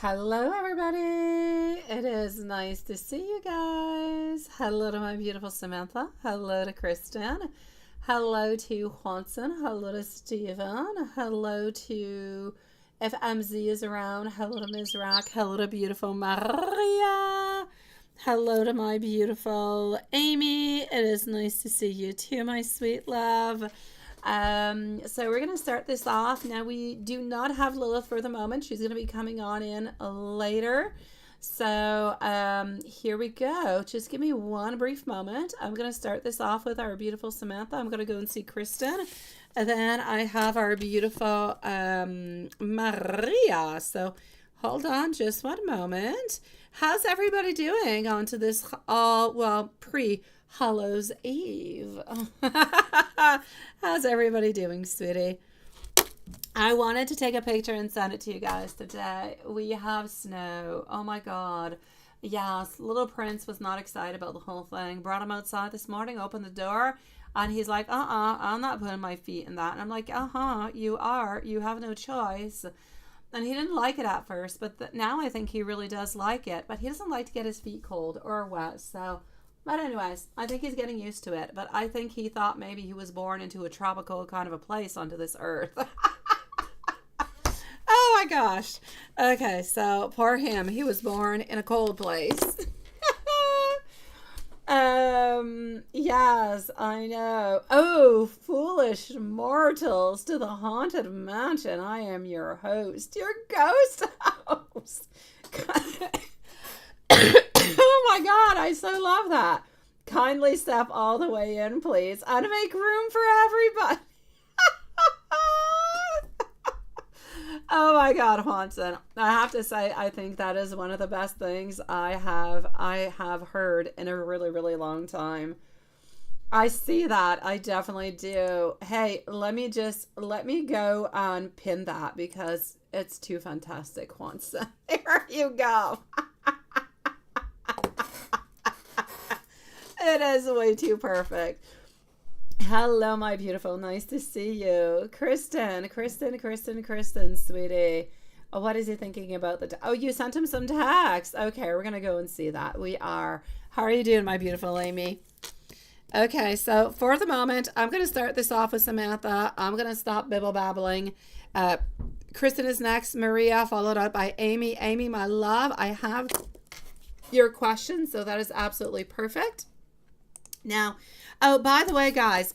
Hello, everybody. It is nice to see you guys. Hello to my beautiful Samantha. Hello to Kristen. Hello to Juanson. Hello to Stephen. Hello to, if MZ is around, hello to Ms. Rock. Hello to beautiful Maria. Hello to my beautiful Amy. It is nice to see you too, my sweet love. So we're going to start this off. Now, we do not have Lilith for the moment. She's going to be coming on in later. So here we go. Just give me one brief moment. I'm going to start this off with our beautiful Samantha. I'm going to go and see Kristen. And then I have our beautiful Maria. So hold on just one moment. How's everybody doing on to this, pre-Hallows Eve? How's everybody doing, sweetie? I wanted to take a picture and send it to you guys today. We have snow. Oh my God. Yes, little Prince was not excited about the whole thing. Brought him outside this morning, opened the door, and he's like, I'm not putting my feet in that. And I'm like, you are. You have no choice. And he didn't like it at first, but now I think he really does like it. But he doesn't like to get his feet cold or wet, so... But anyways, I think he's getting used to it. But I think he thought maybe he was born into a tropical kind of a place onto this earth. Oh my gosh. Okay, so poor him. He was born in a cold place. Yes, I know. Oh, foolish mortals, to the haunted mansion. I am your host, your ghost host. Oh my God, I so love that. Kindly step all the way in, please, and make room for everybody. Oh my God, Hanson. I have to say, I think that is one of the best things I have heard in a really, really long time. I see that. I definitely do. Hey, let me go and pin that because it's too fantastic, Hanson. There you go. It is way too perfect. Hello, my beautiful. Nice to see you. Kristen, sweetie. Oh, what is he thinking about oh, you sent him some text. Okay, we're going to go and see that. We are. How are you doing, my beautiful Amy? Okay, so for the moment, I'm going to start this off with Samantha. I'm going to stop bibble babbling. Kristen is next. Maria, followed up by Amy. Amy, my love, I have your question, so that is absolutely perfect. Now, oh, by the way, guys,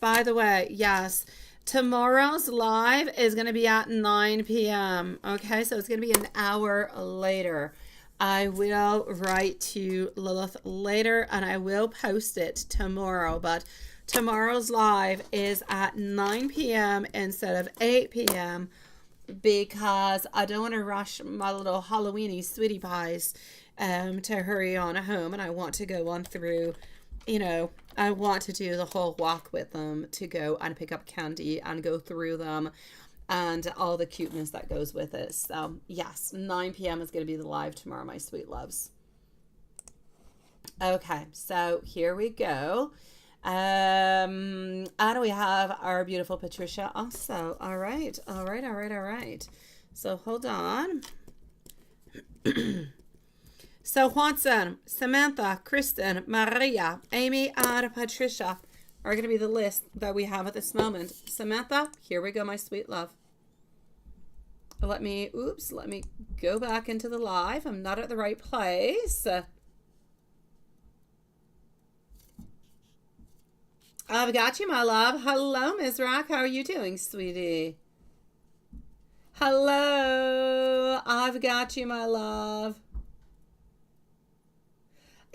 yes, tomorrow's live is going to be at 9 p.m. Okay, so it's going to be an hour later. I will write to Lilith later and I will post it tomorrow, but tomorrow's live is at 9 p.m. instead of 8 p.m. because I don't want to rush my little Halloweeny sweetie pies to hurry on home, and I want to go on through, I want to do the whole walk with them, to go and pick up candy and go through them and all the cuteness that goes with it. So yes, 9 p.m. is going to be the live tomorrow, my sweet loves. Okay, so here we go. And we have our beautiful Patricia also. All right. So hold on. So Juanson, Samantha, Kristen, Maria, Amy, and Patricia are going to be the list that we have at this moment. Samantha, here we go, my sweet love. Let me go back into the live. I'm not at the right place. I've got you, my love. Hello, Ms. Rock. How are you doing, sweetie? Hello. I've got you, my love.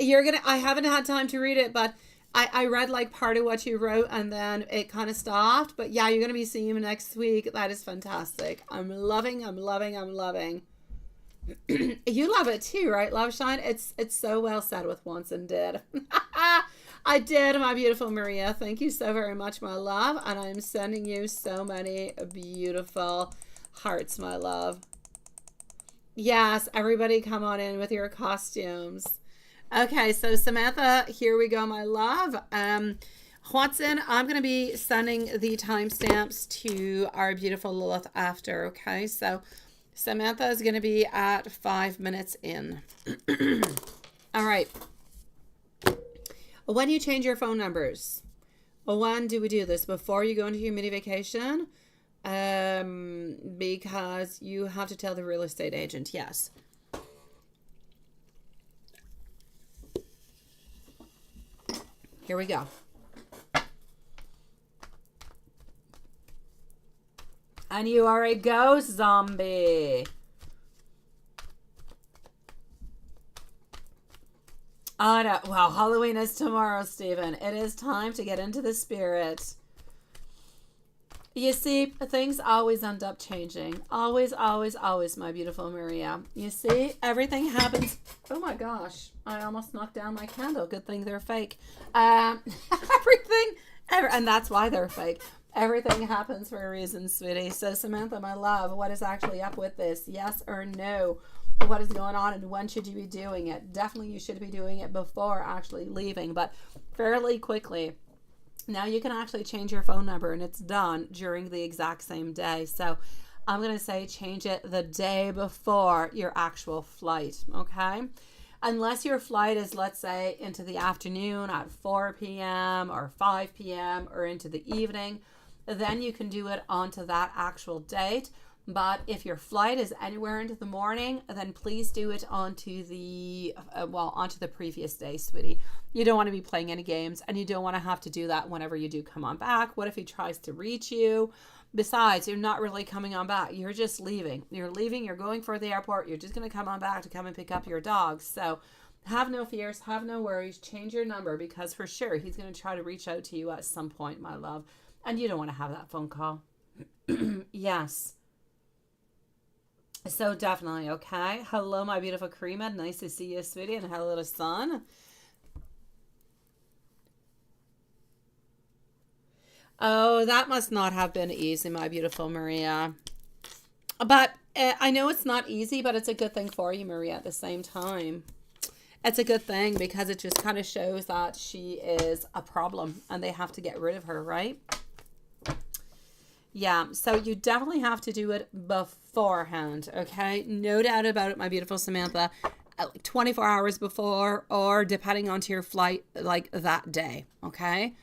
I haven't had time to read it, but I read like part of what you wrote and then it kind of stopped. But yeah, you're going to be seeing him next week. That is fantastic. I'm loving. You love it too, right, Love Shine? It's so well said with once and did. I did, my beautiful Maria. Thank you so very much, my love. And I'm sending you so many beautiful hearts, my love. Yes, everybody come on in with your costumes. Okay, so Samantha, here we go, my love. Watson, I'm going to be sending the timestamps to our beautiful Lilith after, okay? So Samantha is going to be at 5 minutes in. All right. When you change your phone numbers, when do we do this? Before you go into your mini vacation? Because you have to tell the real estate agent, yes. Here we go. And you are a ghost zombie. Oh, no. Well, Halloween is tomorrow, Stephen. It is time to get into the spirit. You see, things always end up changing. Always, always, always, my beautiful Maria. You see, everything happens. Oh my gosh. I almost knocked down my candle. Good thing they're fake. And that's why they're fake. Everything happens for a reason, sweetie. So, Samantha, my love, what is actually up with this? Yes or no? What is going on and when should you be doing it? Definitely you should be doing it before actually leaving, but fairly quickly. Now you can actually change your phone number and it's done during the exact same day. So I'm going to say change it the day before your actual flight, okay? Unless your flight is, let's say, into the afternoon at 4 p.m. or 5 p.m. or into the evening, then you can do it onto that actual date. But if your flight is anywhere into the morning, then please do it onto the previous day, sweetie. You don't want to be playing any games, and you don't want to have to do that whenever you do come on back. What if he tries to reach you? Besides, you're not really coming on back. You're just leaving. You're leaving. You're going for the airport. You're just going to come on back to come and pick up your dogs. So have no fears. Have no worries. Change your number because for sure he's going to try to reach out to you at some point, my love. And you don't want to have that phone call. Yes. So definitely, okay. Hello, my beautiful Karima. Nice to see you, sweetie. And hello to Son. Oh, that must not have been easy, my beautiful Maria. But I know it's not easy, but it's a good thing for you, Maria, at the same time. It's a good thing because it just kind of shows that she is a problem and they have to get rid of her, right? Yeah, so you definitely have to do it beforehand, okay? No doubt about it, my beautiful Samantha. 24 hours before or depending on to your flight, like that day, okay?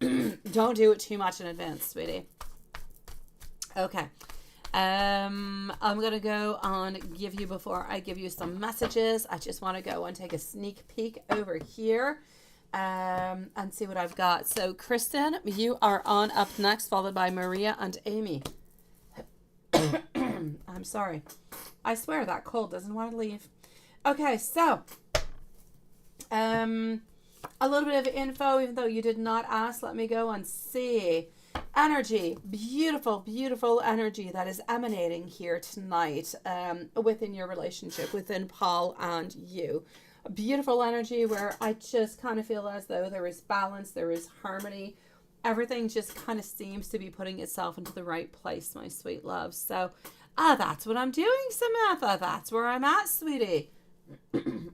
Don't do it too much in advance, sweetie. Okay. I'm going to go on give you, before I give you some messages, I just want to go and take a sneak peek over here. And see what I've got. So, Kristen, you are on up next, followed by Maria and Amy. I'm sorry. I swear that cold doesn't want to leave. Okay, so a little bit of info, even though you did not ask. Let me go and see. Energy, beautiful, beautiful energy that is emanating here tonight within your relationship, within Paul and you. A beautiful energy where I just kind of feel as though there is balance, there is harmony. Everything just kind of seems to be putting itself into the right place, my sweet love. So, that's what I'm doing, Samantha. That's where I'm at, sweetie.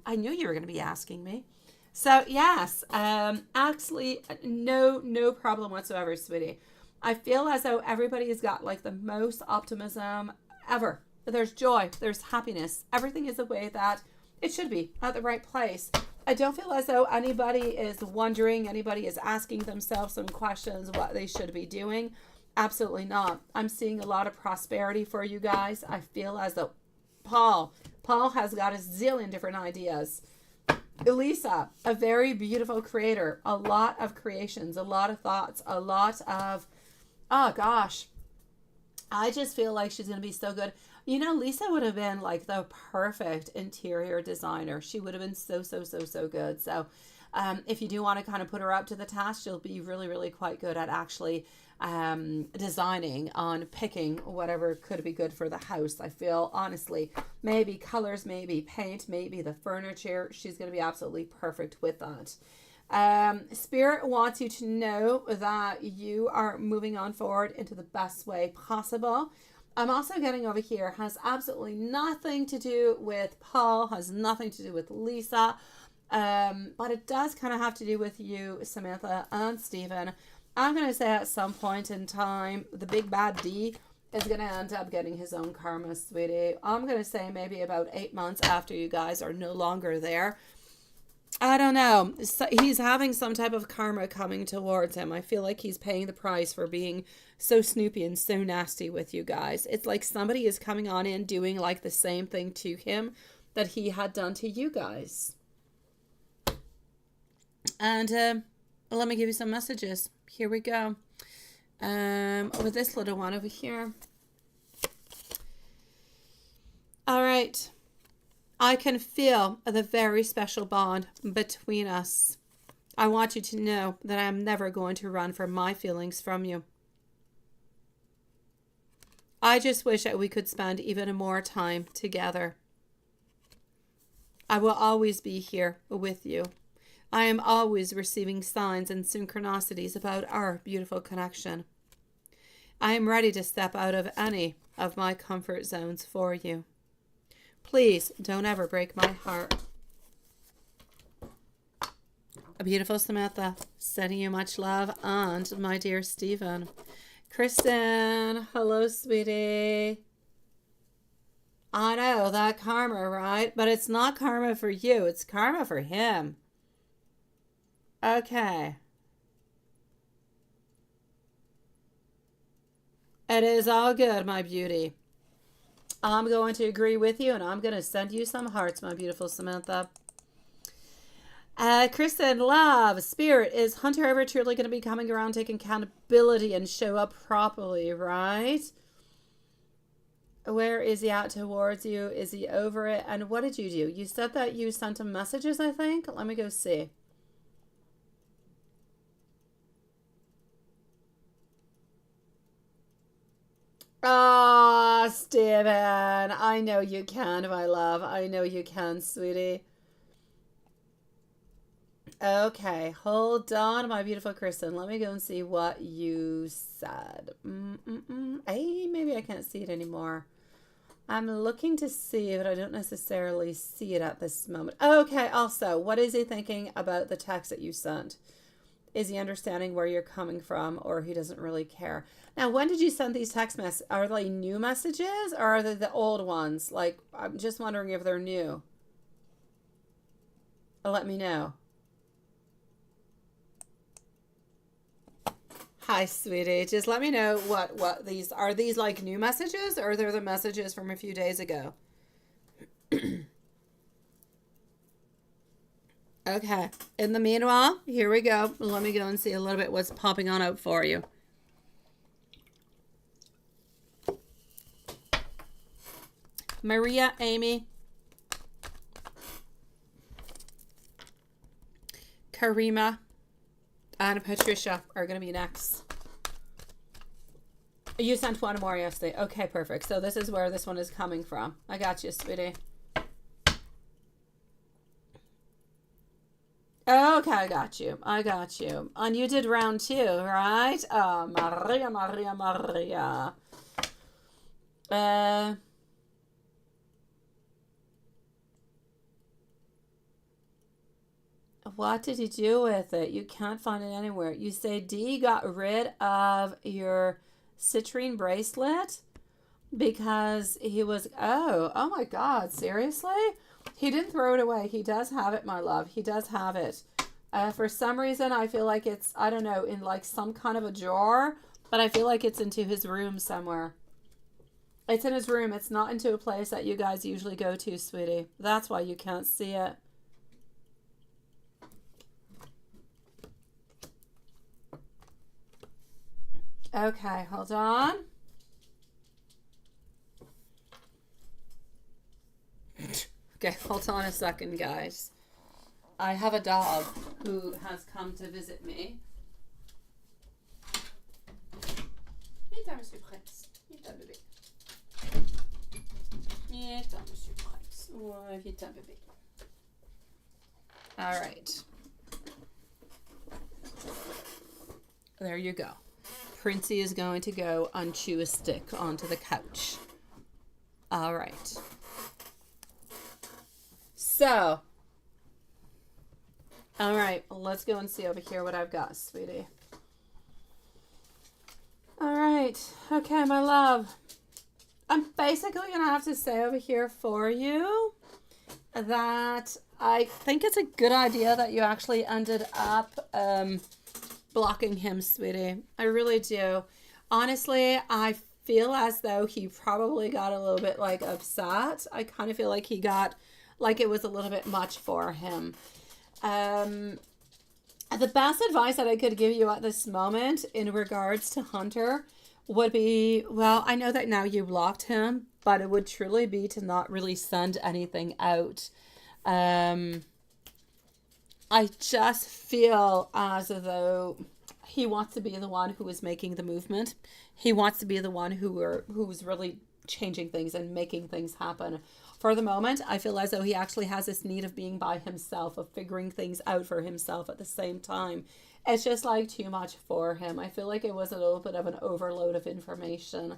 I knew you were going to be asking me. So, yes, actually, no problem whatsoever, sweetie. I feel as though everybody has got like the most optimism ever. There's joy, there's happiness. Everything is the way that it should be, at the right place. I don't feel as though anybody is wondering, anybody is asking themselves some questions what they should be doing. Absolutely not. I'm seeing a lot of prosperity for you guys. I feel as though Paul has got a zillion different ideas. Elisa, a very beautiful creator, a lot of creations, a lot of thoughts, a lot of, oh gosh, I just feel like she's going to be so good. You know, Lisa would have been like the perfect interior designer. She would have been so good. So if you do want to kind of put her up to the task, she'll be really, really quite good at actually designing on picking whatever could be good for the house. I feel, honestly, maybe colors, maybe paint, maybe the furniture. She's going to be absolutely perfect with that. Spirit wants you to know that you are moving on forward into the best way possible. I'm also getting over here, has absolutely nothing to do with Paul, has nothing to do with Lisa, but it does kind of have to do with you, Samantha and Stephen. I'm going to say at some point in time, the big bad D is going to end up getting his own karma, sweetie. I'm going to say maybe about 8 months after you guys are no longer there. I don't know. He's having some type of karma coming towards him. I feel like he's paying the price for being so snoopy and so nasty with you guys. It's like somebody is coming on in doing like the same thing to him that he had done to you guys. And let me give you some messages. Here we go. With this little one over here. All right. I can feel the very special bond between us. I want you to know that I am never going to run from my feelings from you. I just wish that we could spend even more time together. I will always be here with you. I am always receiving signs and synchronicities about our beautiful connection. I am ready to step out of any of my comfort zones for you. Please don't ever break my heart. A beautiful Samantha, sending you much love, and my dear Stephen. Kristen, hello, sweetie. I know, that karma, right? But it's not karma for you. It's karma for him. Okay. It is all good, my beauty. I'm going to agree with you, and I'm going to send you some hearts, my beautiful Samantha. Kristen, love, spirit, is Hunter ever truly going to be coming around, taking accountability and show up properly, right? Where is he at towards you? Is he over it? And what did you do? You said that you sent him messages, I think. Let me go see. Ah, Steven, I know you can, my love. I know you can, sweetie. Okay, hold on, my beautiful Kristen. Let me go and see what you said. Hey, maybe I can't see it anymore. I'm looking to see, but I don't necessarily see it at this moment. Okay, also, what is he thinking about the text that you sent? Is he understanding where you're coming from, or he doesn't really care? Now, when did you send these text messages? Are they new messages, or are they the old ones? Like, I'm just wondering if they're new. Let me know. Hi, sweetie. Just let me know what these are. These like new messages, or they're the messages from a few days ago? Okay. In the meanwhile, here we go. Let me go and see a little bit what's popping on out for you. Maria, Amy, Karima, and Patricia are going to be next. You sent one more yesterday. Okay, perfect. So this is where this one is coming from. I got you, sweetie. Okay, I got you. I got you. And you did round 2, right? Oh, Maria, Maria, Maria. What did you do with it? You can't find it anywhere. You say D got rid of your citrine bracelet because he was, oh my God, seriously? He didn't throw it away. He does have it, my love. He does have it. For some reason, I feel like it's, I don't know, in like some kind of a drawer, but I feel like it's into his room somewhere. It's in his room. It's not into a place that you guys usually go to, sweetie. That's why you can't see it. Okay, hold on. Okay, hold on a second, guys. I have a dog who has come to visit me. Vite, Monsieur Prince. Vite, bébé. Vite, Monsieur Prince. Ouais, vite, bébé. All right. There you go. Princey is going to go and chew a stick onto the couch. All right. So, all right, let's go and see over here what I've got, sweetie. All right. right. Okay, my love. I'm basically going to have to say over here for you that I think it's a good idea that you actually ended up blocking him, sweetie. I really do. Honestly, I feel as though he probably got a little bit like upset. I kind of feel like he got like it was a little bit much for him. The best advice that I could give you at this moment in regards to Hunter would be, well, I know that now you blocked him, but it would truly be to not really send anything out. I just feel as though he wants to be the one who is making the movement. He wants to be the one who's really changing things and making things happen. For the moment, I feel as though he actually has this need of being by himself, of figuring things out for himself at the same time. It's just like too much for him. I feel like it was a little bit of an overload of information.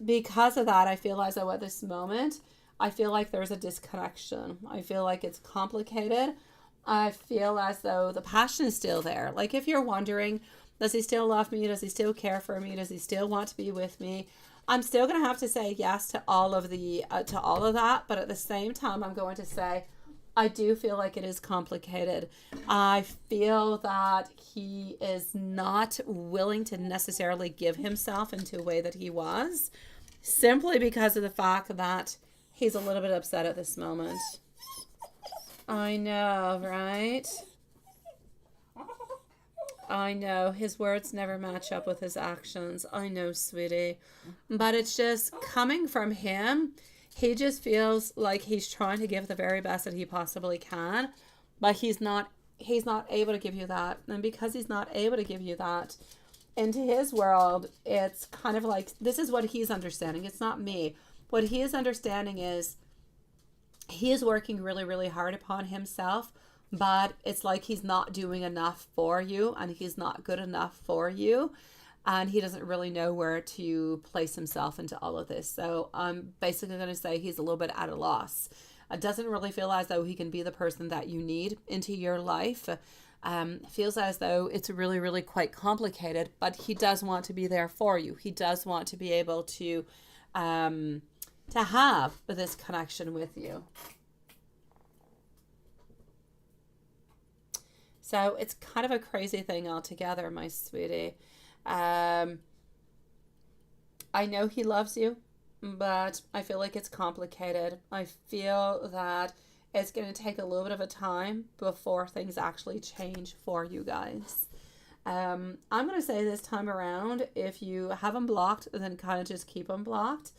Because of that, I feel as though at this moment, I feel like there's a disconnection. I feel like it's complicated. I feel as though the passion is still there. Like if you're wondering, does he still love me? Does he still care for me? Does he still want to be with me? I'm still going to have to say yes to all of that. But at the same time, I'm going to say, I do feel like it is complicated. I feel that he is not willing to necessarily give himself into a way that he was, simply because of the fact that he's a little bit upset at this moment. I know, right? I know. His words never match up with his actions. I know, sweetie. But it's just coming from him. He just feels like he's trying to give the very best that he possibly can, but he's not able to give you that. And because he's not able to give you that, into his world, it's kind of like, this is what he's understanding. It's not me. What he is understanding is he is working really, really hard upon himself, but it's like he's not doing enough for you and he's not good enough for you. And he doesn't really know where to place himself into all of this. So I'm basically going to say he's a little bit at a loss. It doesn't really feel as though he can be the person that you need into your life. Feels as though it's really, really quite complicated, but he does want to be there for you. He does want to be able to have this connection with you. So it's kind of a crazy thing altogether, my sweetie. I know he loves you, but I feel like it's complicated. I feel that it's going to take a little bit of a time before things actually change for you guys. I'm going to say this time around, if you have him blocked, then kind of just keep him blocked.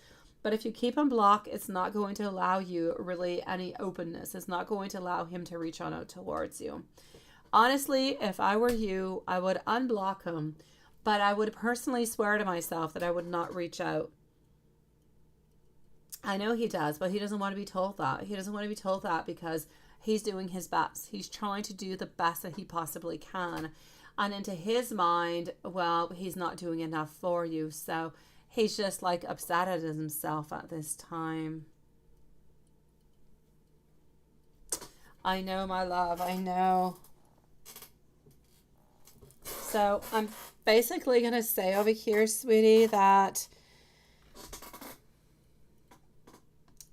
But if you keep him blocked, it's not going to allow you really any openness. It's not going to allow him to reach on out towards you. Honestly, if I were you, I would unblock him. But I would personally swear to myself that I would not reach out. I know he does, but he doesn't want to be told that. He doesn't want to be told that because he's doing his best. He's trying to do the best that he possibly can. And into his mind, well, he's not doing enough for you. So he's just like upset at himself at this time. I know, my love. I know. So I'm basically going to say over here, sweetie, that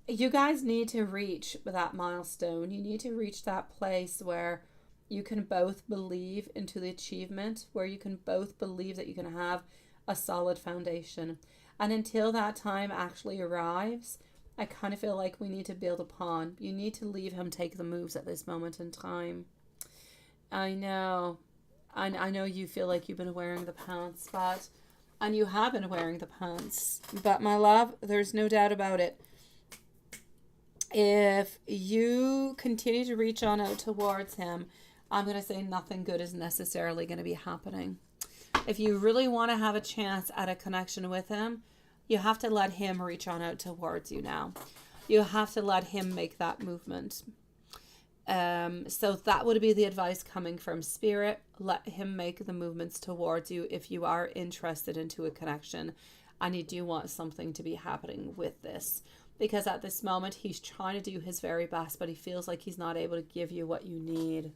you guys need to reach that milestone. You need to reach that place where you can both believe into the achievement, where you can both believe that you can have a solid foundation. And until that time actually arrives, I kind of feel like we need to build upon. You need to leave him take the moves at this moment in time. I know. I know you feel like you've been wearing the pants, and you have been wearing the pants. But my love, there's no doubt about it. If you continue to reach on out towards him, I'm going to say nothing good is necessarily going to be happening. If you really want to have a chance at a connection with him, you have to let him reach on out towards you now. You have to let him make that movement. So that would be the advice coming from Spirit. Let him make the movements towards you if you are interested into a connection and you do want something to be happening with this. Because at this moment, he's trying to do his very best, but he feels like he's not able to give you what you need.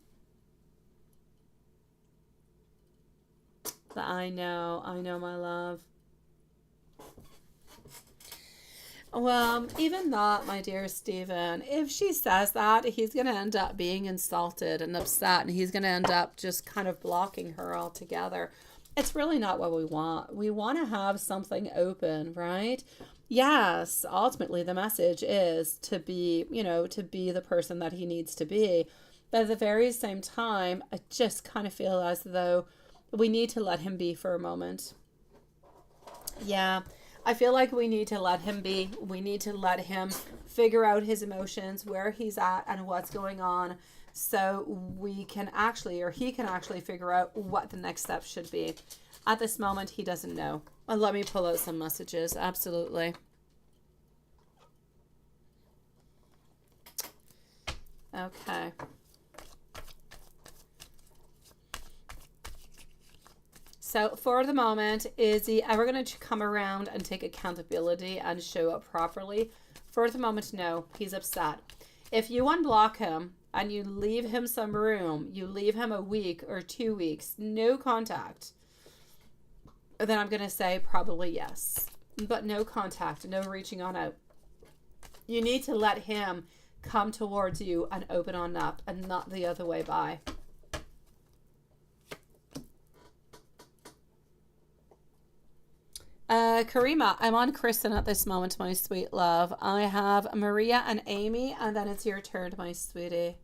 I know, my love. Well, even that, my dear Stephen, if she says that, he's going to end up being insulted and upset, and he's going to end up just kind of blocking her altogether. It's really not what we want. We want to have something open, right? Yes, ultimately the message is to be, to be the person that he needs to be. But at the very same time, I just kind of feel as though we need to let him be for a moment. Yeah, I feel like we need to let him be. We need to let him figure out his emotions, where he's at, and what's going on, so we can actually, or he can actually figure out what the next step should be. At this moment, he doesn't know. Let me pull out some messages. Absolutely. Okay. So for the moment, is he ever going to come around and take accountability and show up properly? For the moment, no. He's upset. If you unblock him and you leave him some room, you leave him a week or 2 weeks, no contact, then I'm going to say probably yes. But no contact, no reaching on out. You need to let him come towards you and open on up, and not the other way by. Karima, I'm on Kristen at this moment, my sweet love. I have Maria and Amy, and then it's your turn, my sweetie.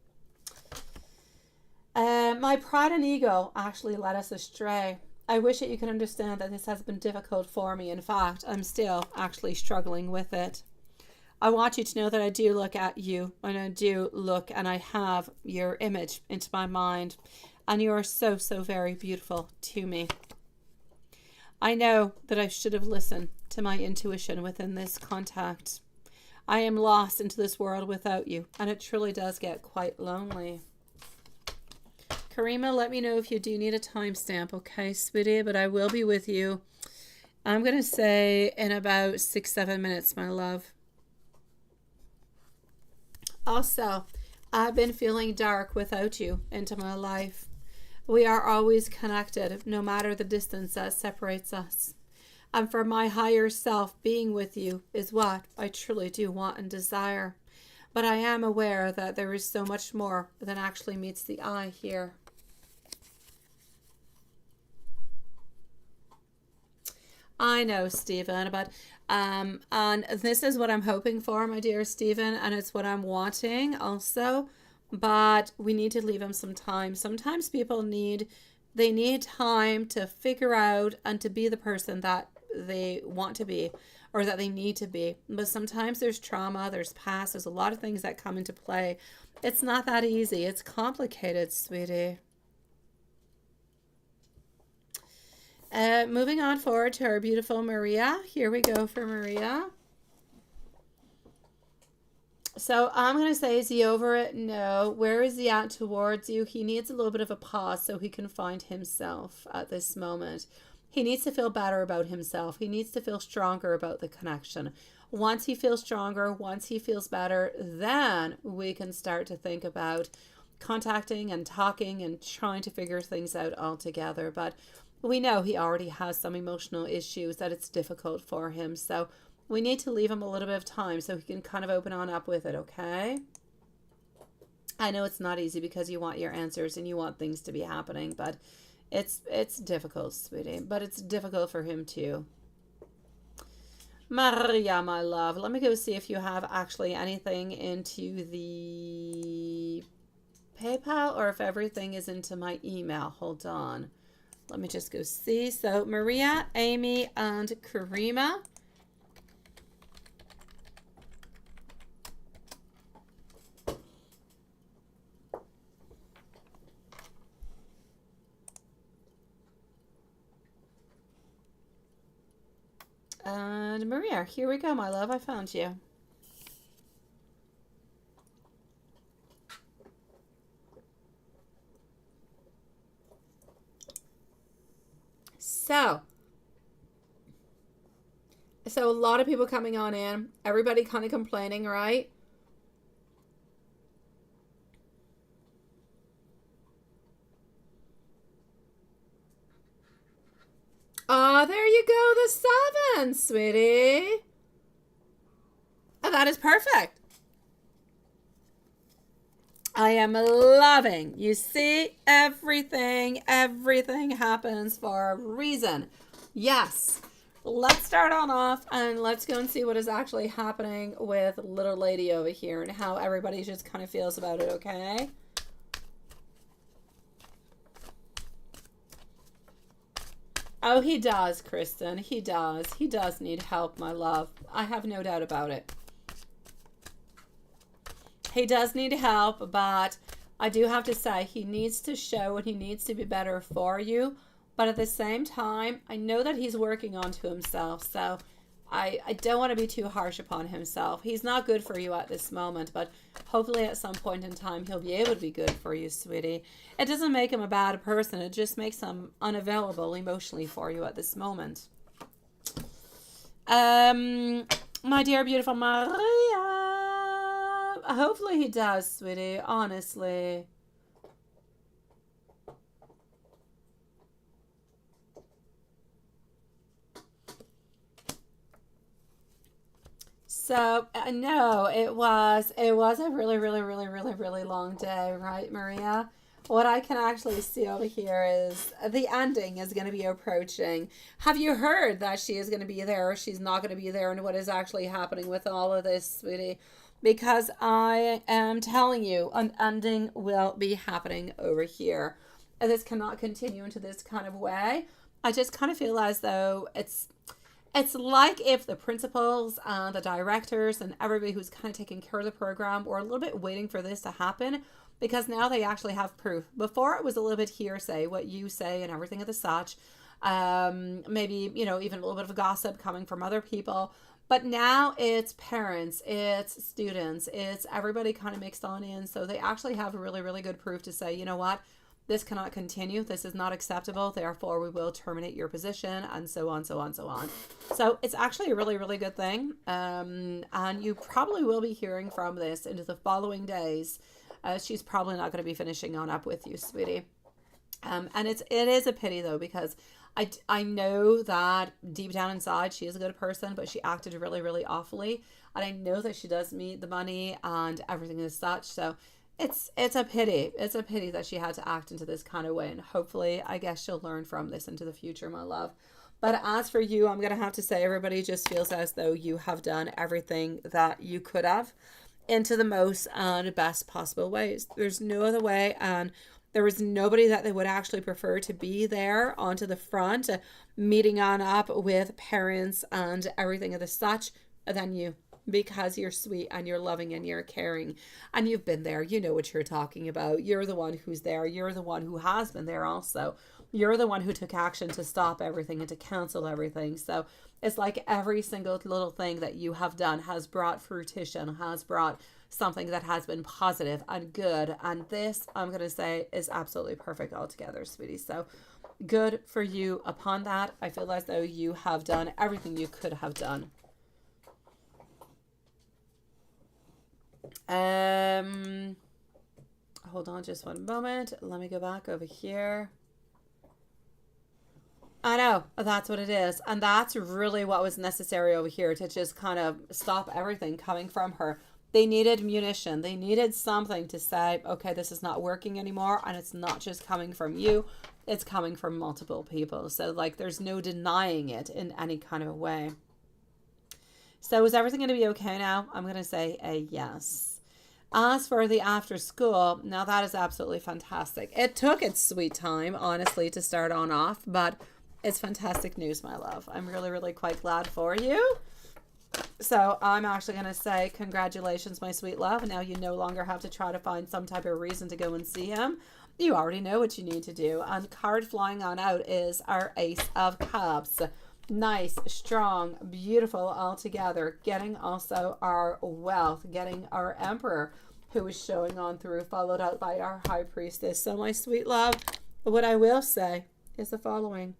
My pride and ego actually led us astray. I wish that you can understand that this has been difficult for me. In fact, I'm still actually struggling with it. I want you to know that I do look at you, and I do look, and I have your image into my mind, and you are so, so very beautiful to me. I know that I should have listened to my intuition within this contact. I am lost into this world without you, and it truly does get quite lonely. Karima, let me know if you do need a timestamp, okay, sweetie? But I will be with you, I'm going to say, in about 6-7 minutes, my love. Also, I've been feeling dark without you into my life. We are always connected, no matter the distance that separates us. And for my higher self, being with you is what I truly do want and desire. But I am aware that there is so much more than actually meets the eye here. I know, Stephen, but and this is what I'm hoping for, my dear Stephen, and it's what I'm wanting also. But we need to leave them some time. Sometimes people need time to figure out and to be the person that they want to be, or that they need to be. But sometimes there's trauma, there's past, there's a lot of things that come into play. It's not that easy. It's complicated, sweetie. Moving on forward to our beautiful Maria. Here we go for Maria. So I'm going to say, is he over it? No. Where is he at towards you? He needs a little bit of a pause so he can find himself at this moment. He needs to feel better about himself. He needs to feel stronger about the connection. Once he feels stronger, once he feels better, then we can start to think about contacting and talking and trying to figure things out altogether. But we know he already has some emotional issues that it's difficult for him. So we need to leave him a little bit of time so he can kind of open on up with it, okay? I know it's not easy because you want your answers and you want things to be happening, but it's difficult, sweetie. But it's difficult for him too. Maria, my love, let me go see if you have actually anything into the PayPal or if everything is into my email. Hold on. Let me just go see. So Maria, Amy, and Karima. And Maria, here we go, my love. I found you. So a lot of people coming on in. Everybody kind of complaining, right? Oh, there you go. The 7, sweetie. And that is perfect. I am loving. You see, everything happens for a reason. Yes. Let's start on off and let's go and see what is actually happening with little lady over here and how everybody just kind of feels about it, okay? Oh, he does, Kristen. He does. He does need help, my love. I have no doubt about it. He does need help, but I do have to say he needs to show and he needs to be better for you. But at the same time, I know that he's working onto himself, so I don't want to be too harsh upon himself. He's not good for you at this moment, but hopefully at some point in time he'll be able to be good for you, sweetie. It doesn't make him a bad person. It just makes him unavailable emotionally for you at this moment. My dear, beautiful Maria. Hopefully he does, sweetie, honestly. So, no, it was a really long day, right, Maria? What I can actually see over here is the ending is going to be approaching. Have you heard that she is going to be there or she's not going to be there and what is actually happening with all of this, sweetie? Because I am telling you, an ending will be happening over here. And this cannot continue into this kind of way. I just kind of feel as though it's like if the principals and the directors and everybody who's kind of taking care of the program were a little bit waiting for this to happen because now they actually have proof. Before it was a little bit hearsay, what you say and everything of the such. Maybe, even a little bit of gossip coming from other people. But now it's parents, it's students, it's everybody kind of mixed on in. So they actually have really good proof to say, you know what? This cannot continue. This is not acceptable. Therefore, we will terminate your position and so on. So it's actually a really good thing. And you probably will be hearing from this into the following days. She's probably not going to be finishing on up with you, sweetie. And it is a pity, though, because I know that deep down inside, she is a good person, but she acted really awfully. And I know that she does need the money and everything as such. So it's a pity. It's a pity that she had to act into this kind of way. And hopefully, I guess she'll learn from this into the future, my love. But as for you, I'm going to have to say everybody just feels as though you have done everything that you could have into the most and best possible ways. There's no other way. And there was nobody that they would actually prefer to be there onto the front, meeting on up with parents and everything of the such than you. Because you're sweet and you're loving and you're caring and you've been there. You know what you're talking about. You're the one who's there. You're the one who has been there also. You're the one who took action to stop everything and to cancel everything. So it's like every single little thing that you have done has brought fruition, has brought something that has been positive and good. And this, I'm going to say, is absolutely perfect altogether, sweetie. So good for you upon that. I feel as though you have done everything you could have done. Hold on just one moment. Let me go back over here. I know, that's what it is. And that's really what was necessary over here to just kind of stop everything coming from her. They needed munition. They needed something to say, okay, this is not working anymore. And it's not just coming from you. It's coming from multiple people. So like there's no denying it in any kind of a way. So is everything going to be okay now? I'm going to say a yes. As for the after school, now that is absolutely fantastic. It took its sweet time, honestly, to start on off, but it's fantastic news, my love. I'm really quite glad for you. So I'm actually going to say congratulations, my sweet love. Now you no longer have to try to find some type of reason to go and see him. You already know what you need to do. And card flying on out is our Ace of Cups. Nice, strong, beautiful all together. Getting also our wealth, getting our Emperor, who is showing on through, followed out by our High Priestess. So my sweet love, what I will say is the following.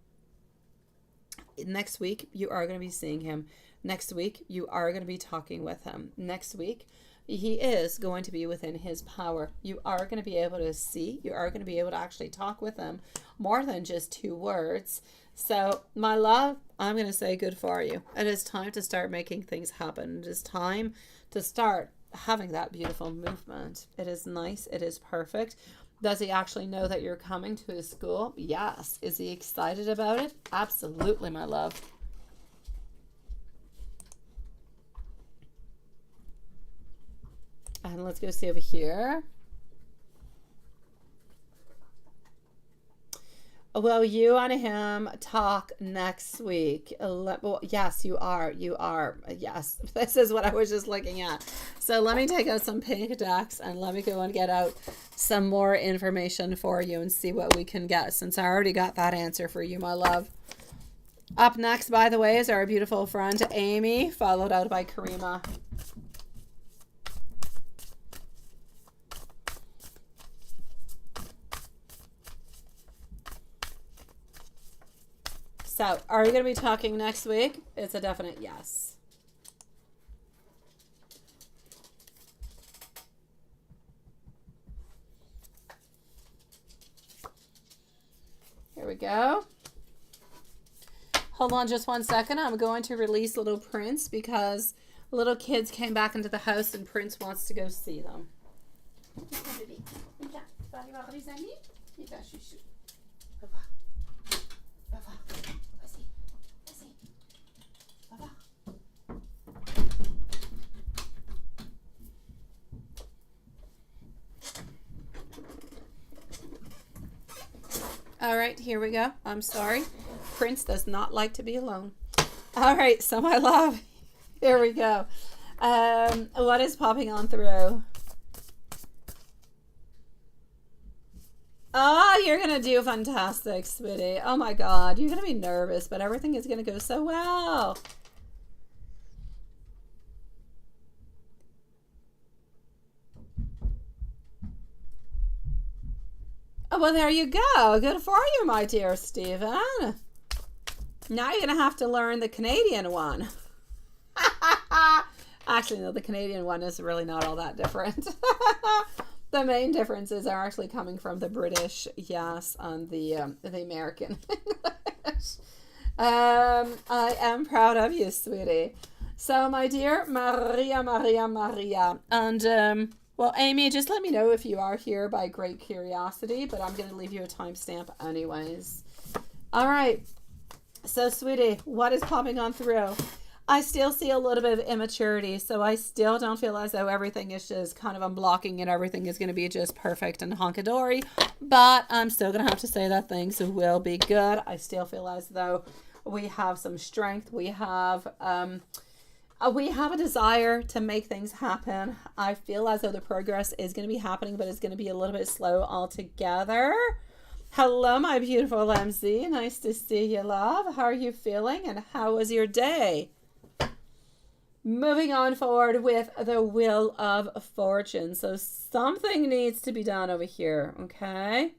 Next week, you are going to be seeing him. Next week, you are going to be talking with him. Next week, he is going to be within his power. You are going to be able to see. You are going to be able to actually talk with him more than just 2 words. So, my love, I'm going to say good for you. It is time to start making things happen. It is time to start having that beautiful movement. It is nice. It is perfect. Does he actually know that you're coming to his school? Yes. Is he excited about it? Absolutely, my love. And let's go see over here. Will you and him talk next week? Well, yes, you are. You are. Yes, this is what I was just looking at. So let me take out some pink decks and let me go and get out some more information for you and see what we can get, since I already got that answer for you, my love. Up next, by the way, is our beautiful friend Amy, followed out by Karima. So, are you going to be talking next week? It's a definite yes. Here we go. Hold on just 1 second. I'm going to release little Prince because little kids came back into the house and Prince wants to go see them. All right, here we go. I'm sorry. Prince does not like to be alone. All right, so my love, here we go. What is popping on through? Oh, you're going to do fantastic, sweetie. Oh my God, you're going to be nervous, but everything is going to go so well. Oh, well, there you go. Good for you, my dear Stephen. Now you're going to have to learn the Canadian one. Actually, no, the Canadian one is really not all that different. The main differences are actually coming from the British, yes, and the American English. I am proud of you, sweetie. So, my dear Maria. And, well, Amy, just let me know if you are here by great curiosity, but I'm going to leave you a timestamp anyways. All right. So, sweetie, what is popping on through? I still see a little bit of immaturity, so I still don't feel as though everything is just kind of unblocking and everything is going to be just perfect and honky-dory, but I'm still going to have to say that things will be good. I still feel as though we have some strength. We have a desire to make things happen. I feel as though the progress is going to be happening, but it's going to be a little bit slow altogether. Hello, my beautiful MZ. Nice to see you, love. How are you feeling and how was your day? Moving on forward with the Wheel of Fortune. So something needs to be done over here, okay?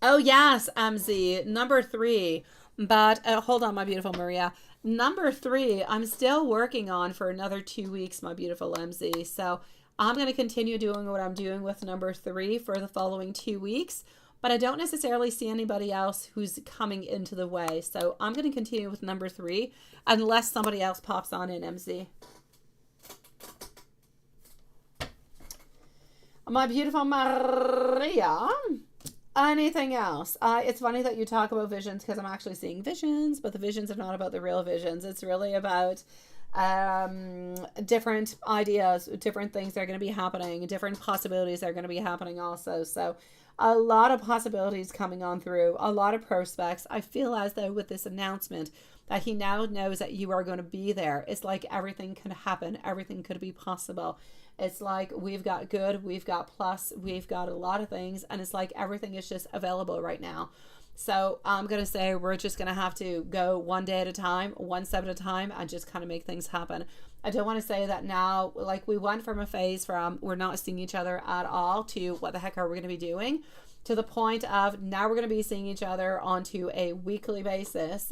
Oh, yes, MZ. Number 3. But hold on, my beautiful Maria. Number 3, I'm still working on for another 2 weeks, my beautiful MZ. So I'm going to continue doing what I'm doing with number 3 for the following 2 weeks. But I don't necessarily see anybody else who's coming into the way. So I'm going to continue with number 3 unless somebody else pops on in, MZ. My beautiful Maria. Anything else? It's funny that you talk about visions because I'm actually seeing visions, but the visions are not about the real visions. It's really about different ideas, different things that are going to be happening, different possibilities that are going to be happening also. So a lot of possibilities coming on through, a lot of prospects. I feel as though with this announcement that he now knows that you are going to be there. It's like everything can happen. Everything could be possible. It's like we've got good, we've got plus, we've got a lot of things. And it's like everything is just available right now. So I'm going to say we're just going to have to go one day at a time, one step at a time, and just kind of make things happen. I don't want to say that now, like we went from a phase from we're not seeing each other at all to what the heck are we going to be doing, to the point of now we're going to be seeing each other onto a weekly basis.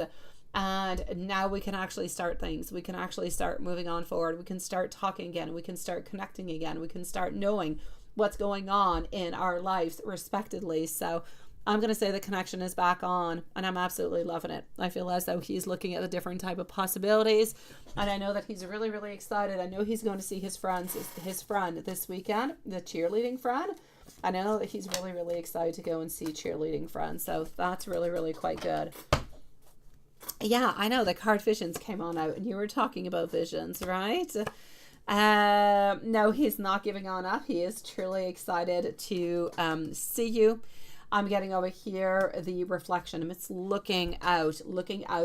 And now we can actually start things. We can actually start moving on forward. We can start talking again. We can start connecting again. We can start knowing what's going on in our lives respectively. So I'm going to say the connection is back on, and I'm absolutely loving it. I feel as though he's looking at the different type of possibilities, and I know that he's really, really excited. I know he's going to see his friend this weekend, the cheerleading friend. I know that he's really, really excited to go and see cheerleading friends, so that's really, really quite good. Yeah, I know the card visions came on out, and you were talking about visions, right? No, he's not giving on up. He is truly excited to see you. I'm getting over here the reflection. It's looking out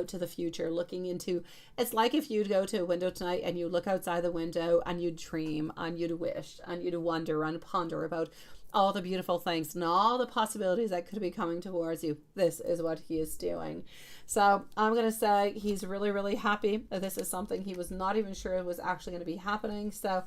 to the future, looking into, it's like if you'd go to a window tonight and you look outside the window and you'd dream and you'd wish and you'd wonder and ponder about all the beautiful things and all the possibilities that could be coming towards you. This is what he is doing. So I'm going to say he's really, really happy. This is something he was not even sure was actually going to be happening. So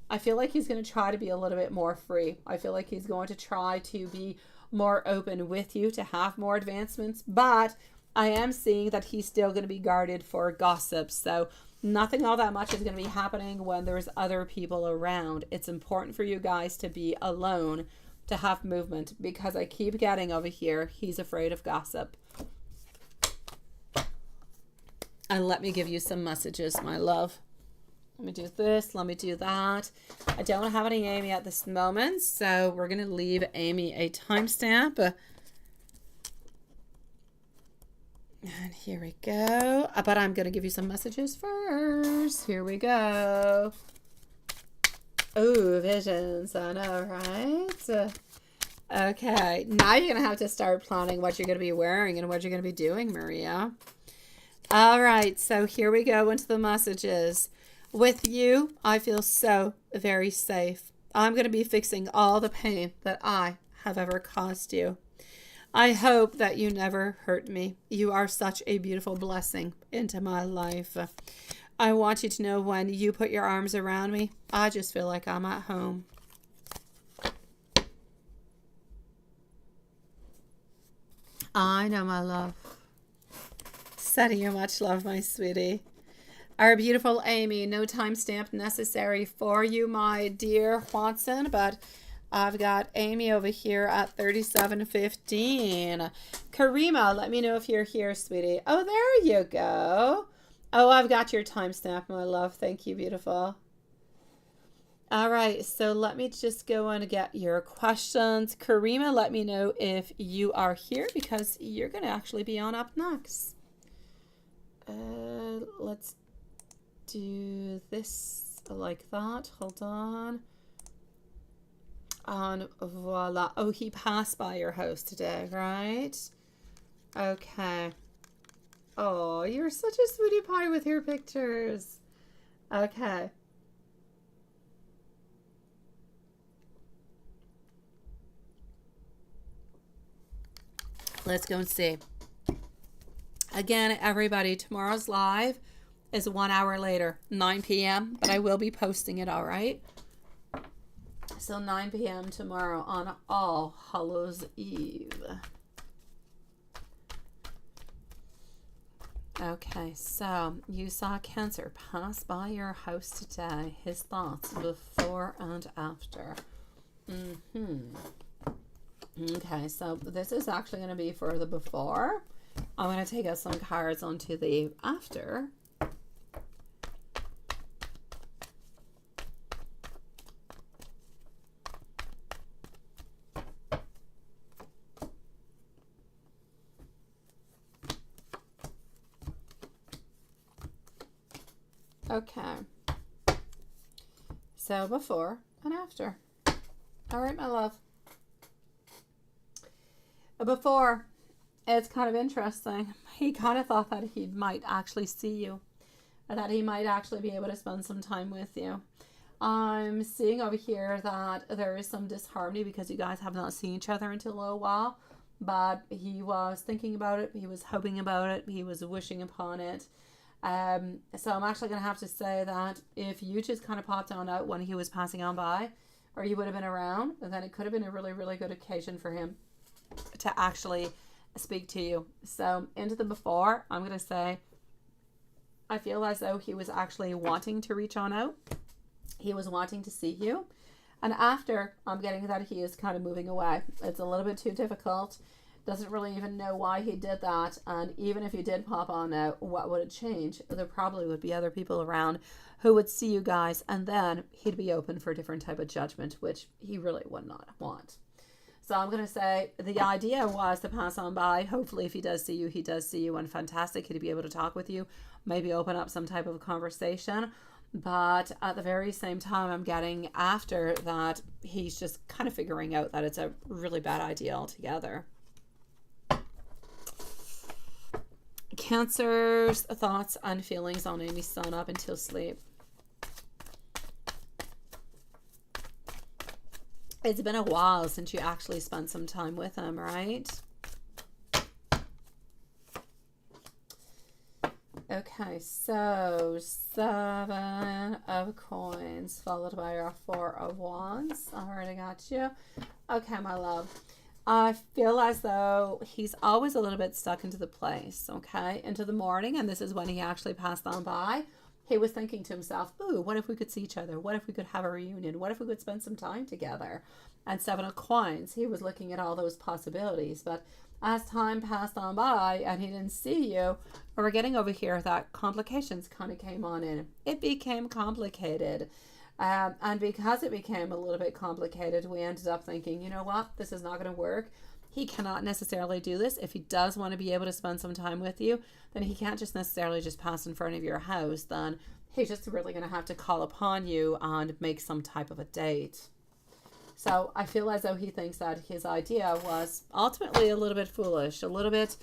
I feel like he's going to try to be a little bit more free. I feel like he's going to try to be more open with you, to have more advancements, but I am seeing that he's still going to be guarded for gossip. So nothing all that much is going to be happening when there's other people around. It's important for you guys to be alone, to have movement, because I keep getting over here, he's afraid of gossip. And let me give you some messages, my love. Let me do this. Let me do that. I don't have any Amy at this moment, so we're going to leave Amy a timestamp. And here we go. But I'm going to give you some messages first. Here we go. Oh, visions. I know, right? Okay. Now you're going to have to start planning what you're going to be wearing and what you're going to be doing, Maria. All right. So here we go into the messages. With you, I feel so very safe. I'm going to be fixing all the pain that I have ever caused you. I hope that you never hurt me. You are such a beautiful blessing into my life. I want you to know when you put your arms around me, I just feel like I'm at home. I know, my love. Sending you much love, my sweetie. Our beautiful Amy, no timestamp necessary for you, my dear Watson, but I've got Amy over here at 37:15. Karima, let me know if you're here, sweetie. Oh, there you go. Oh, I've got your timestamp, my love. Thank you, beautiful. All right, so let me just go and get your questions. Karima, let me know if you are here because you're going to actually be on up next. Let's do this like that. Hold on. And voila. Oh, he passed by your house today, right? Okay. Oh, you're such a sweetie pie with your pictures. Okay. Let's go and see. Again, everybody, tomorrow's live is 1 hour later, 9 p.m., but I will be posting it, all right? So 9 p.m. tomorrow on All Hallows Eve. Okay, so you saw Cancer pass by your house today. His thoughts before and after. Okay, so this is actually going to be for the before. I'm going to take out some cards onto the after. Okay. So before and after. All right, my love. Before, it's kind of interesting. He kind of thought that he might actually see you, or that he might actually be able to spend some time with you. I'm seeing over here that there is some disharmony because you guys have not seen each other until a little while, but he was thinking about it. He was hoping about it. He was wishing upon it. So I'm actually going to have to say that if you just kind of popped on out when he was passing on by, or you would have been around, then it could have been a really, really good occasion for him to actually speak to you. So into the before, I'm going to say, I feel as though he was actually wanting to reach on out. He was wanting to see you. And after, I'm getting that he is kind of moving away. It's a little bit too difficult. Doesn't really even know why he did that. And even if you did pop on out, what would it change? There probably would be other people around who would see you guys, and then he'd be open for a different type of judgment, which he really would not want. So I'm going to say the idea was to pass on by. Hopefully, if he does see you, and fantastic. He'd be able to talk with you, maybe open up some type of conversation. But at the very same time, I'm getting after that he's just kind of figuring out that it's a really bad idea altogether. Cancer's thoughts and feelings on Amy's son up until sleep. It's been a while since you actually spent some time with him, right? Okay, so 7 of coins followed by our 4 of wands. I already got you. Okay, my love. I feel as though he's always a little bit stuck into the place, okay? Into the morning, and this is when he actually passed on by. He was thinking to himself, ooh, what if we could see each other? What if we could have a reunion? What if we could spend some time together? And 7 of coins, he was looking at all those possibilities. But as time passed on by and he didn't see you, we're getting over here that complications kind of came on in. It became complicated. And because it became a little bit complicated, we ended up thinking, you know what, this is not going to work. He cannot necessarily do this. If he does want to be able to spend some time with you, then he can't just necessarily just pass in front of your house. Then he's just really going to have to call upon you and make some type of a date. So I feel as though he thinks that his idea was ultimately a little bit foolish, a little bit,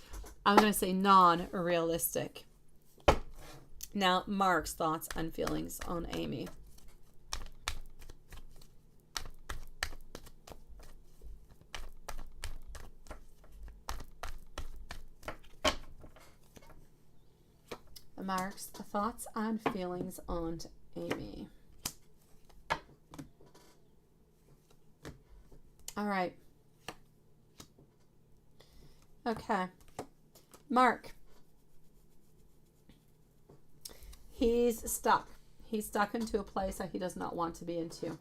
I'm going to say, non-realistic. Now, Mark's thoughts and feelings on Amy. Mark's thoughts and feelings on Amy. All right. Okay. Mark. He's stuck. He's stuck into a place that he does not want to be into.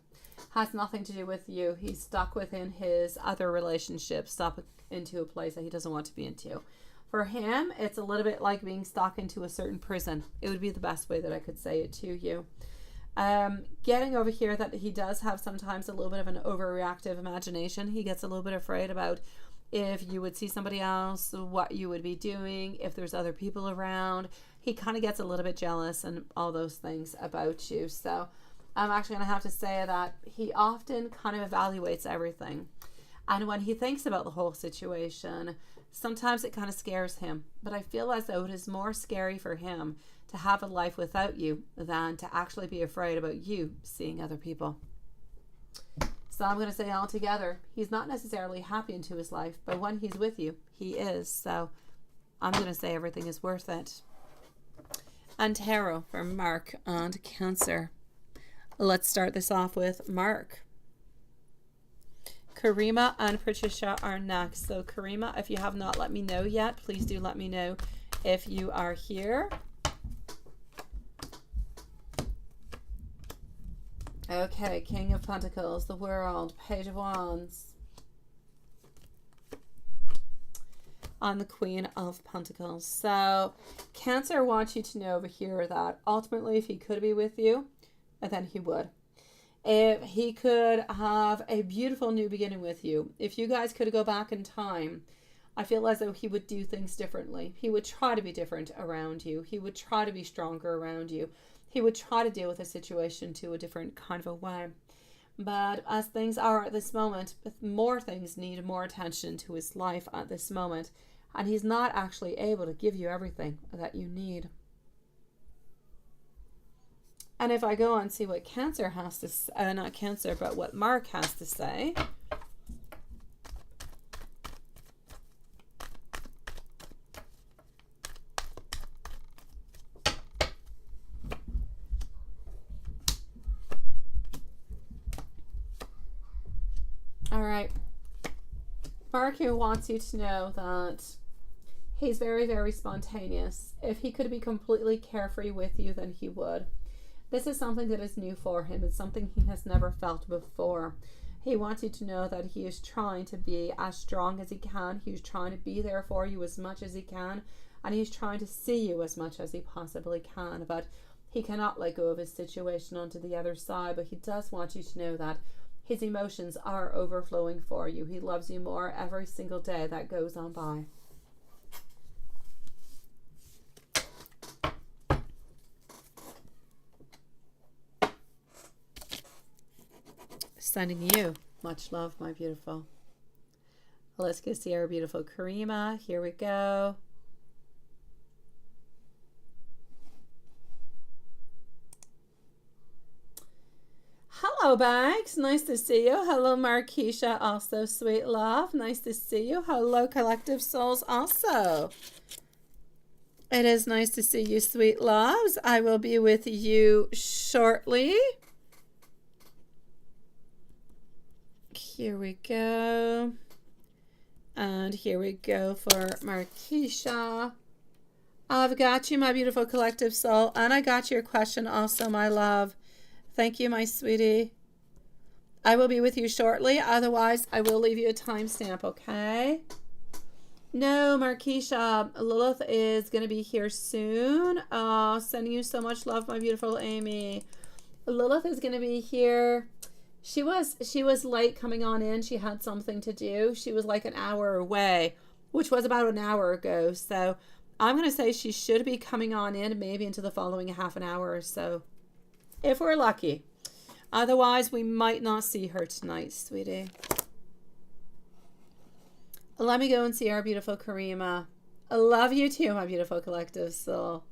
Has nothing to do with you. He's stuck within his other relationships, stuck into a place that he doesn't want to be into. For him, it's a little bit like being stuck into a certain prison. It would be the best way that I could say it to you. Getting over here that he does have sometimes a little bit of an overreactive imagination. He gets a little bit afraid about if you would see somebody else, what you would be doing, if there's other people around. He kind of gets a little bit jealous and all those things about you. So I'm actually going to have to say that he often kind of evaluates everything. And when he thinks about the whole situation, sometimes it kind of scares him. But I feel as though it is more scary for him to have a life without you than to actually be afraid about you seeing other people. So I'm going to say altogether, he's not necessarily happy into his life, but when he's with you, he is. So I'm going to say everything is worth it. And tarot for Mark and Cancer. Let's start this off with Mark. Karima and Patricia are next. So Karima, if you have not let me know yet, please do let me know if you are here. Okay, King of Pentacles, the World, Page of Wands, on the Queen of Pentacles. So Cancer wants you to know over here that ultimately if he could be with you, then he would. If he could have a beautiful new beginning with you, if you guys could go back in time, I feel as though he would do things differently. He would try to be different around you. He would try to be stronger around you. He would try to deal with a situation to a different kind of a way. But as things are at this moment, more things need more attention to his life at this moment. And he's not actually able to give you everything that you need. And if I go and see what Cancer has to say, not Cancer, but what Mark has to say. All right. Mark here wants you to know that he's very, very spontaneous. If he could be completely carefree with you, then he would. This is something that is new for him. It's something he has never felt before. He wants you to know that he is trying to be as strong as he can. He's trying to be there for you as much as he can. And he's trying to see you as much as he possibly can. But he cannot let go of his situation onto the other side. But he does want you to know that his emotions are overflowing for you. He loves you more every single day that goes on by. Sending you much love, my beautiful. Let's go see our beautiful Karima. Here we go. Hello, Bags. Nice to see you. Hello, Marquisha. Also, sweet love. Nice to see you. Hello, Collective Souls. Also, it is nice to see you, sweet loves. I will be with you shortly. Here we go. And here we go for Marquisha. I've got you, my beautiful collective soul. And I got your question also, my love. Thank you, my sweetie. I will be with you shortly. Otherwise, I will leave you a timestamp, okay? No, Marquisha. Lilith is going to be here soon. Sending you so much love, my beautiful Amy. Lilith is going to be here. She was late coming on in. She had something to do. She was like an hour away, which was about an hour ago. So I'm going to say she should be coming on in maybe into the following half an hour or so, if we're lucky. Otherwise, we might not see her tonight, sweetie. Let me go and see our beautiful Karima. I love you too, my beautiful collective soul.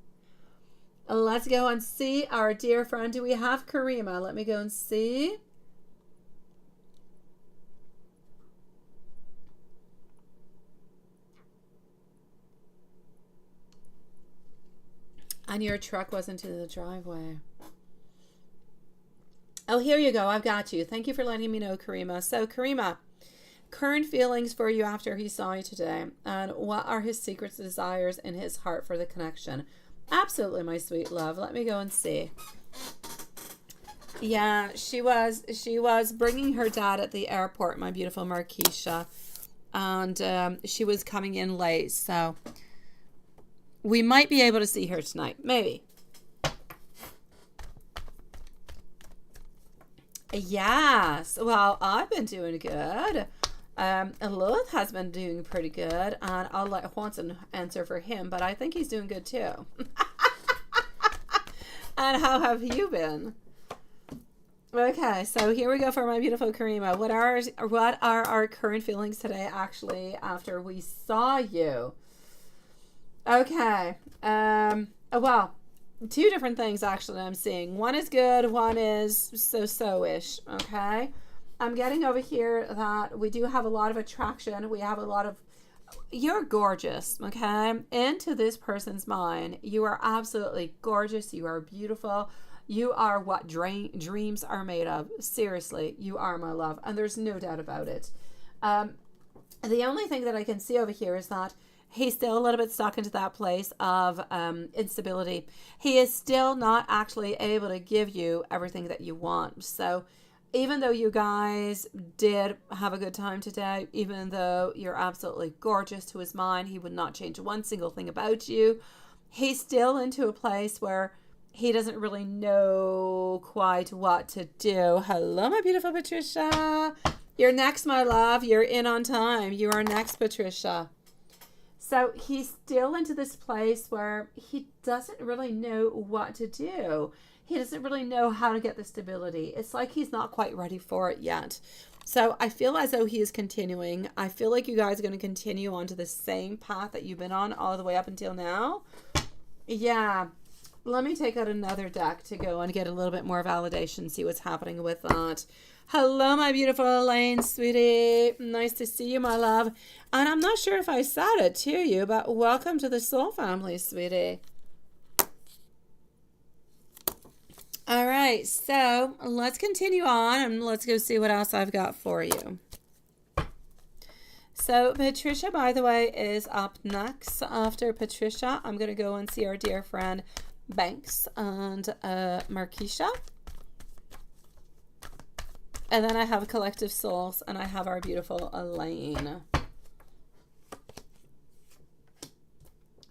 Let's go and see our dear friend. Do we have Karima? Let me go and see. And your truck wasn't in the driveway. Oh, here you go. I've got you. Thank you for letting me know, Karima. So, Karima, current feelings for you after he saw you today. And what are his secret desires in his heart for the connection? Absolutely, my sweet love. Let me go and see. Yeah, she was bringing her dad at the airport, my beautiful Marquisha. And she was coming in late, so we might be able to see her tonight. Maybe. Yes. Well, I've been doing good. Lilith has been doing pretty good. And I'll let Juanson answer for him, but I think he's doing good too. And how have you been? Okay, so here we go for my beautiful Karima. What are our current feelings today, actually, after we saw you? Okay. Well, two different things actually I'm seeing. One is good, one is so-so-ish, okay? I'm getting over here that we do have a lot of attraction. We have a lot of... You're gorgeous, okay? Into this person's mind, you are absolutely gorgeous. You are beautiful. You are what dreams are made of. Seriously, you are, my love. And there's no doubt about it. The only thing that I can see over here is that he's still a little bit stuck into that place of instability. He is still not actually able to give you everything that you want. So even though you guys did have a good time today, even though you're absolutely gorgeous to his mind, he would not change one single thing about you. He's still into a place where he doesn't really know quite what to do. Hello, my beautiful Patricia. You're next, my love. You're in on time. You are next, Patricia. So he's still into this place where he doesn't really know what to do. He doesn't really know how to get the stability. It's like he's not quite ready for it yet. So I feel as though he is continuing. I feel like you guys are going to continue onto the same path that you've been on all the way up until now. Yeah. Let me take out another deck to go and get a little bit more validation, see what's happening with that. Hello, my beautiful Elaine, sweetie. Nice to see you, my love. And I'm not sure if I said it to you, but welcome to the soul family, sweetie. All right, so let's continue on and let's go see what else I've got for you. So Patricia, by the way, is up next. After Patricia, I'm going to go and see our dear friend Banks and Marquisha. And then I have Collective Souls, and I have our beautiful Elaine.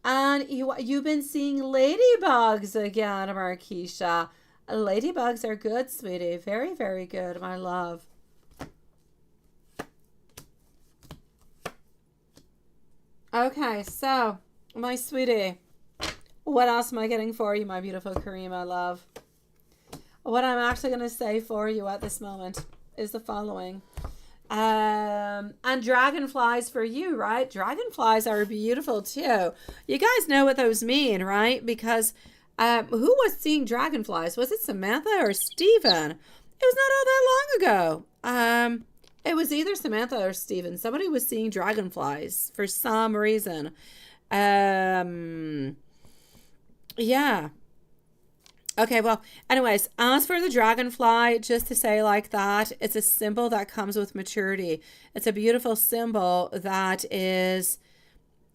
And you've been seeing ladybugs again, Marquisha. Ladybugs are good, sweetie. Very, very good, my love. Okay, so, my sweetie, what else am I getting for you, my beautiful Karima, love? What I'm actually going to say for you at this moment is the following. And dragonflies for you, right? Dragonflies are beautiful too. You guys know what those mean, right? Because who was seeing dragonflies? Was it Samantha or Steven? It was not all that long ago. It was either Samantha or Steven. Somebody was seeing dragonflies for some reason. Yeah. Okay, well, anyways, as for the dragonfly, just to say like that, it's a symbol that comes with maturity. It's a beautiful symbol that is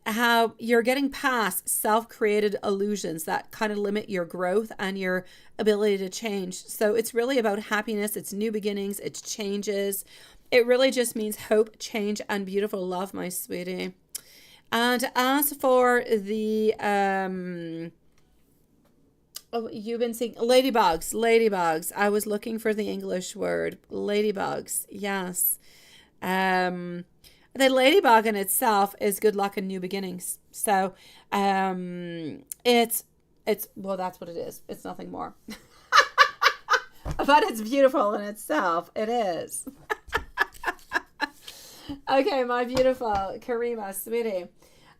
how you're getting past self-created illusions that kind of limit your growth and your ability to change. So it's really about happiness. It's new beginnings. It's changes. It really just means hope, change, and beautiful love, my sweetie. And as for the... Oh, you've been seeing ladybugs. I was looking for the English word. Ladybugs. Yes. The ladybug in itself is good luck and new beginnings. So, it's well, that's what it is. It's nothing more. But it's beautiful in itself. It is. Okay, my beautiful Karima, sweetie.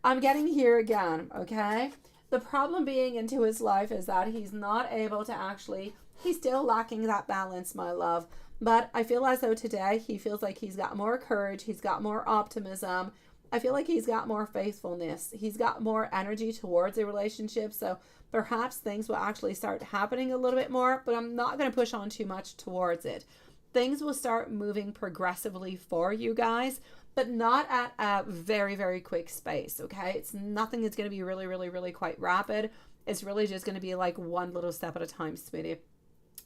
I'm getting here again, okay? The problem being into his life is that he's not able to actually, he's still lacking that balance, my love. But I feel as though today he feels like he's got more courage. He's got more optimism. I feel like he's got more faithfulness. He's got more energy towards a relationship. So perhaps things will actually start happening a little bit more, but I'm not going to push on too much towards it. Things will start moving progressively for you guys, but not at a very, very quick space, okay? It's nothing that's going to be really, really, really quite rapid. It's really just going to be like one little step at a time, sweetie.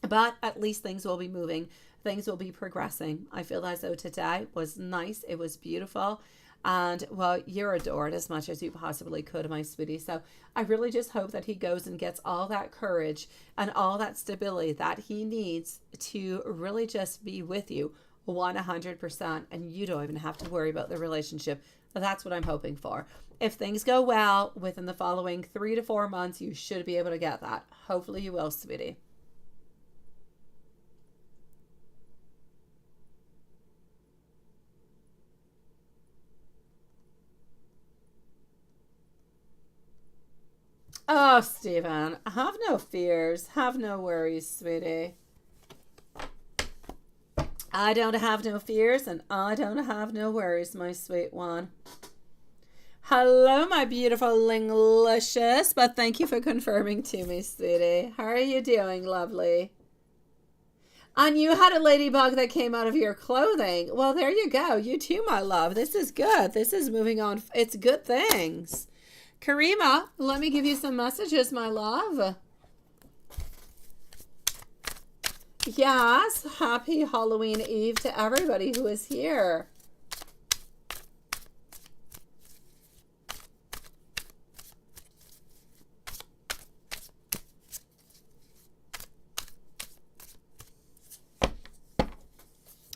But at least things will be moving. Things will be progressing. I feel as though today was nice. It was beautiful. And, well, you're adored as much as you possibly could, my sweetie. So I really just hope that he goes and gets all that courage and all that stability that he needs to really just be with you 100%, and you don't even have to worry about the relationship. That's what I'm hoping for. If things go well within the following 3 to 4 months, you should be able to get that. Hopefully you will, sweetie. Oh, Stephen, have no fears. Have no worries, sweetie. I don't have no fears and I don't have no worries, my sweet one. Hello, my beautiful Linglicious, but thank you for confirming to me, sweetie. How are you doing, lovely? And you had a ladybug that came out of your clothing. Well, there you go. You too, my love. This is good. This is moving on. It's good things. Karima, let me give you some messages, my love. Yes, happy Halloween Eve to everybody who is here.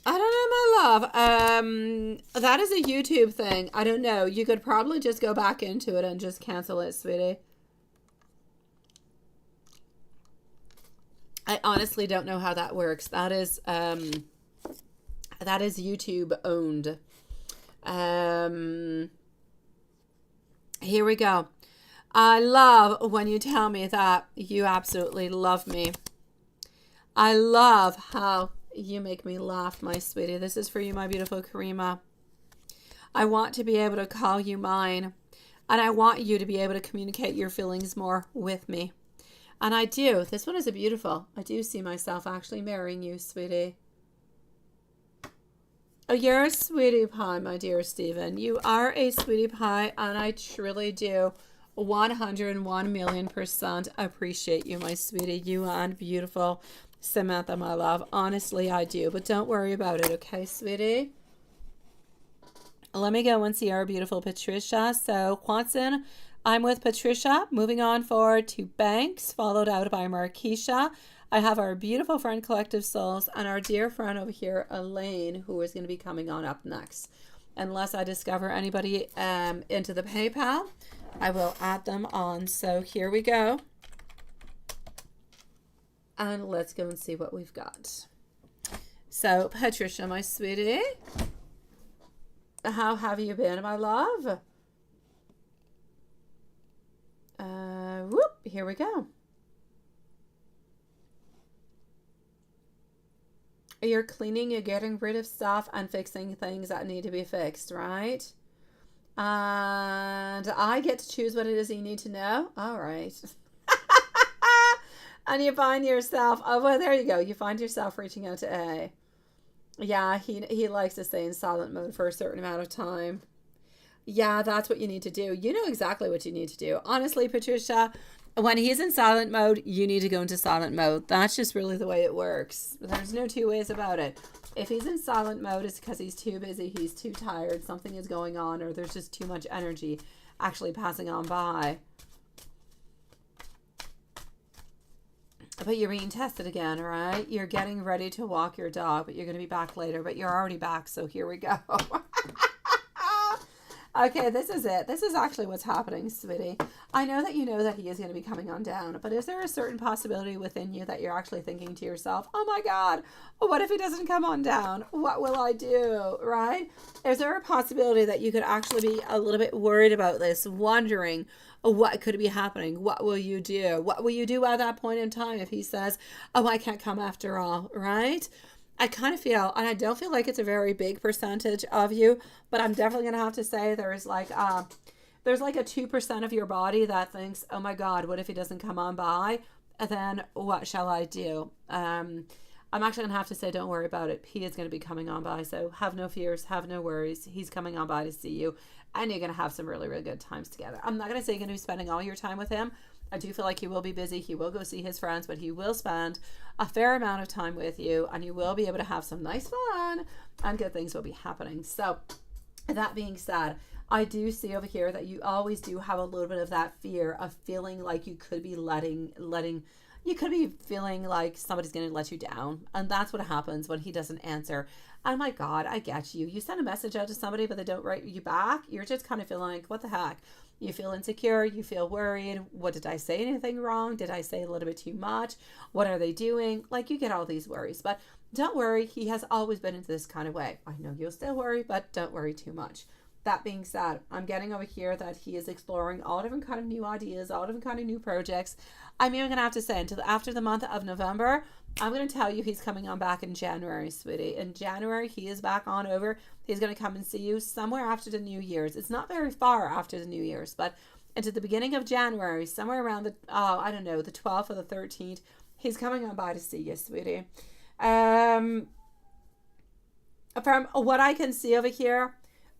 I don't know, my love. That is a YouTube thing. I don't know. You could probably just go back into it and just cancel it, sweetie. I honestly don't know how that works. That is YouTube owned. Here we go. I love when you tell me that you absolutely love me. I love how you make me laugh, my sweetie. This is for you, my beautiful Karima. I want to be able to call you mine, and I want you to be able to communicate your feelings more with me. And I do. This one is a beautiful. I do see myself actually marrying you, sweetie. Oh, you're a sweetie pie, my dear Stephen. You are a sweetie pie, and I truly do 101 million% appreciate you, my sweetie. You and beautiful. Samantha, my love. Honestly, I do. But don't worry about it, okay, sweetie? Let me go and see our beautiful Patricia. So, Quanson, I'm with Patricia. Moving on forward to Banks, followed out by Marquisha. I have our beautiful friend Collective Souls and our dear friend over here, Elaine, who is going to be coming on up next. Unless I discover anybody into the PayPal, I will add them on. So here we go. And let's go and see what we've got. So, Patricia, my sweetie, how have you been, my love? Here we go. You're cleaning, you're getting rid of stuff and fixing things that need to be fixed, right? And I get to choose what it is you need to know. All right. And you find yourself, oh, well, there you go. You find yourself reaching out to A. Yeah, he likes to stay in silent mode for a certain amount of time. Yeah, that's what you need to do. You know exactly what you need to do. Honestly, Patricia, when he's in silent mode, you need to go into silent mode. That's just really the way it works. There's no two ways about it. If he's in silent mode, it's because he's too busy, he's too tired, something is going on, or there's just too much energy actually passing on by. But you're being tested again, all right? You're getting ready to walk your dog, but you're going to be back later, but you're already back, so here we go. Okay, this is it. This is actually what's happening, sweetie. I know that you know that he is going to be coming on down, but is there a certain possibility within you that you're actually thinking to yourself, oh my God, what if he doesn't come on down? What will I do, right? Is there a possibility that you could actually be a little bit worried about this, wondering what could be happening? What will you do? What will you do at that point in time if he says, oh, I can't come after all, right? I kind of feel, and I don't feel like it's a very big percentage of you, but I'm definitely going to have to say there's like a 2% of your body that thinks, oh my God, what if he doesn't come on by? And then what shall I do? I'm actually going to have to say, don't worry about it. He is going to be coming on by. So have no fears, have no worries. He's coming on by to see you, and you're going to have some really, really good times together. I'm not going to say you're going to be spending all your time with him. I do feel like he will be busy. He will go see his friends, but he will spend a fair amount of time with you, and you will be able to have some nice fun, and good things will be happening. So that being said, I do see over here that you always do have a little bit of that fear of feeling like you could be you could be feeling like somebody's going to let you down. And that's what happens when he doesn't answer. Oh my God, I get you. You send a message out to somebody, but they don't write you back. You're just kind of feeling like, what the heck? You feel insecure. You feel worried. What, did I say anything wrong? Did I say a little bit too much? What are they doing? Like, you get all these worries. But don't worry. He has always been into this kind of way. I know you'll still worry, but don't worry too much. That being said, I'm getting over here that he is exploring all different kind of new ideas, all different kind of new projects. I'm even going to have to say until after the month of November, I'm going to tell you he's coming on back in January, sweetie. In January, he is back on over. He's going to come and see you somewhere after the New Year's. It's not very far after the New Year's, but into the beginning of January, somewhere around the 12th or the 13th, he's coming on by to see you, sweetie. From what I can see over here,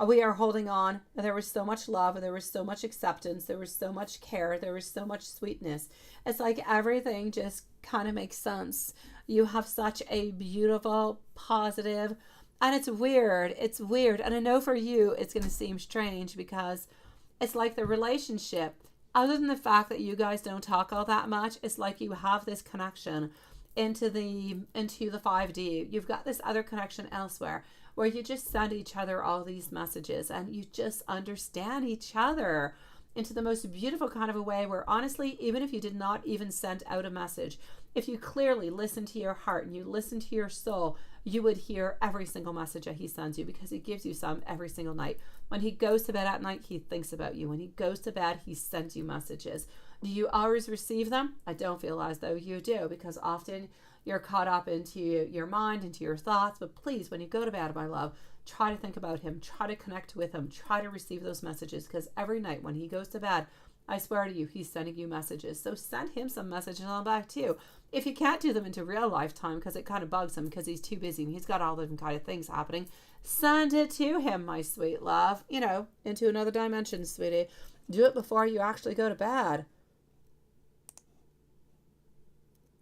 we are holding on. There was so much love. There was so much acceptance. There was so much care. There was so much sweetness. It's like everything just kind of makes sense. You have such a beautiful, positive, and it's weird. It's weird. And I know for you, it's going to seem strange because it's like the relationship, other than the fact that you guys don't talk all that much, it's like you have this connection into the 5D. You've got this other connection elsewhere, where you just send each other all these messages and you just understand each other into the most beautiful kind of a way where, honestly, even if you did not even send out a message, if you clearly listen to your heart and you listen to your soul, you would hear every single message that he sends you, because he gives you some every single night. When he goes to bed at night, he thinks about you. When he goes to bed, he sends you messages. Do you always receive them? I don't feel as though you do, because often you're caught up into your mind, into your thoughts. But please, when you go to bed, my love, try to think about him, try to connect with him, try to receive those messages, because every night when he goes to bed, I swear to you, he's sending you messages. So send him some messages on back too. If you can't do them into real lifetime because it kind of bugs him because he's too busy and he's got all different kind of things happening, send it to him, my sweet love. Into another dimension, sweetie. Do it before you actually go to bed.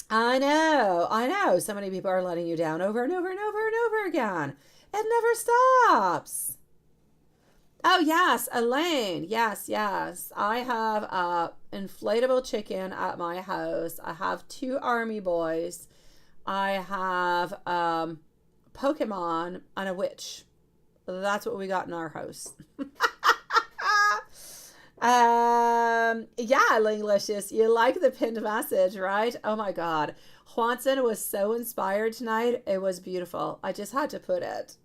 I know. So many people are letting you down over and over and over and over again. It never stops. Oh, yes, Elaine. Yes, yes. I have a inflatable chicken at my house. I have two army boys. I have Pokemon and a witch. That's what we got in our house. Yeah, Linglicious, you like the pinned message, right? Oh my God. Juanson was so inspired tonight. It was beautiful. I just had to put it.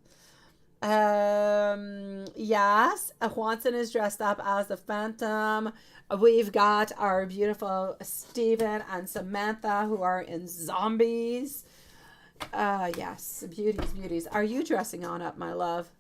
Yes, Juanson is dressed up as the Phantom. We've got our beautiful Stephen and Samantha who are in zombies. Yes, beauties, beauties. Are you dressing on up, my love?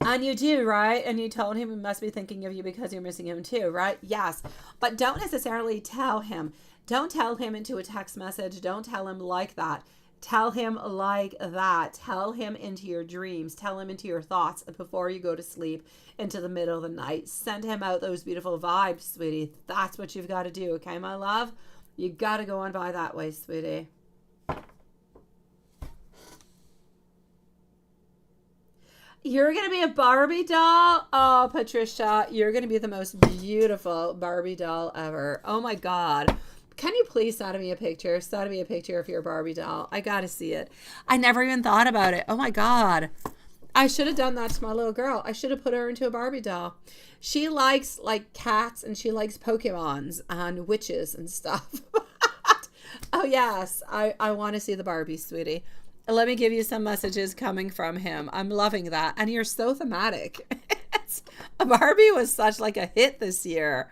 And you do, right? And you told him he must be thinking of you because you're missing him too, right? Yes. But don't necessarily tell him. Don't tell him into a text message. Don't tell him like that. Tell him like that. Tell him into your dreams. Tell him into your thoughts before you go to sleep into the middle of the night. Send him out those beautiful vibes, sweetie. That's what you've got to do, okay, my love? You got to go on by that way, sweetie. You're going to be a Barbie doll? Oh, Patricia, you're going to be the most beautiful Barbie doll ever. Oh my God. Can you please send me a picture? Send me a picture of your Barbie doll. I got to see it. I never even thought about it. Oh my God. I should have done that to my little girl. I should have put her into a Barbie doll. She likes like cats and she likes Pokemons and witches and stuff. Oh yes. I want to see the Barbie, sweetie. Let me give you some messages coming from him. I'm loving that. And you're so thematic. Barbie was such like a hit this year.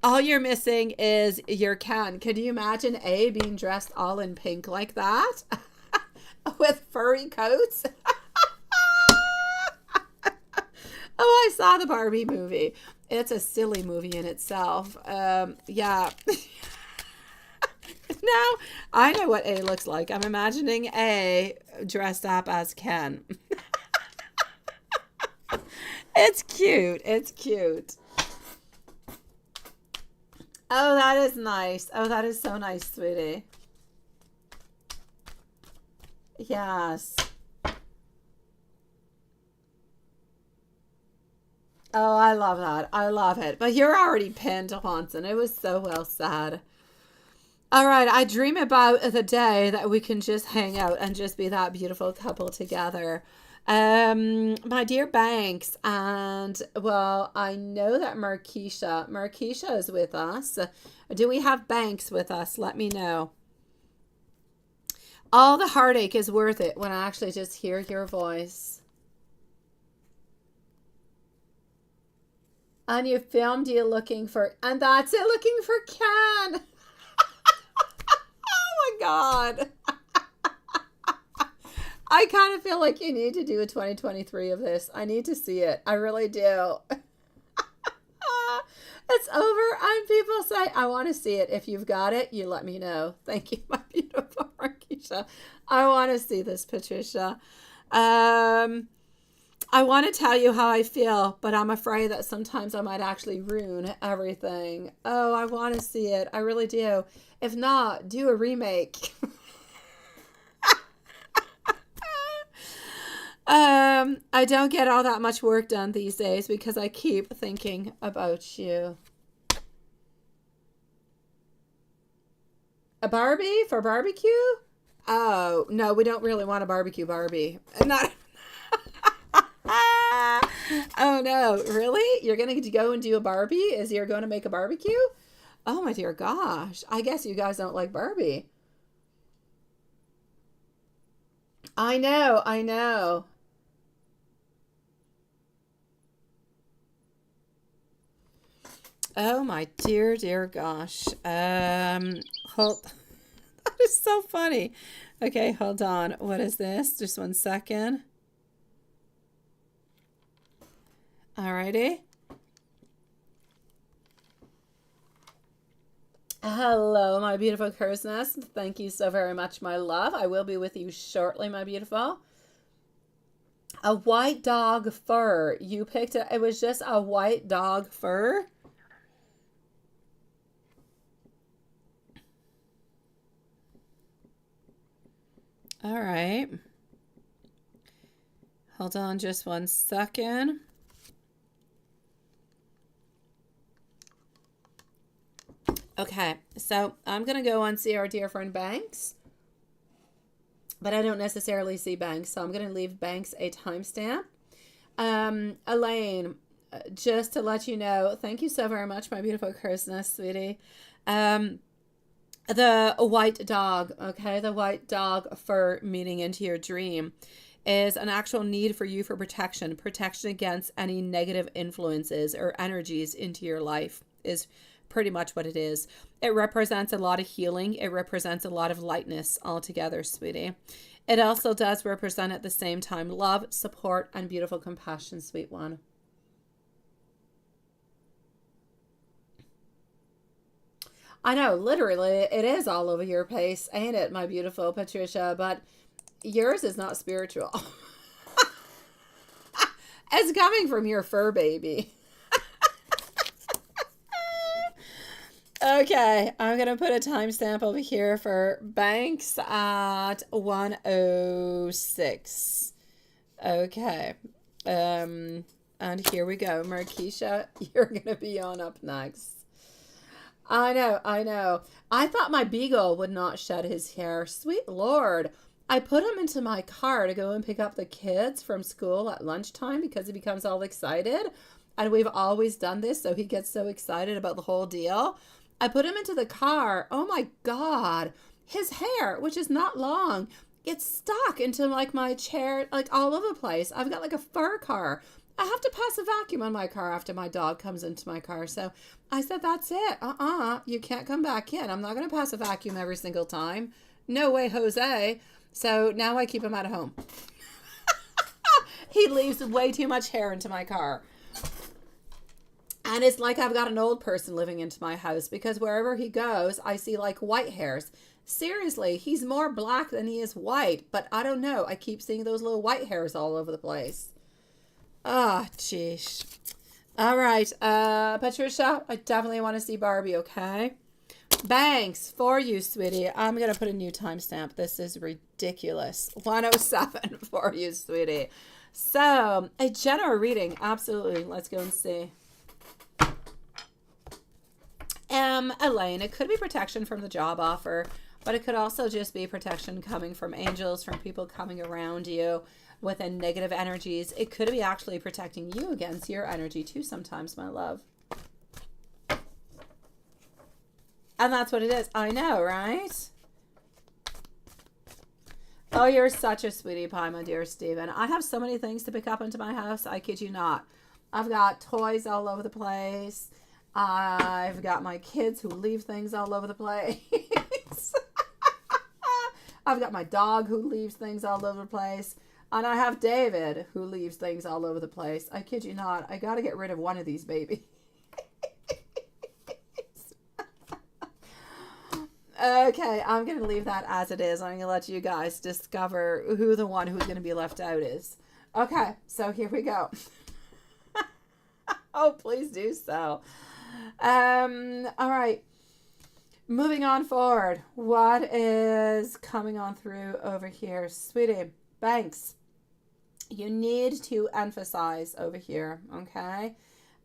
All you're missing is your Ken. Could you imagine A being dressed all in pink like that? With furry coats? Oh, I saw the Barbie movie. It's a silly movie in itself. Yeah. Now I know what A looks like. I'm imagining A dressed up as Ken. It's cute. It's cute. Oh, that is nice. Oh, that is so nice, sweetie. Yes. Oh, I love that. I love it. But you're already pinned, Hanson. It was so well said. All right, I dream about the day that we can just hang out and just be that beautiful couple together. My dear Banks, and well, I know that Marquisha is with us. Do we have Banks with us? Let me know. All the heartache is worth it when I actually just hear your voice. And you filmed you looking for, and that's it, looking for Ken. Oh my God. I kind of feel like you need to do a 2023 of this. I need to see it. I really do. It's over. And people say, I want to see it. If you've got it, you let me know. Thank you, my beautiful Marquisha. I want to see this, Patricia. I want to tell you how I feel, but I'm afraid that sometimes I might actually ruin everything. Oh, I want to see it. I really do. If not, do a remake. I don't get all that much work done these days because I keep thinking about you. A Barbie for barbecue? Oh, no, we don't really want a barbecue Barbie. Not. Oh no, really? You're going to go and do a Barbie? Is you're going to make a barbecue? Oh my dear gosh. I guess you guys don't like Barbie. I know, I know. Oh my dear, dear gosh. Hold. That is so funny. Okay, hold on. What is this? Just 1 second. Alrighty. Hello, my beautiful crow's nest. Thank you so very much, my love. I will be with you shortly, my beautiful. A white dog fur. You picked it. It was just a white dog fur. All right. Hold on just 1 second. Okay, so I'm going to go and see our dear friend Banks, but I don't necessarily see Banks, so I'm going to leave Banks a timestamp. Elaine, just to let you know, thank you so very much, my beautiful Christmas, sweetie. The white dog, okay, the white dog fur meaning into your dream is an actual need for you for protection against any negative influences or energies into your life is pretty much what it is. It represents a lot of healing. It represents a lot of lightness altogether, sweetie. It also does represent at the same time love, support, and beautiful compassion, sweet one. I know, literally, it is all over your face, ain't it, my beautiful Patricia? But yours is not spiritual. It's coming from your fur baby. Okay, I'm going to put a timestamp over here for Banks at 1:06. Okay. And here we go. Markeisha, you're going to be on up next. I know. I thought my beagle would not shed his hair. Sweet Lord. I put him into my car to go and pick up the kids from school at lunchtime because he becomes all excited. And we've always done this, so he gets so excited about the whole deal. I put him into the car. Oh my God. His hair, which is not long, gets stuck into like my chair, like all over the place. I've got like a fur car. I have to pass a vacuum on my car after my dog comes into my car. So I said, that's it. You can't come back in. I'm not going to pass a vacuum every single time. No way, Jose. So now I keep him at home. He leaves way too much hair into my car. And it's like I've got an old person living into my house because wherever he goes, I see like white hairs. Seriously, he's more black than he is white. But I don't know. I keep seeing those little white hairs all over the place. Ah, jeez. All right. Patricia, I definitely want to see Barbie, okay? Banks, for you, sweetie. I'm going to put a new timestamp. This is ridiculous. 1:07 for you, sweetie. So, a general reading. Absolutely. Let's go and see. Elaine, it could be protection from the job offer, but it could also just be protection coming from angels, from people coming around you within negative energies. It could be actually protecting you against your energy too sometimes, my love. And that's what it is. I know, right? Oh, you're such a sweetie pie, my dear Stephen. I have so many things to pick up into my house. I kid you not. I've got toys all over the place. I've got my kids who leave things all over the place. I've got my dog who leaves things all over the place. And I have David who leaves things all over the place. I kid you not. I got to get rid of one of these babies. Okay, I'm going to leave that as it is. I'm going to let you guys discover who the one who's going to be left out is. Okay, so here we go. Oh, please do so. All right. Moving on forward. What is coming on through over here? Sweetie, Banks, you need to emphasize over here, okay?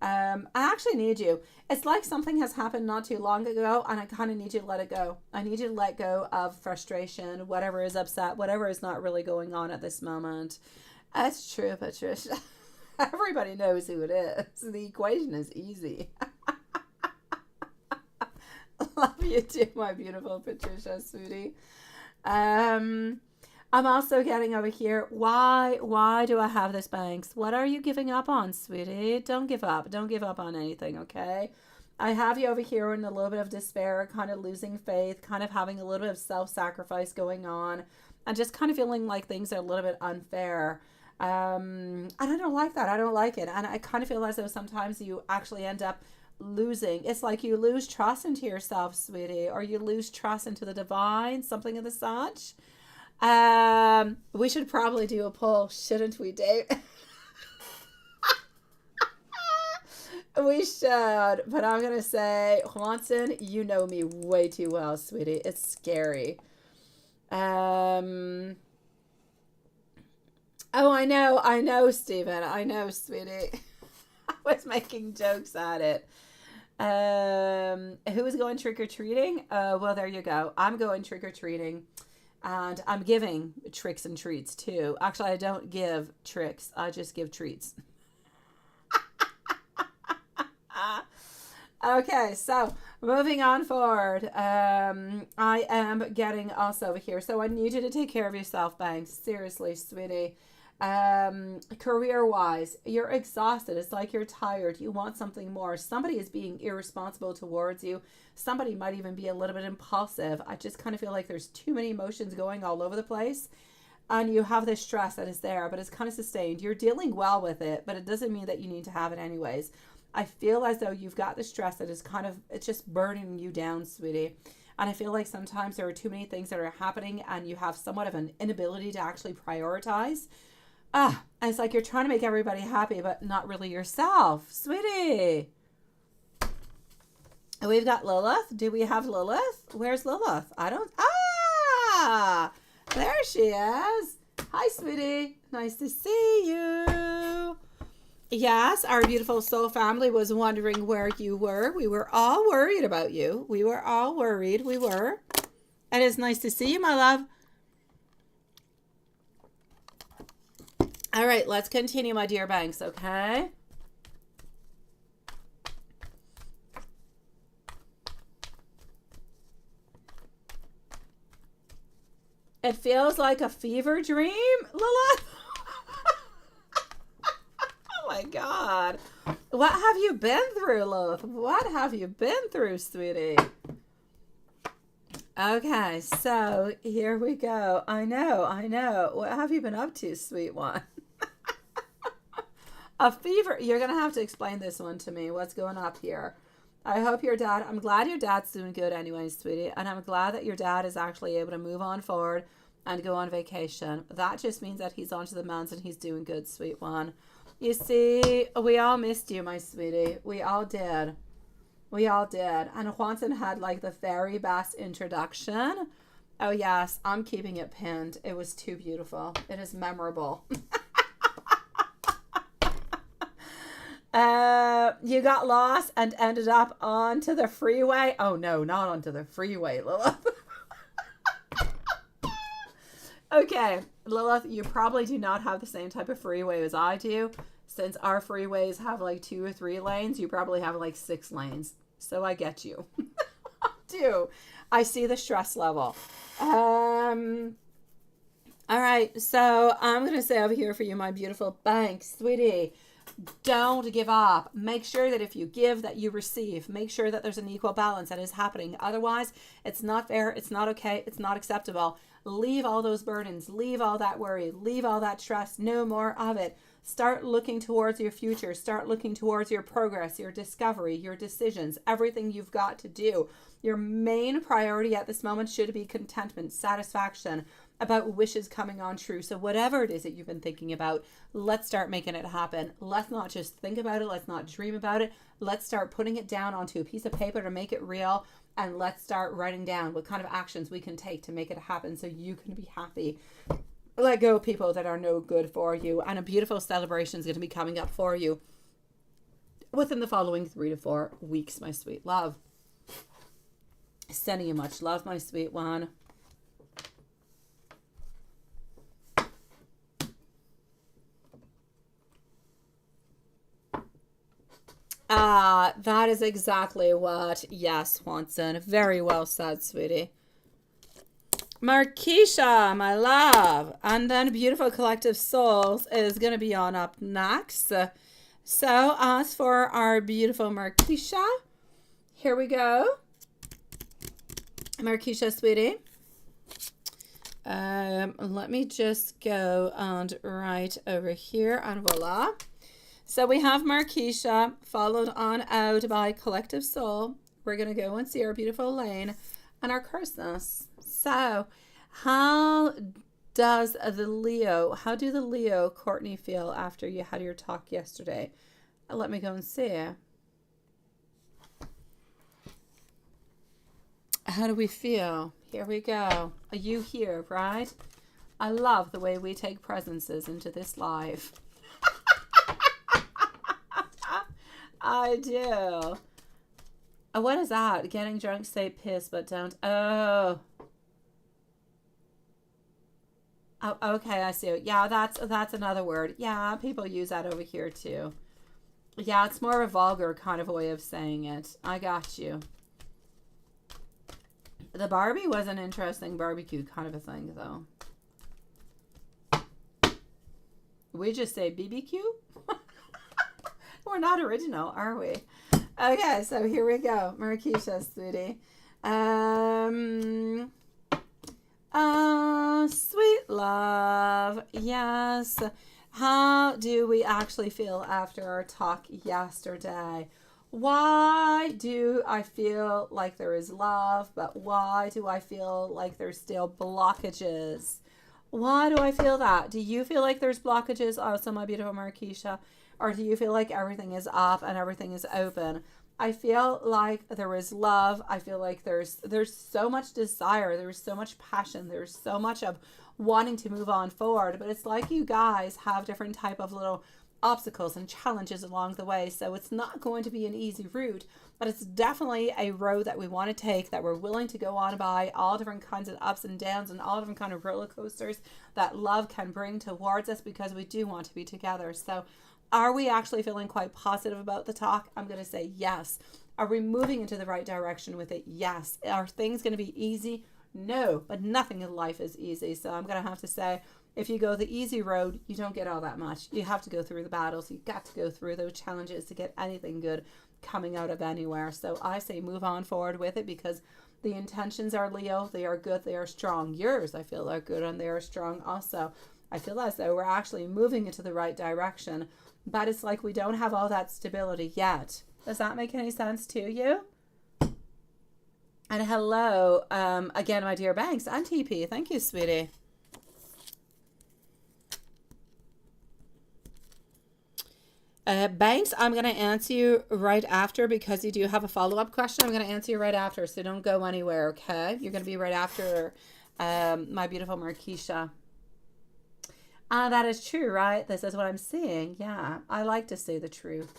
I actually need you. It's like something has happened not too long ago, and I kind of need you to let it go. I need you to let go of frustration, whatever is upset, whatever is not really going on at this moment. That's true, Patricia. Everybody knows who it is. The equation is easy. Love you too, my beautiful Patricia, sweetie. I'm also getting over here. Why do I have this, Banks? What are you giving up on, sweetie? Don't give up. Don't give up on anything, okay? I have you over here in a little bit of despair, kind of losing faith, kind of having a little bit of self-sacrifice going on, and just kind of feeling like things are a little bit unfair. And I don't like that. I don't like it. And I kind of feel as though sometimes you actually end up losing. It's like you lose trust into yourself, sweetie, or you lose trust into the divine, something of the such. We should probably do a poll, shouldn't we, Dave? We should, but I'm going to say, Watson, you know me way too well, sweetie. It's scary. Oh, I know, Stephen. I know, sweetie. I was making jokes at it. Who is going trick-or-treating? Well, there you go. I'm going trick-or-treating. And I'm giving tricks and treats, too. Actually, I don't give tricks. I just give treats. Okay, so moving on forward. I am getting also here. So I need you to take care of yourself, Banks. Seriously, sweetie. Career wise, you're exhausted. It's like you're tired. You want something more. Somebody is being irresponsible towards you. Somebody might even be a little bit impulsive. I just kind of feel like there's too many emotions going all over the place. And you have this stress that is there, but it's kind of sustained. You're dealing well with it, but it doesn't mean that you need to have it anyways. I feel as though you've got the stress that is kind of, it's just burning you down, sweetie. And I feel like sometimes there are too many things that are happening and you have somewhat of an inability to actually prioritize. And it's like you're trying to make everybody happy, but not really yourself, sweetie. We've got Lilith. Do we have Lilith? Where's Lilith? I don't, there she is. Hi, sweetie. Nice to see you. Yes, our beautiful soul family was wondering where you were. We were all worried about you. We were all worried. We were. And it's nice to see you, my love. All right, let's continue, my dear Banks, okay? It feels like a fever dream, Lilith. Oh my God. What have you been through, Lilith? What have you been through, sweetie? Okay, so here we go. I know. What have you been up to, sweet one? A fever. You're going to have to explain this one to me. What's going up here? I hope your dad, I'm glad your dad's doing good anyways, sweetie. And I'm glad that your dad is actually able to move on forward and go on vacation. That just means that he's onto the mends and he's doing good, sweet one. You see, we all missed you, my sweetie. We all did. We all did. And Juanson had like the very best introduction. Oh yes, I'm keeping it pinned. It was too beautiful. It is memorable. You got lost and ended up onto the freeway. Oh no, not onto the freeway, Lilith. Okay, Lilith, you probably do not have the same type of freeway as I do. Since our freeways have like 2 or 3 lanes, you probably have like 6 lanes. So I get you. I do. I see the stress level. All right, so I'm going to say over here for you, my beautiful Banks, sweetie. Don't give up. Make sure that if you give, that you receive. Make sure that there's an equal balance that is happening. Otherwise, it's not fair. It's not okay. It's not acceptable. Leave all those burdens. Leave all that worry. Leave all that stress. No more of it. Start looking towards your future. Start looking towards your progress, your discovery, your decisions, everything you've got to do. Your main priority at this moment should be contentment, satisfaction, about wishes coming on true. So whatever it is that you've been thinking about, let's start making it happen. Let's not just think about it. Let's not dream about it. Let's start putting it down onto a piece of paper to make it real. And let's start writing down what kind of actions we can take to make it happen so you can be happy. Let go of people that are no good for you. And a beautiful celebration is going to be coming up for you within the following 3 to 4 weeks, my sweet love. Sending you much love, my sweet one. That is exactly what. Yes, Swanson. Very well said, sweetie. Markeisha, my love. And then Beautiful Collective Souls is going to be on up next. So as for our beautiful Markeisha, here we go. Markeisha, sweetie. Let me just go and right over here and voila. So we have Markeisha followed on out by Collective Soul. We're going to go and see our beautiful Lane and our Curseness. So how do the Leo Courtney feel after you had your talk yesterday? Let me go and see. How do we feel? Here we go. Are you here, right? I love the way we take presences into this live. I do. Oh, what is that? Getting drunk, say piss, but don't. Oh. Oh, okay, I see. Yeah, that's another word. Yeah, people use that over here too. Yeah, it's more of a vulgar kind of way of saying it. I got you. The Barbie was an interesting barbecue kind of a thing, though. We just say BBQ? We're not original, are we? Okay, so here we go. Marquisha, sweetie. Sweet love. Yes. How do we actually feel after our talk yesterday? Why do I feel like there is love, but why do I feel like there's still blockages? Why do I feel that? Do you feel like there's blockages also, my beautiful Marquisha? Or do you feel like everything is up and everything is open? I feel like there is love. I feel like there's so much desire. There's so much passion. There's so much of wanting to move on forward. But it's like you guys have different type of little obstacles and challenges along the way. So it's not going to be an easy route, but it's definitely a road that we want to take, that we're willing to go on by, all different kinds of ups and downs and all different kind of roller coasters that love can bring towards us, because we do want to be together. So are we actually feeling quite positive about the talk? I'm going to say yes. Are we moving into the right direction with it? Yes. Are things going to be easy? No, but nothing in life is easy. So I'm going to have to say, if you go the easy road, you don't get all that much. You have to go through the battles. You've got to go through those challenges to get anything good coming out of anywhere. So I say move on forward with it, because the intentions are Leo. They are good. They are strong. Yours, I feel, are good and they are strong also. I feel as though we're actually moving into the right direction, but it's like we don't have all that stability yet. Does that make any sense to you? And hello, again, my dear Banks and TP. Thank you, sweetie. Banks, I'm going to answer you right after, because you do have a follow-up question. I'm going to answer you right after, so don't go anywhere, okay? You're going to be right after my beautiful Marquisha. That is true, right? This is what I'm seeing. Yeah, I like to see the truth.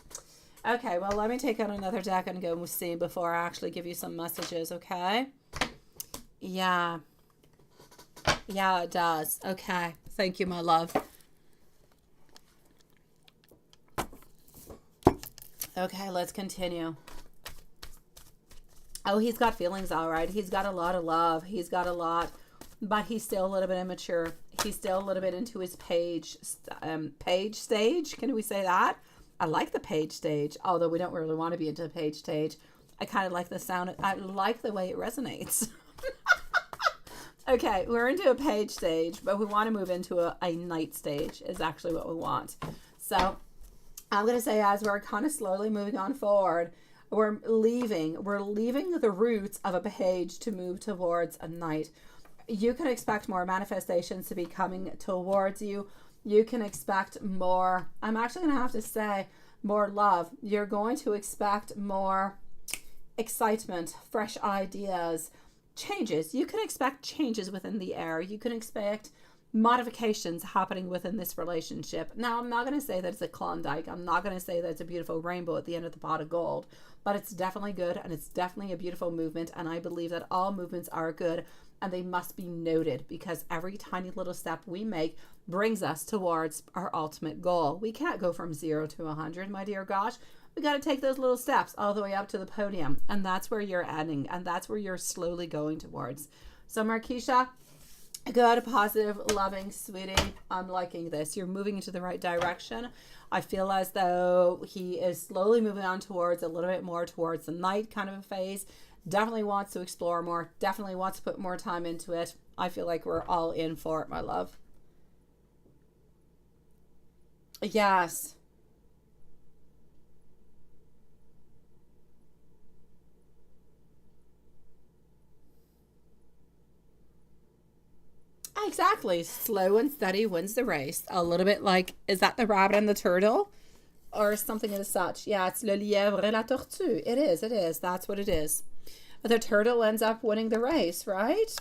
Okay, well, let me take out another deck and go see before I actually give you some messages, okay? Yeah. Yeah, it does. Okay. Thank you, my love. Okay, let's continue. Oh, he's got feelings, all right. He's got a lot of love. He's got a lot, but he's still a little bit immature. He's still a little bit into his page stage. Can we say that? I like the page stage, although we don't really want to be into the page stage. I kind of like the sound. I like the way it resonates. Okay, we're into a page stage, but we want to move into a night stage is actually what we want. So I'm going to say, as we're kind of slowly moving on forward, we're leaving the roots of a page to move towards a night. You can expect more manifestations to be coming towards you. You can expect more. I'm actually going to have to say more love. You're going to expect more excitement, fresh ideas, changes. You can expect changes within the air. You can expect modifications happening within this relationship. Now, I'm not going to say that it's a Klondike. I'm not going to say that it's a beautiful rainbow at the end of the pot of gold, but it's definitely good, and it's definitely a beautiful movement. And I believe that all movements are good, and they must be noted, because every tiny little step we make brings us towards our ultimate goal. We can't go from 0 to 100, my dear gosh. We got to take those little steps all the way up to the podium, and that's where you're ending, and that's where you're slowly going towards. So, Marquisha, good, positive, loving, sweetie. I'm liking this. You're moving into the right direction. I feel as though he is slowly moving on towards a little bit more towards the night kind of a phase. Definitely wants to explore more. Definitely wants to put more time into it. I feel like we're all in for it, my love. Yes. Exactly. Slow and steady wins the race. A little bit like, is that the rabbit and the turtle? Or something of such. Yeah, it's le lièvre et la tortue. It is. That's what it is. the turtle ends up winning the race, right?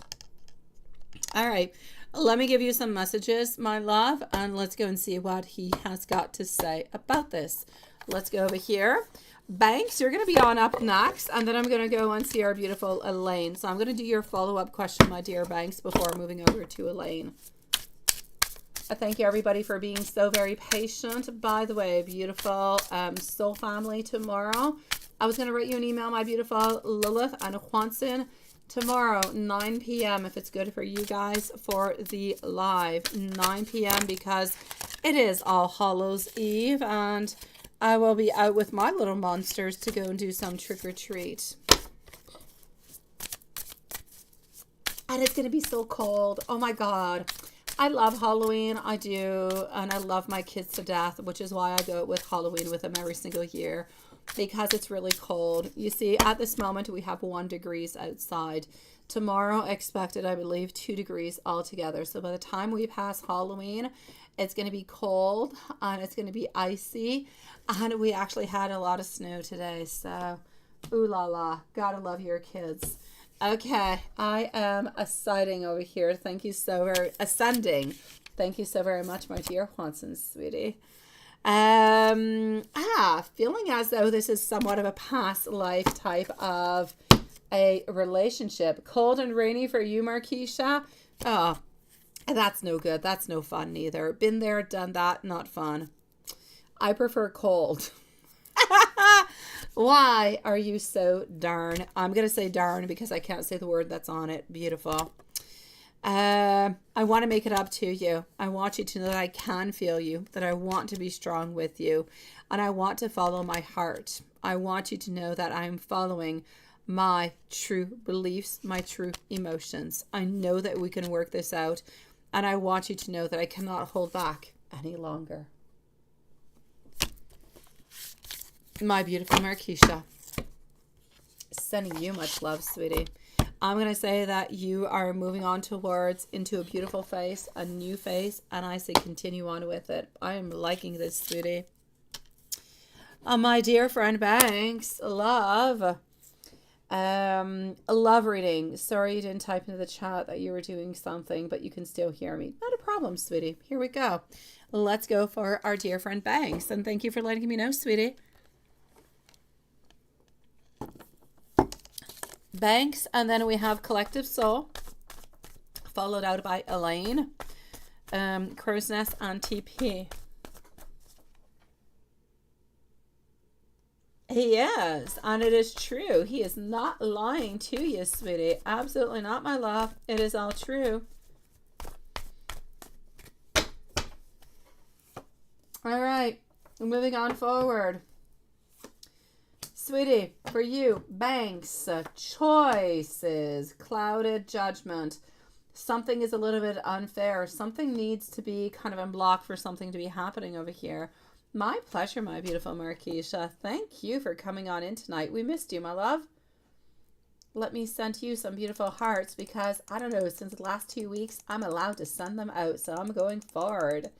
All right. Let me give you some messages, my love, and let's go and see what he has got to say about this. Let's go over here. Banks, you're going to be on up next, and then I'm going to go and see our beautiful Elaine. So I'm going to do your follow-up question, my dear Banks, before moving over to Elaine. Thank you, everybody, for being so very patient. By the way, beautiful soul family, tomorrow, I was going to write you an email, my beautiful Lilith and Juanson, tomorrow, 9 p.m., if it's good for you guys, for the live, 9 p.m., because it is All Hallows Eve, and I will be out with my little monsters to go and do some trick-or-treat. And it's going to be so cold. Oh, my God. I love Halloween. I do. And I love my kids to death, which is why I go with Halloween with them every single year, because it's really cold. You see, at this moment, we have 1 degree outside. Tomorrow, expected, I believe, 2 degrees altogether. So by the time we pass Halloween, it's going to be cold and it's going to be icy. And we actually had a lot of snow today. So, ooh la la. Gotta love your kids. Okay, I am ascending over here. Thank you so very ascending. Thank you so very much, my dear Juanson, sweetie. Feeling as though this is somewhat of a past life type of a relationship. Cold and rainy for you, Marquisha. Oh, that's no good. That's no fun neither. Been there, done that. Not fun. I prefer cold. Why are you so darn? I'm going to say darn because I can't say the word that's on it. Beautiful. I want to make it up to you. I want you to know that I can feel you, that I want to be strong with you, and I want to follow my heart. I want you to know that I'm following my true beliefs, my true emotions. I know that we can work this out, and I want you to know that I cannot hold back any longer. My beautiful Marquisha, sending you much love, sweetie. I'm going to say that you are moving on towards into a beautiful face, a new face, and I say continue on with it. I am liking this, sweetie. My dear friend Banks, love. Love reading. Sorry you didn't type into the chat that you were doing something, but you can still hear me. Not a problem, sweetie. Here we go. Let's go for our dear friend Banks, and thank you for letting me know, sweetie. Banks, and then we have Collective Soul, followed out by Elaine, Crow's Nest, and TP. He is, and it is true. He is not lying to you, sweetie. Absolutely not, my love. It is all true. All right, moving on forward. Sweetie, for you, Banks, choices, clouded judgment. Something is a little bit unfair. Something needs to be kind of unblocked for something to be happening over here. My pleasure, my beautiful Marquisha. Thank you for coming on in tonight. We missed you, my love. Let me send you some beautiful hearts because, I don't know, since the last 2 weeks, I'm allowed to send them out. So I'm going forward.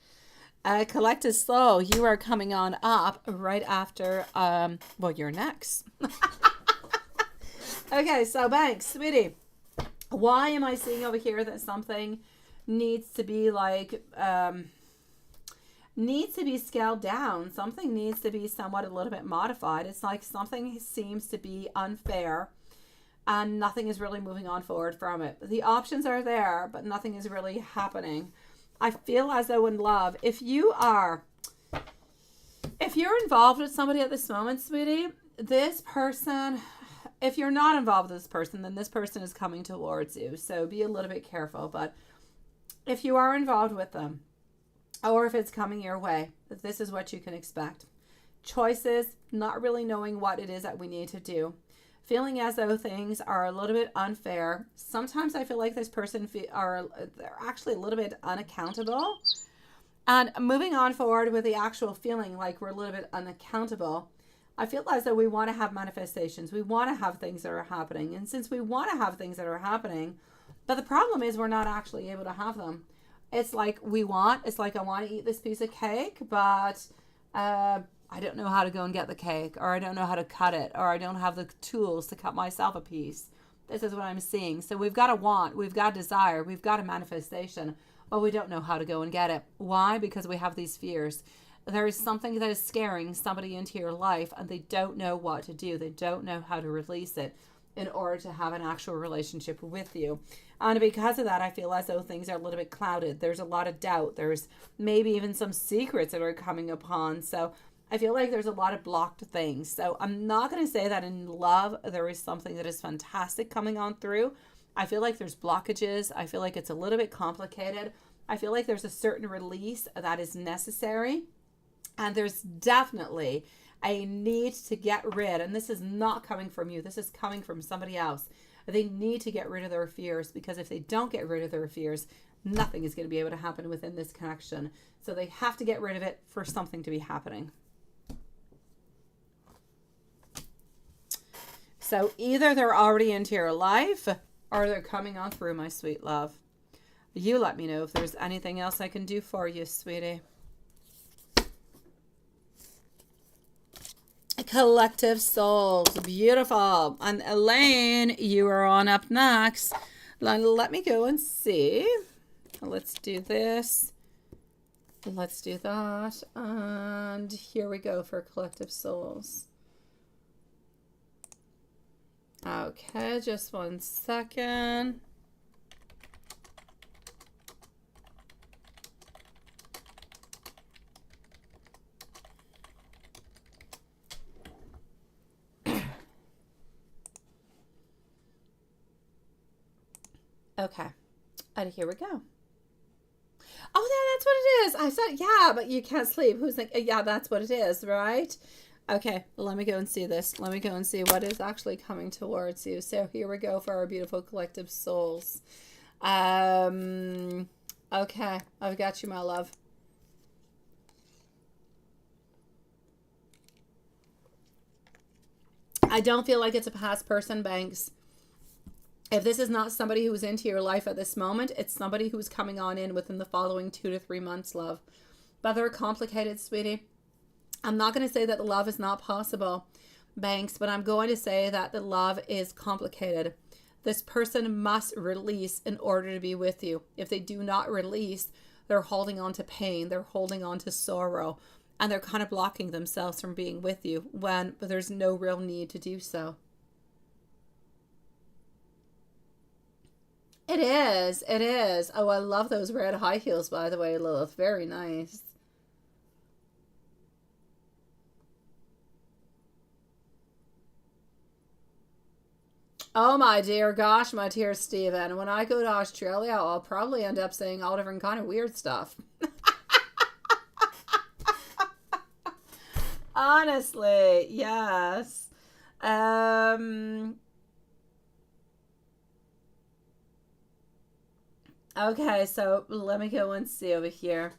Collective Soul, you are coming on up right after, well, you're next. Okay, so Banks, sweetie, why am I seeing over here that something needs to be like, needs to be scaled down? Something needs to be somewhat a little bit modified. It's like something seems to be unfair and nothing is really moving on forward from it. The options are there, but nothing is really happening. I feel as though in love, if you're involved with somebody at this moment, sweetie, this person, if you're not involved with this person, then this person is coming towards you. So be a little bit careful. But if you are involved with them, or if it's coming your way, this is what you can expect. Choices, not really knowing what it is that we need to do. Feeling as though things are a little bit unfair. Sometimes I feel like this person they're actually a little bit unaccountable. And moving on forward with the actual feeling like we're a little bit unaccountable, I feel as though we want to have manifestations. We want to have things that are happening. And since we want to have things that are happening, but the problem is we're not actually able to have them. It's like I want to eat this piece of cake, but I I don't know how to go and get the cake, or I don't know how to cut it, or I don't have the tools to cut myself a piece. This is what I'm seeing. So we've got a want, we've got desire, we've got a manifestation, but we don't know how to go and get it. Why? Because we have these fears. There is something that is scaring somebody into your life, and they don't know what to do. They don't know how to release it in order to have an actual relationship with you. And because of that, I feel as though things are a little bit clouded. There's a lot of doubt. There's maybe even some secrets that are coming upon. So I feel like there's a lot of blocked things. So I'm not going to say that in love there is something that is fantastic coming on through. I feel like there's blockages. I feel like it's a little bit complicated. I feel like there's a certain release that is necessary. And there's definitely a need to get rid, and this is not coming from you, this is coming from somebody else. They need to get rid of their fears, because if they don't get rid of their fears, nothing is going to be able to happen within this connection. So they have to get rid of it for something to be happening. So either they're already into your life, or they're coming on through, my sweet love. You let me know if there's anything else I can do for you, sweetie. Collective souls, beautiful. And Elaine, you are on up next. Let me go and see. Let's do this. Let's do that. And here we go for collective souls. Okay, just 1 second. Okay, and here we go. Oh, yeah, that's what it is. I said, yeah, but you can't sleep. Who's like, yeah, that's what it is, right? Okay, let me go and see this. Let me go and see what is actually coming towards you. So here we go for our beautiful collective souls. Okay, I've got you, my love. I don't feel like it's a past person, Banks. If this is not somebody who's into your life at this moment, it's somebody who's coming on in within the following 2 to 3 months, love. But they're complicated, sweetie. I'm not going to say that the love is not possible, Banks, but I'm going to say that the love is complicated. This person must release in order to be with you. If they do not release, they're holding on to pain. They're holding on to sorrow. And they're kind of blocking themselves from being with you when there's no real need to do so. It is. It is. Oh, I love those red high heels, by the way, Lilith. Very nice. Oh, my dear gosh, my dear Stephen. When I go to Australia, I'll probably end up saying all different kind of weird stuff. Honestly, yes. Okay, so let me go and see over here.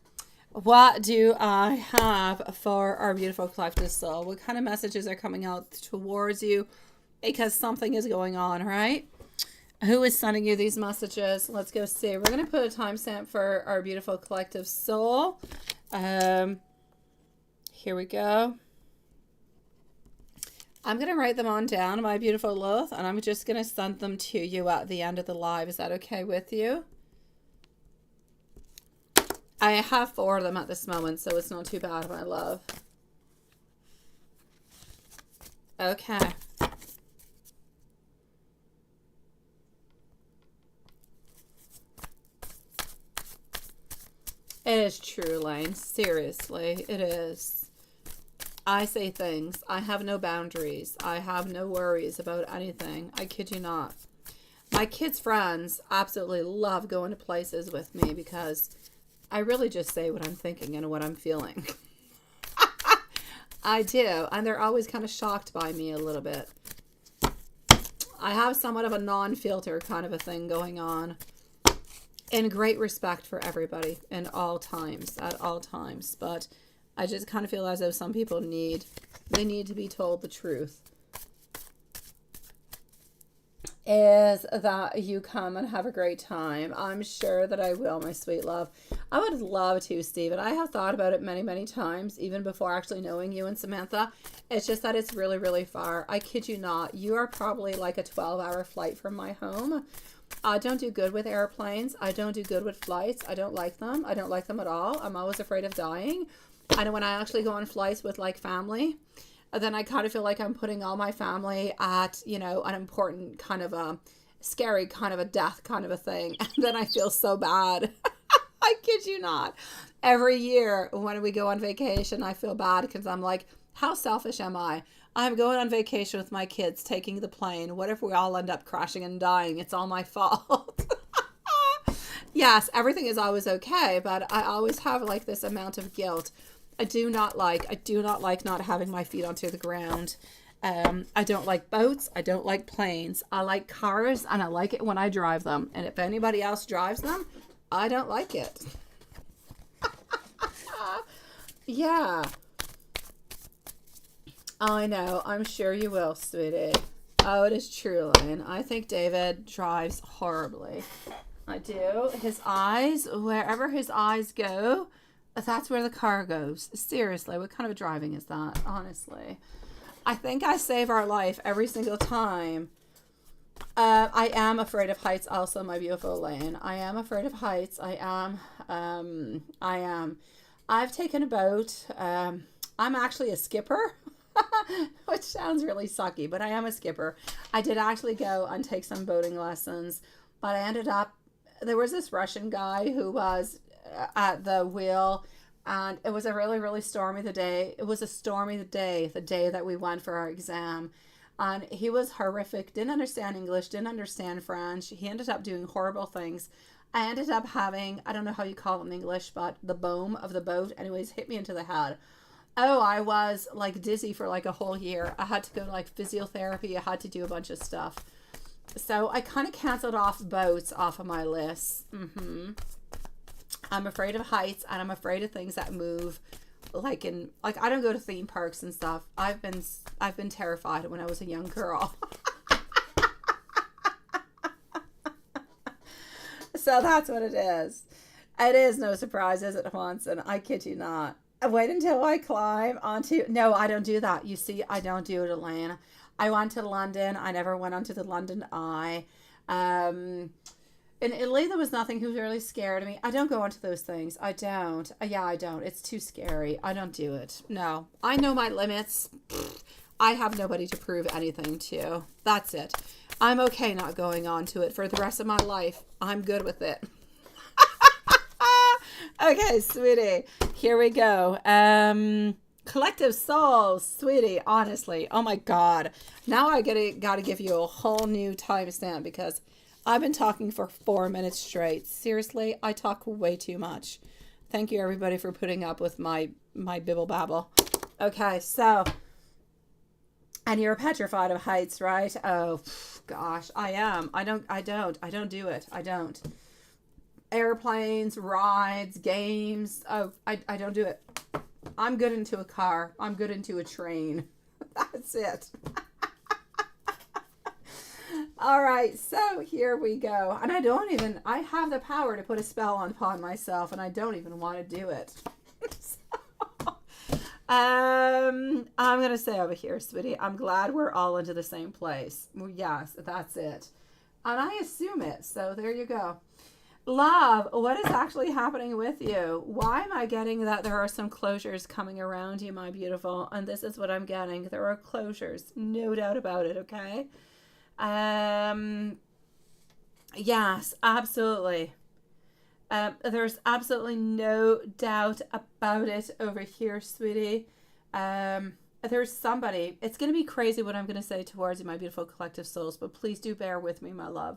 What do I have for our beautiful collective soul? What kind of messages are coming out towards you? Because something is going on, right? Who is sending you these messages? Let's go see. We're going to put a timestamp for our beautiful collective soul. Here we go. I'm going to write them on down, my beautiful Lilith, and I'm just going to send them to you at the end of the live. Is that okay with you? I have 4 of them at this moment, so it's not too bad, my love. Okay. It is true, Lane. Seriously, it is. I say things. I have no boundaries. I have no worries about anything. I kid you not. My kids' friends absolutely love going to places with me because I really just say what I'm thinking and what I'm feeling. I do. And they're always kind of shocked by me a little bit. I have somewhat of a non-filter kind of a thing going on. In great respect for everybody in all times, at all times. But I just kind of feel as though some people need to be told the truth. is that you come and have a great time. I'm sure that I will, my sweet love. I would love to, Stephen. I have thought about it many, many times, even before actually knowing you and Samantha. It's just that it's really, really far. I kid you not. You are probably like a 12-hour flight from my home. I don't do good with airplanes. I don't do good with flights. I don't like them. I don't like them at all. I'm always afraid of dying. And when I actually go on flights with like family, then I kind of feel like I'm putting all my family at, you know, an important kind of a scary kind of a death kind of a thing. And then I feel so bad. I kid you not. Every year when we go on vacation, I feel bad because I'm like, how selfish am I? I'm going on vacation with my kids, taking the plane. What if we all end up crashing and dying? It's all my fault. Yes, everything is always okay, but I always have like this amount of guilt. I do not like not having my feet onto the ground. I don't like boats. I don't like planes. I like cars, and I like it when I drive them. And if anybody else drives them, I don't like it. Yeah. I know. I'm sure you will, sweetie. Oh, it is true, Lynn. I think David drives horribly. I do. His eyes, wherever his eyes go, that's where the car goes. Seriously, what kind of driving is that? Honestly, I think I save our life every single time. I am afraid of heights also, my beautiful Elaine. I am afraid of heights. I am. I've taken a boat. I'm actually a skipper, which sounds really sucky, but I am a skipper. I did actually go and take some boating lessons, but I ended up, there was this Russian guy who was at the wheel, and it was a really, really stormy day. It was a stormy day, the day that we went for our exam, and he was horrific. Didn't understand English, didn't understand French. He ended up doing horrible things. I ended up having, I don't know how you call it in English, but the boom of the boat anyways hit me into the head. Oh, I was like dizzy for like a whole year. I had to go to like physiotherapy. I had to do a bunch of stuff. So I kind of canceled off boats off of my list. I'm afraid of heights, and I'm afraid of things that move. Like I don't go to theme parks and stuff. I've been terrified when I was a young girl. So that's what it is. It is no surprise, is it, Hanson? I kid you not. Wait until I climb onto... No, I don't do that. You see, I don't do it, Elaine. I went to London. I never went onto the London Eye. In Italy, there was nothing who really scared me. I don't go onto those things. I don't. Yeah, I don't. It's too scary. I don't do it. No. I know my limits. I have nobody to prove anything to. That's it. I'm okay not going on to it for the rest of my life. I'm good with it. Okay, sweetie. Here we go. Collective souls, sweetie, honestly. Oh my God. Now I gotta give you a whole new timestamp because I've been talking for 4 minutes straight. Seriously, I talk way too much. Thank you everybody for putting up with my bibble babble. Okay, so, and you're petrified of heights, right? Oh gosh, I am. I don't do it. I don't. Airplanes, rides, games. Oh, I don't do it. I'm good into a car. I'm good into a train. That's it. All right, so here we go. And I have the power to put a spell upon myself, and I don't even want to do it. So, I'm going to say over here, sweetie, I'm glad we're all into the same place. Well, yes, that's it. And I assume it, so there you go. Love, what is actually happening with you? Why am I getting that there are some closures coming around you, my beautiful? And this is what I'm getting. There are closures, no doubt about it, okay? Yes, absolutely. There's absolutely no doubt about it over here, sweetie. There's somebody. It's going to be crazy what I'm going to say towards you, my beautiful collective souls, but please do bear with me, my love.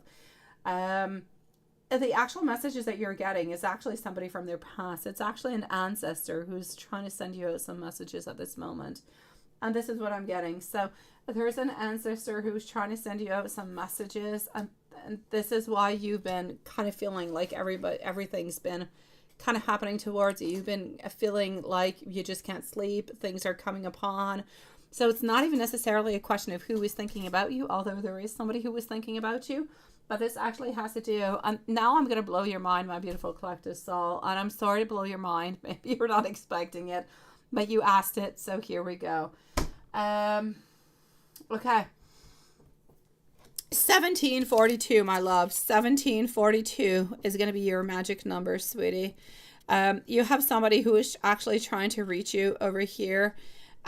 The actual messages that you're getting is actually somebody from their past. It's actually an ancestor who's trying to send you out some messages at this moment. And this is what I'm getting. So there's an ancestor who's trying to send you out some messages. And this is why you've been kind of feeling like everything's been kind of happening towards you. You've been feeling like you just can't sleep. Things are coming upon. So it's not even necessarily a question of who is thinking about you, although there is somebody who was thinking about you. But this actually has to do, and now I'm going to blow your mind, my beautiful collective soul. And I'm sorry to blow your mind. Maybe you're not expecting it, but you asked it. So here we go. Okay. 1742, my love. 1742 is going to be your magic number, sweetie. You have somebody who is actually trying to reach you over here.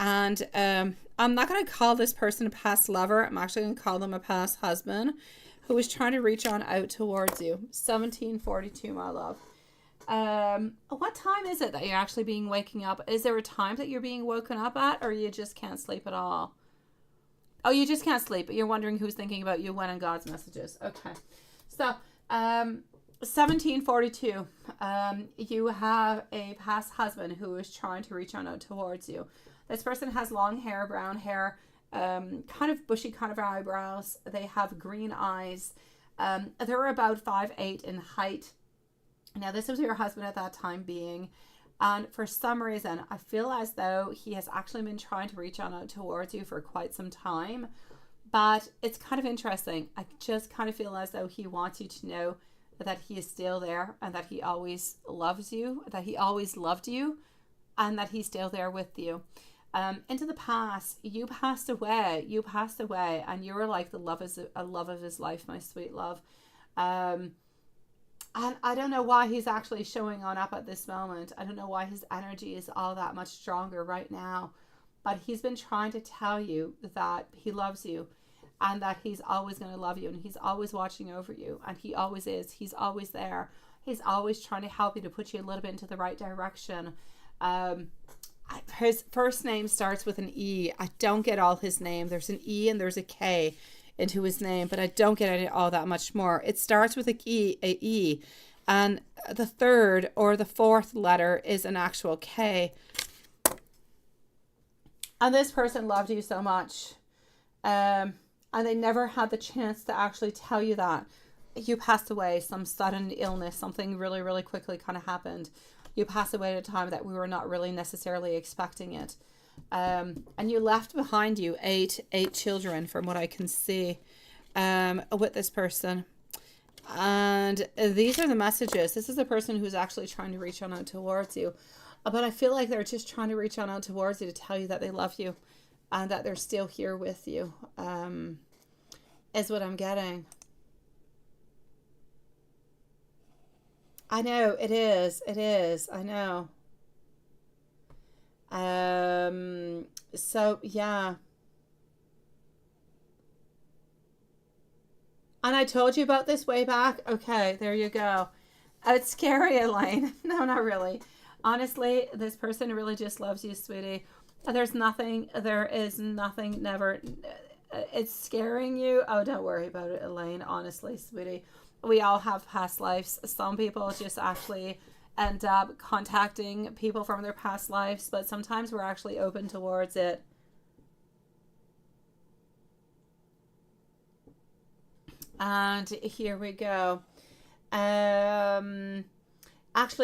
And I'm not going to call this person a past lover. I'm actually going to call them a past husband who is trying to reach on out towards you. 1742, my love. What time is it that you're actually being waking up? Is there a time that you're being woken up at, or you just can't sleep at all? Oh, you just can't sleep, but you're wondering who's thinking about you when in God's messages. Okay. So, 1742, you have a past husband who is trying to reach on out towards you. This person has long hair, brown hair, kind of bushy kind of eyebrows. They have green eyes. They're about 5'8" in height. Now, this was your husband at that time being. And for some reason, I feel as though he has actually been trying to reach on out towards you for quite some time. But it's kind of interesting. I just kind of feel as though he wants you to know that he is still there and that he always loves you, that he always loved you, and that he's still there with you. Into the past, you passed away, and you were like the love of his life, my sweet love. And I don't know why he's actually showing on up at this moment. I don't know why his energy is all that much stronger right now. But he's been trying to tell you that he loves you and that he's always going to love you and he's always watching over you. And he always is. He's always there. He's always trying to help you, to put you a little bit into the right direction. His first name starts with an E. I don't get all his name. There's an E and there's a K into his name, but I don't get any all that much more. It starts with a E, and the third or the fourth letter is an actual K. And this person loved you so much, and they never had the chance to actually tell you that. You passed away, some sudden illness, something really, really quickly kind of happened. You passed away at a time that we were not really necessarily expecting it. And you left behind you eight children, from what I can see, with this person. And these are the messages. This is the person who's actually trying to reach on out towards you. But I feel like they're just trying to reach on out towards you to tell you that they love you and that they're still here with you, is what I'm getting. I know, it is. I know. So yeah. And I told you about this way back. Okay, there you go. It's scary, Elaine. No, not really. Honestly, this person really just loves you, sweetie. There is nothing, never. It's scaring you. Oh, don't worry about it, Elaine. Honestly, sweetie. We all have past lives. Some people just actually end up contacting people from their past lives, but sometimes we're actually open towards it. And here we go. Actually,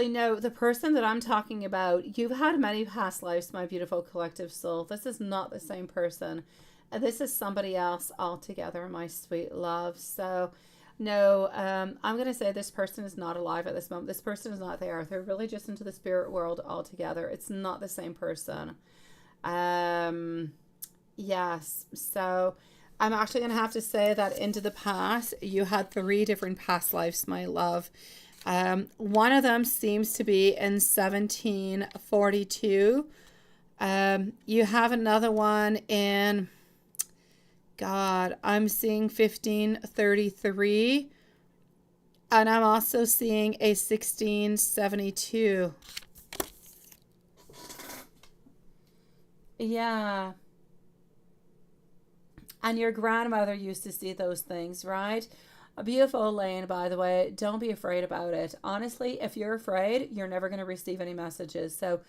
no, the person that I'm talking about, you've had many past lives, my beautiful collective soul. This is not the same person. This is somebody else altogether, my sweet love. So no, I'm going to say this person is not alive at this moment. This person is not there. They're really just into the spirit world altogether. It's not the same person. Yes. So I'm actually going to have to say that into the past, you had 3 different past lives, my love. One of them seems to be in 1742. You have another one in... God, I'm seeing 1533, and I'm also seeing a 1672. Yeah. And your grandmother used to see those things, right? A beautiful Elaine, by the way. Don't be afraid about it. Honestly, if you're afraid, you're never going to receive any messages. So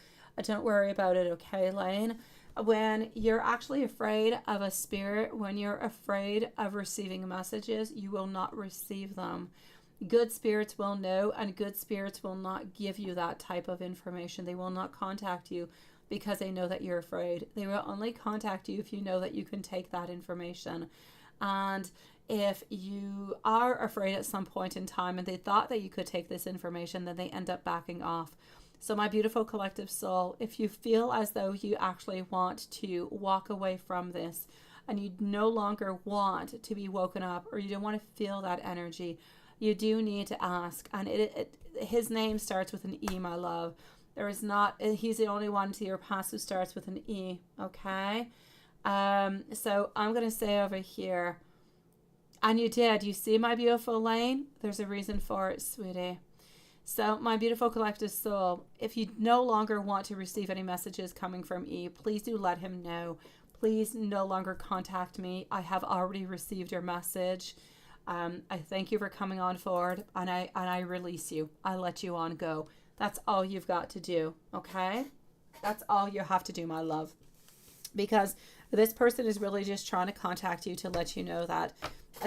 don't worry about it, okay, Elaine? When you're actually afraid of a spirit, when you're afraid of receiving messages, you will not receive them. Good spirits will know, and good spirits will not give you that type of information. They will not contact you because they know that you're afraid. They will only contact you if you know that you can take that information. And if you are afraid at some point in time and they thought that you could take this information, then they end up backing off. So my beautiful collective soul, if you feel as though you actually want to walk away from this and you no longer want to be woken up, or you don't want to feel that energy, you do need to ask. And his name starts with an E, my love. There is not, he's the only one to your past who starts with an E, okay? So I'm going to say over here, and you did, you see my beautiful lane? There's a reason for it, sweetie. So my beautiful collective soul, if you no longer want to receive any messages coming from E, please do let him know. Please no longer contact me. I have already received your message. I thank you for coming on forward, and I release you. I let you on go. That's all you've got to do, okay? That's all you have to do, my love. Because this person is really just trying to contact you to let you know that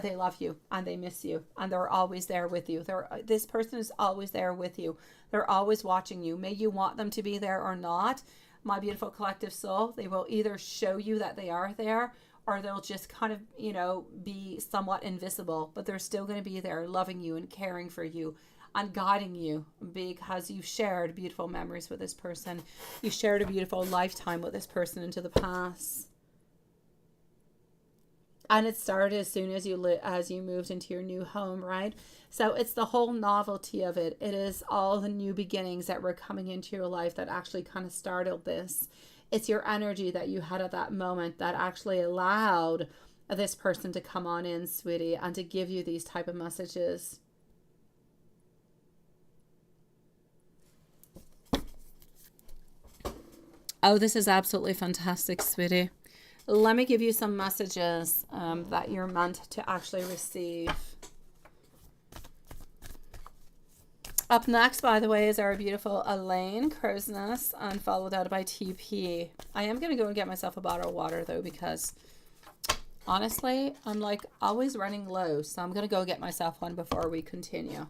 they love you and they miss you and they're always there with you. This person is always there with you. They're always watching you. May you want them to be there or not, my beautiful collective soul, they will either show you that they are there, or they'll just kind of, be somewhat invisible, but they're still going to be there loving you and caring for you and guiding you, because you've shared beautiful memories with this person. You shared a beautiful lifetime with this person into the past. And it started as soon as you moved into your new home, right? So it's the whole novelty of it. It is all the new beginnings that were coming into your life that actually kind of started this. It's your energy that you had at that moment that actually allowed this person to come on in, sweetie, and to give you these type of messages. Oh, this is absolutely fantastic, sweetie. Let me give you some messages that you're meant to actually receive. Up next, by the way, is our beautiful Elaine, Crow's Nest, and followed out by TP. I am going to go and get myself a bottle of water, though, because honestly, I'm like always running low. So I'm going to go get myself one before we continue.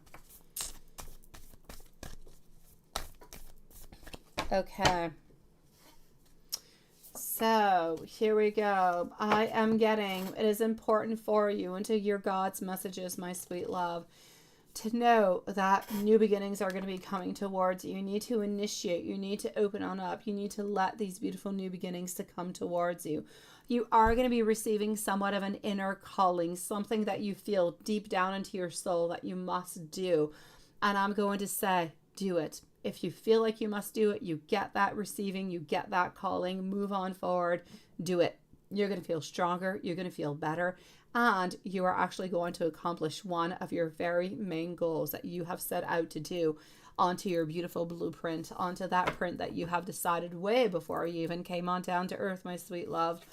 Okay. So here we go. I am getting, it is important for you and to your God's messages, my sweet love, to know that new beginnings are going to be coming towards you. You need to initiate. You need to open on up. You need to let these beautiful new beginnings to come towards you. You are going to be receiving somewhat of an inner calling, something that you feel deep down into your soul that you must do. And I'm going to say, do it. If you feel like you must do it, you get that receiving, you get that calling, move on forward, do it. You're going to feel stronger, you're going to feel better, and you are actually going to accomplish one of your very main goals that you have set out to do onto your beautiful blueprint, onto that print that you have decided way before you even came on down to earth, my sweet love.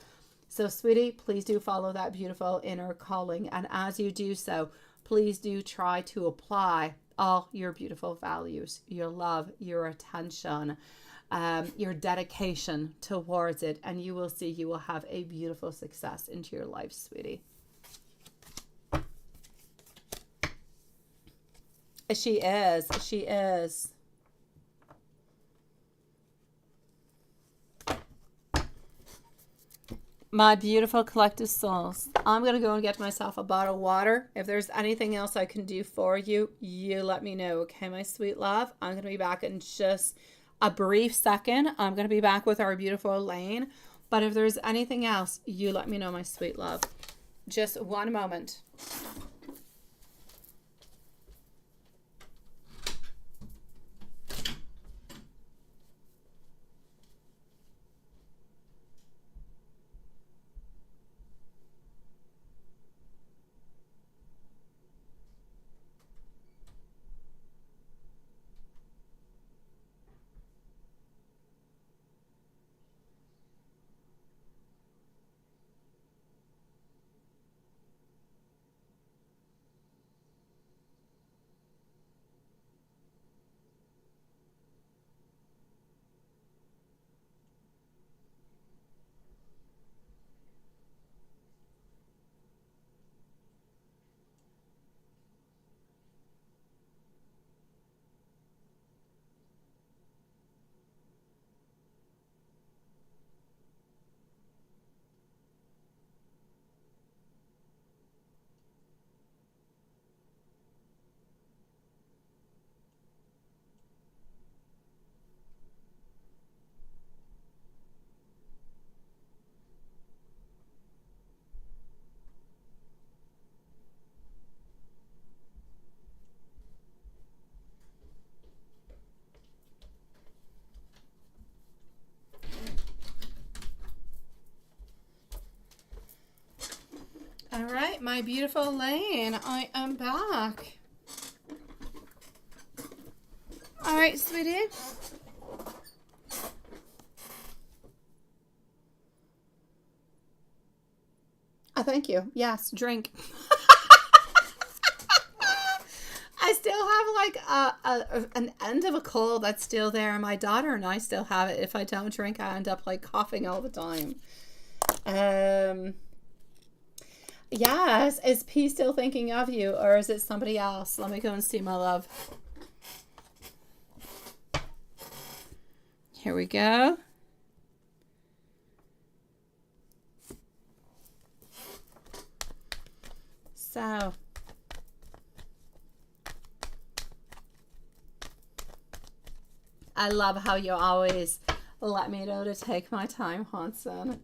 So, sweetie, please do follow that beautiful inner calling, and as you do so, please do try to apply all your beautiful values, your love, your attention, your dedication towards it, and you will see you will have a beautiful success into your life, sweetie. She is. She is. My beautiful collective souls, I'm going to go and get myself a bottle of water. If there's anything else I can do for you, you let me know. Okay, my sweet love? I'm going to be back in just a brief second. I'm going to be back with our beautiful Elaine. But if there's anything else, you let me know, my sweet love. Just one moment. right, my beautiful Lane, I am back. All right, sweetie. Oh, thank you. Yes, drink. I still have like an end of a cold that's still there. My daughter and I still have it. If I don't drink, I end up like coughing all the time. Yes, is P still thinking of you, or is it somebody else? Let me go and see, my love. Here we go. So, I love how you always let me know to take my time, Hanson.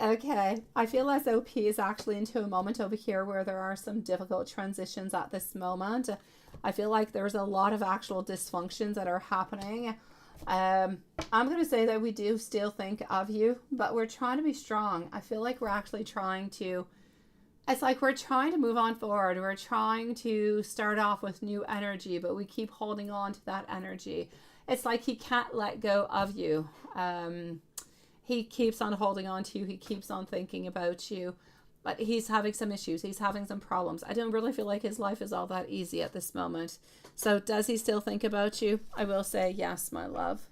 Okay, I feel as though P is actually into a moment over here where there are some difficult transitions at this moment. I feel like there's a lot of actual dysfunctions that are happening. I'm going to say that we do still think of you, but we're trying to be strong. I feel like we're actually trying to, it's like we're trying to move on forward. We're trying to start off with new energy, but we keep holding on to that energy. It's like he can't let go of you. He keeps on holding on to you. He keeps on thinking about you. But he's having some issues. He's having some problems. I don't really feel like his life is all that easy at this moment. So does he still think about you? I will say yes, my love.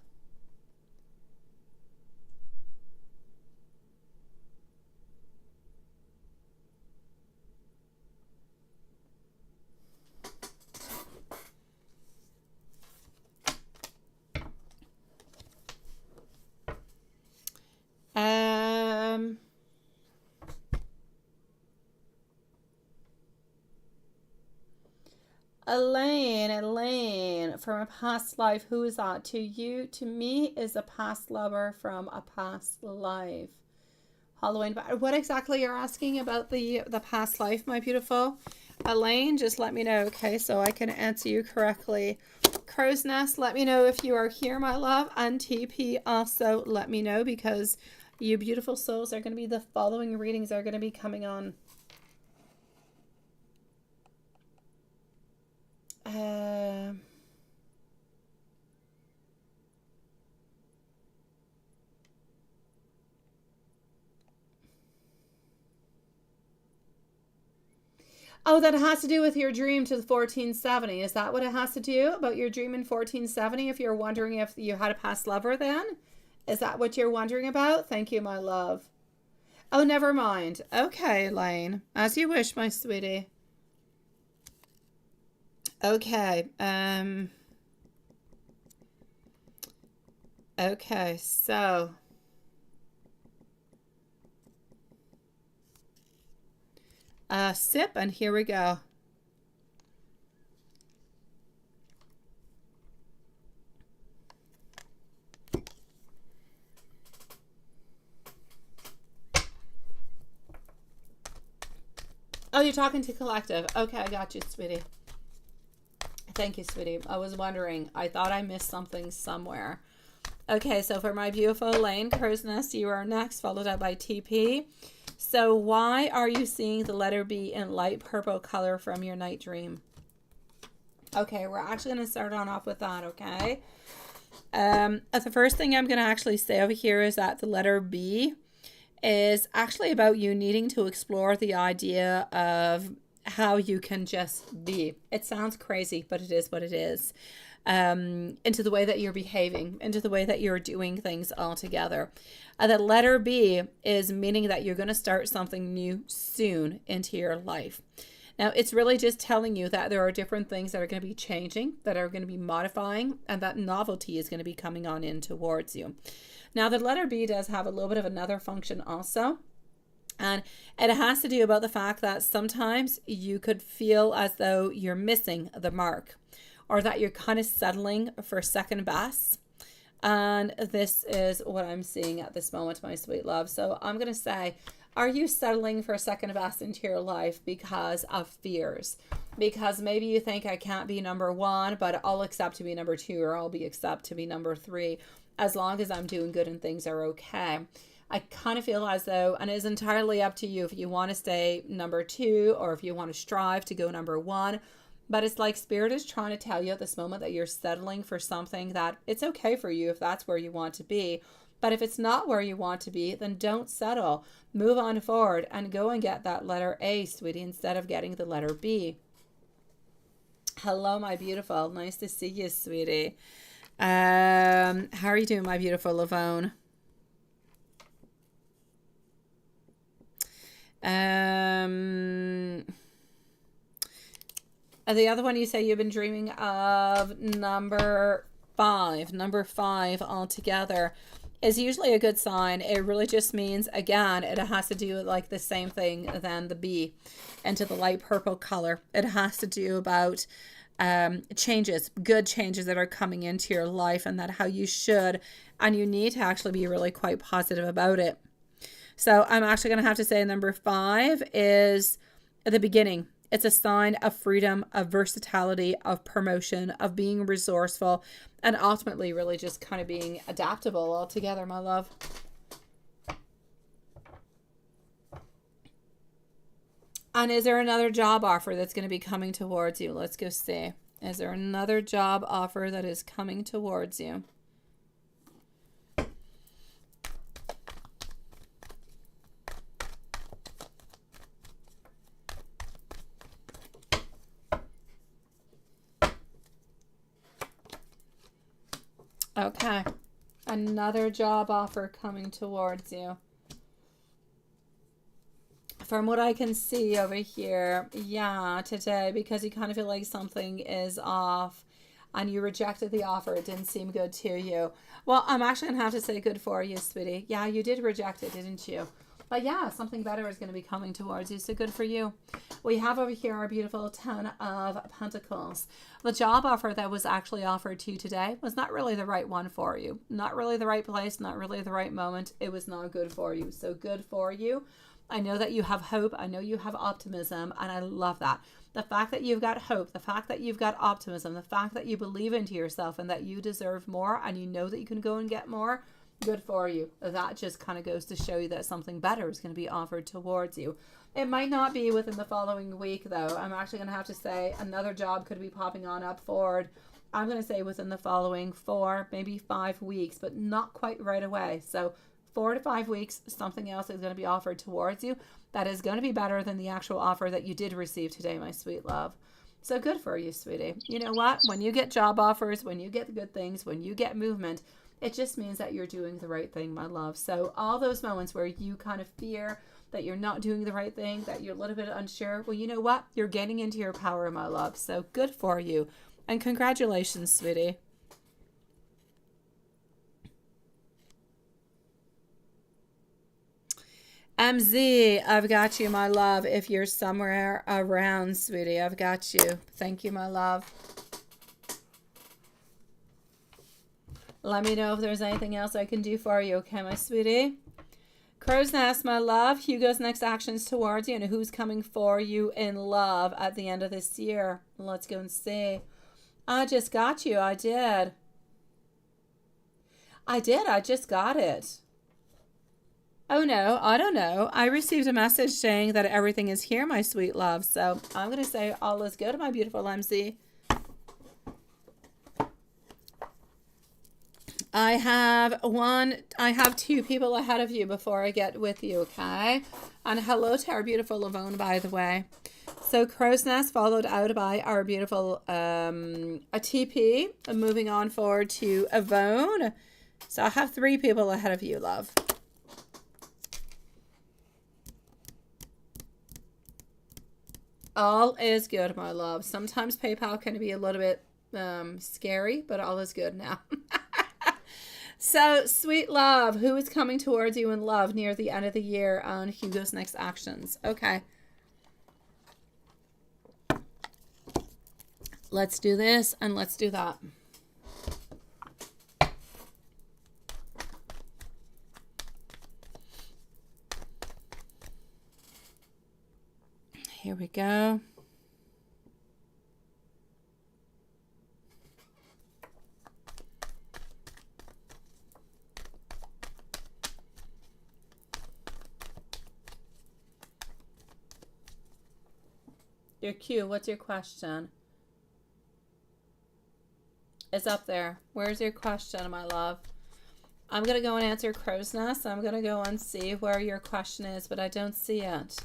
Elaine, from a past life. Who is that? To you, to me, is a past lover from a past life. Halloween. But what exactly you're asking about the past life, my beautiful Elaine? Just let me know, okay, so I can answer you correctly. Crow's Nest, let me know if you are here, my love. And TP, also let me know, because you beautiful souls are going to be, the following readings are going to be coming on. Oh, that has to do with your dream to the 1470. Is that what it has to do about your dream in 1470? If you're wondering if you had a past lover then? Is that what you're wondering about? Thank you, my love. Oh, never mind. Okay, Elaine. As you wish, my sweetie. Okay. Okay, so sip, and here we go. Oh, you're talking to collective. Okay, I got you, sweetie. Thank you, sweetie. I was wondering. I thought I missed something somewhere. Okay, so for my beautiful Elaine, Crow's Nest, you are next, followed up by TP. So why are you seeing the letter B in light purple color from your night dream? Okay, we're actually going to start on off with that, okay? The first thing I'm going to actually say over here is that the letter B is actually about you needing to explore the idea of how you can just be. It sounds crazy, but it is what it is. Into the way that you're behaving, into the way that you're doing things all together. The letter B is meaning that you're going to start something new soon into your life. Now, it's really just telling you that there are different things that are going to be changing, that are going to be modifying, and that novelty is going to be coming on in towards you. Now, the letter B does have a little bit of another function also. And it has to do about the fact that sometimes you could feel as though you're missing the mark, or that you're kind of settling for second best. And this is what I'm seeing at this moment, my sweet love. So I'm going to say, are you settling for second best into your life because of fears? Because maybe you think, I can't be number one, but I'll accept to be number two, or I'll be accept to be number three, as long as I'm doing good and things are okay. I kind of feel as though, and it's entirely up to you if you want to stay number 2 or if you want to strive to go number 1. But it's like Spirit is trying to tell you at this moment that you're settling for something that it's okay for you if that's where you want to be. But if it's not where you want to be, then don't settle. Move on forward and go and get that letter A, sweetie, instead of getting the letter B. Hello, my beautiful. Nice to see you, sweetie. How are you doing, my beautiful Lavone? The other one you say you've been dreaming of, number 5. Number 5 altogether is usually a good sign. It really just means, again, it has to do with like the same thing than the B into the light purple color. It has to do about changes, good changes that are coming into your life, and that how you should and you need to actually be really quite positive about it. So I'm actually going to have to say number 5 is the beginning. It's a sign of freedom, of versatility, of promotion, of being resourceful, and ultimately really just kind of being adaptable altogether, my love. And is there another job offer that's going to be coming towards you? Let's go see. Is there another job offer that is coming towards you? Okay. Another job offer coming towards you. From what I can see over here, yeah, today, because you kind of feel like something is off and you rejected the offer, it didn't seem good to you. Well, I'm actually going to have to say good for you, sweetie. Yeah, you did reject it, didn't you? But yeah, something better is going to be coming towards you, so good for you. We have over here our beautiful 10 of Pentacles. The job offer that was actually offered to you today was not really the right one for you. Not really the right place, not really the right moment. It was not good for you, so good for you. I know that you have hope. I know you have optimism, and I love that. The fact that you've got hope, the fact that you've got optimism, the fact that you believe into yourself and that you deserve more and you know that you can go and get more, good for you. That just kind of goes to show you that something better is going to be offered towards you. It might not be within the following week, though. I'm actually going to have to say another job could be popping on up forward. I'm going to say within the following 4, maybe 5 weeks, but not quite right away. So 4 to 5 weeks, something else is going to be offered towards you that is going to be better than the actual offer that you did receive today, my sweet love. So good for you, sweetie. You know what? When you get job offers, when you get good things, when you get movement, it just means that you're doing the right thing, my love. So all those moments where you kind of fear that you're not doing the right thing, that you're a little bit unsure, well, you know what? You're getting into your power, my love. So good for you. And congratulations, sweetie. MZ, I've got you, my love. If you're somewhere around, sweetie, I've got you. Thank you, my love. Let me know if there's anything else I can do for you, okay, my sweetie? Crow's Nest, my love. Hugo's next actions towards you and who's coming for you in love at the end of this year. Let's go and see. I just got you. I did. I just got it. Oh no, I don't know. I received a message saying that everything is here, my sweet love. So I'm going to say all is good, my beautiful MZ. I have 2 people ahead of you before I get with you, okay? And hello to our beautiful Lavone, by the way. So Crow's Nest followed out by our beautiful a TP. Moving on forward to Avone. So I have 3 people ahead of you, love. All is good, my love. Sometimes PayPal can be a little bit scary, but all is good now. So, sweet love, who is coming towards you in love near the end of the year on Hugo's next actions? Okay. Let's do this and let's do that. Here we go. Your Q, what's your question? It's up there. Where's your question, my love? I'm going to go and answer Crow's Nest. I'm going to go and see where your question is, but I don't see it.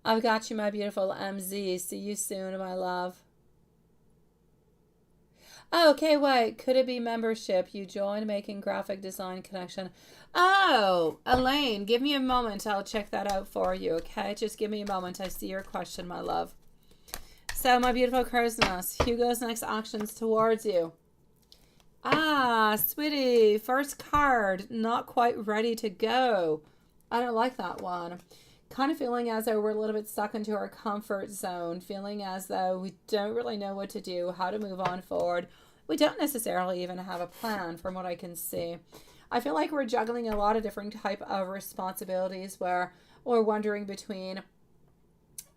I've got you, my beautiful MZ. See you soon, my love. Oh, okay, wait. Could it be membership? You joined Making Graphic Design Connection. Oh, Elaine, give me a moment. I'll check that out for you, okay? Just give me a moment. I see your question, my love. So, my beautiful Crow's Nest, Hugo's next actions towards you. Ah, sweetie, first card, not quite ready to go. I don't like that one. Kind of feeling as though we're a little bit stuck into our comfort zone, feeling as though we don't really know what to do, how to move on forward. We don't necessarily even have a plan from what I can see. I feel like we're juggling a lot of different type of responsibilities where we're wondering between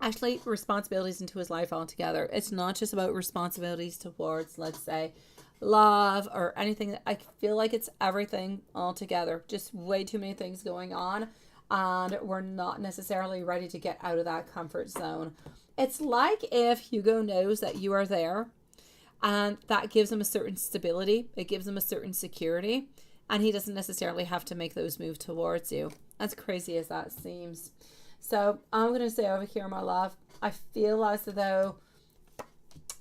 actually responsibilities into his life altogether. It's not just about responsibilities towards, let's say, love or anything. I feel like it's everything altogether. Just way too many things going on. And we're not necessarily ready to get out of that comfort zone. It's like if Hugo knows that you are there and that gives him a certain stability, it gives him a certain security, and he doesn't necessarily have to make those moves towards you. As crazy as that seems. So I'm going to say over here, my love, I feel as though,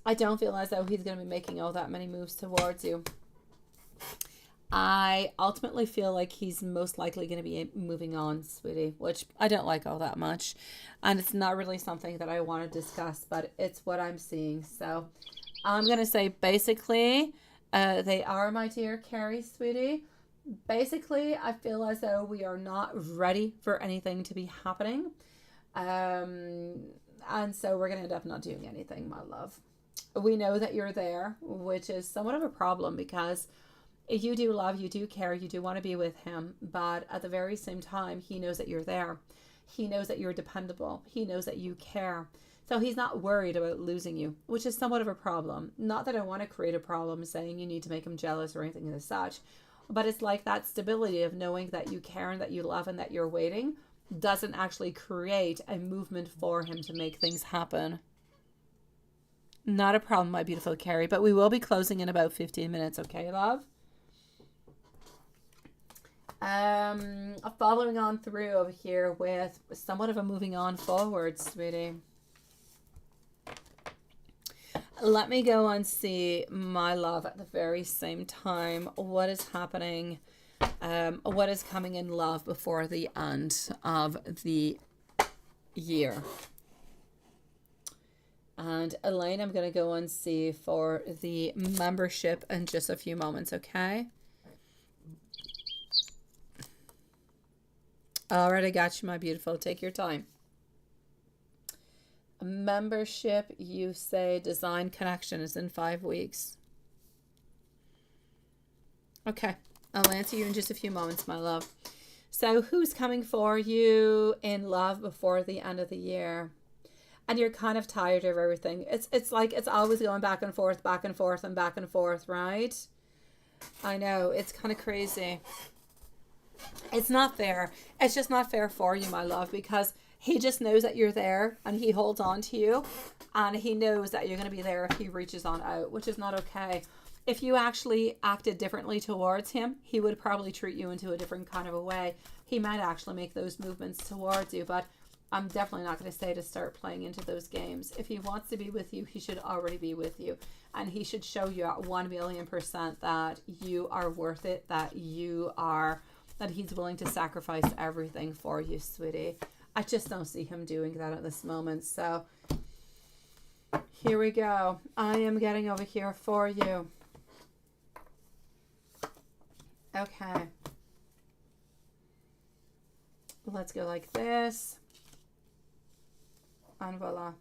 I don't feel as though he's going to be making all that many moves towards you. I ultimately feel like he's most likely going to be moving on, sweetie, which I don't like all that much. And it's not really something that I want to discuss, but it's what I'm seeing. So I'm going to say basically, they are, my dear Carrie, sweetie. Basically, I feel as though we are not ready for anything to be happening. And so we're going to end up not doing anything, my love. We know that you're there, which is somewhat of a problem because you do love, you do care, you do want to be with him, but at the very same time, he knows that you're there. He knows that you're dependable. He knows that you care. So he's not worried about losing you, which is somewhat of a problem. Not that I want to create a problem saying you need to make him jealous or anything as such, but it's like that stability of knowing that you care and that you love and that you're waiting doesn't actually create a movement for him to make things happen. Not a problem, my beautiful Carrie, but we will be closing in about 15 minutes, okay, love? Following on through over here with somewhat of a moving on forward, sweetie. Let me go and see, my love, at the very same time what is happening, what is coming in love before the end of the year. And Elaine, I'm going to go and see for the membership in just a few moments, okay? Already got you, my beautiful. Take your time. Membership, you say design connection is in 5 weeks. Okay, I'll answer you in just a few moments, my love. So who's coming for you in love before the end of the year? And you're kind of tired of everything. It's like it's always going back and forth, and back and forth, right? I know, it's kind of crazy. It's not fair. It's just not fair for you, my love, because he just knows that you're there and he holds on to you and he knows that you're going to be there if he reaches on out, which is not okay. If you actually acted differently towards him, he would probably treat you into a different kind of a way. He might actually make those movements towards you, but I'm definitely not going to say to start playing into those games. If he wants to be with you, he should already be with you. And he should show you at 1,000,000% that you are worth it, that he's willing to sacrifice everything for you, sweetie. I just don't see him doing that at this moment. So here we go. I am getting over here for you. Okay. Let's go like this. And voila.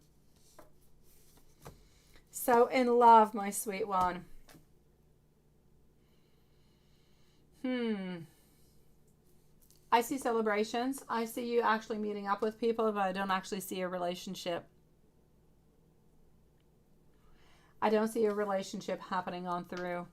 So in love, my sweet one. I see celebrations. I see you actually meeting up with people, but I don't actually see a relationship. I don't see a relationship happening on through.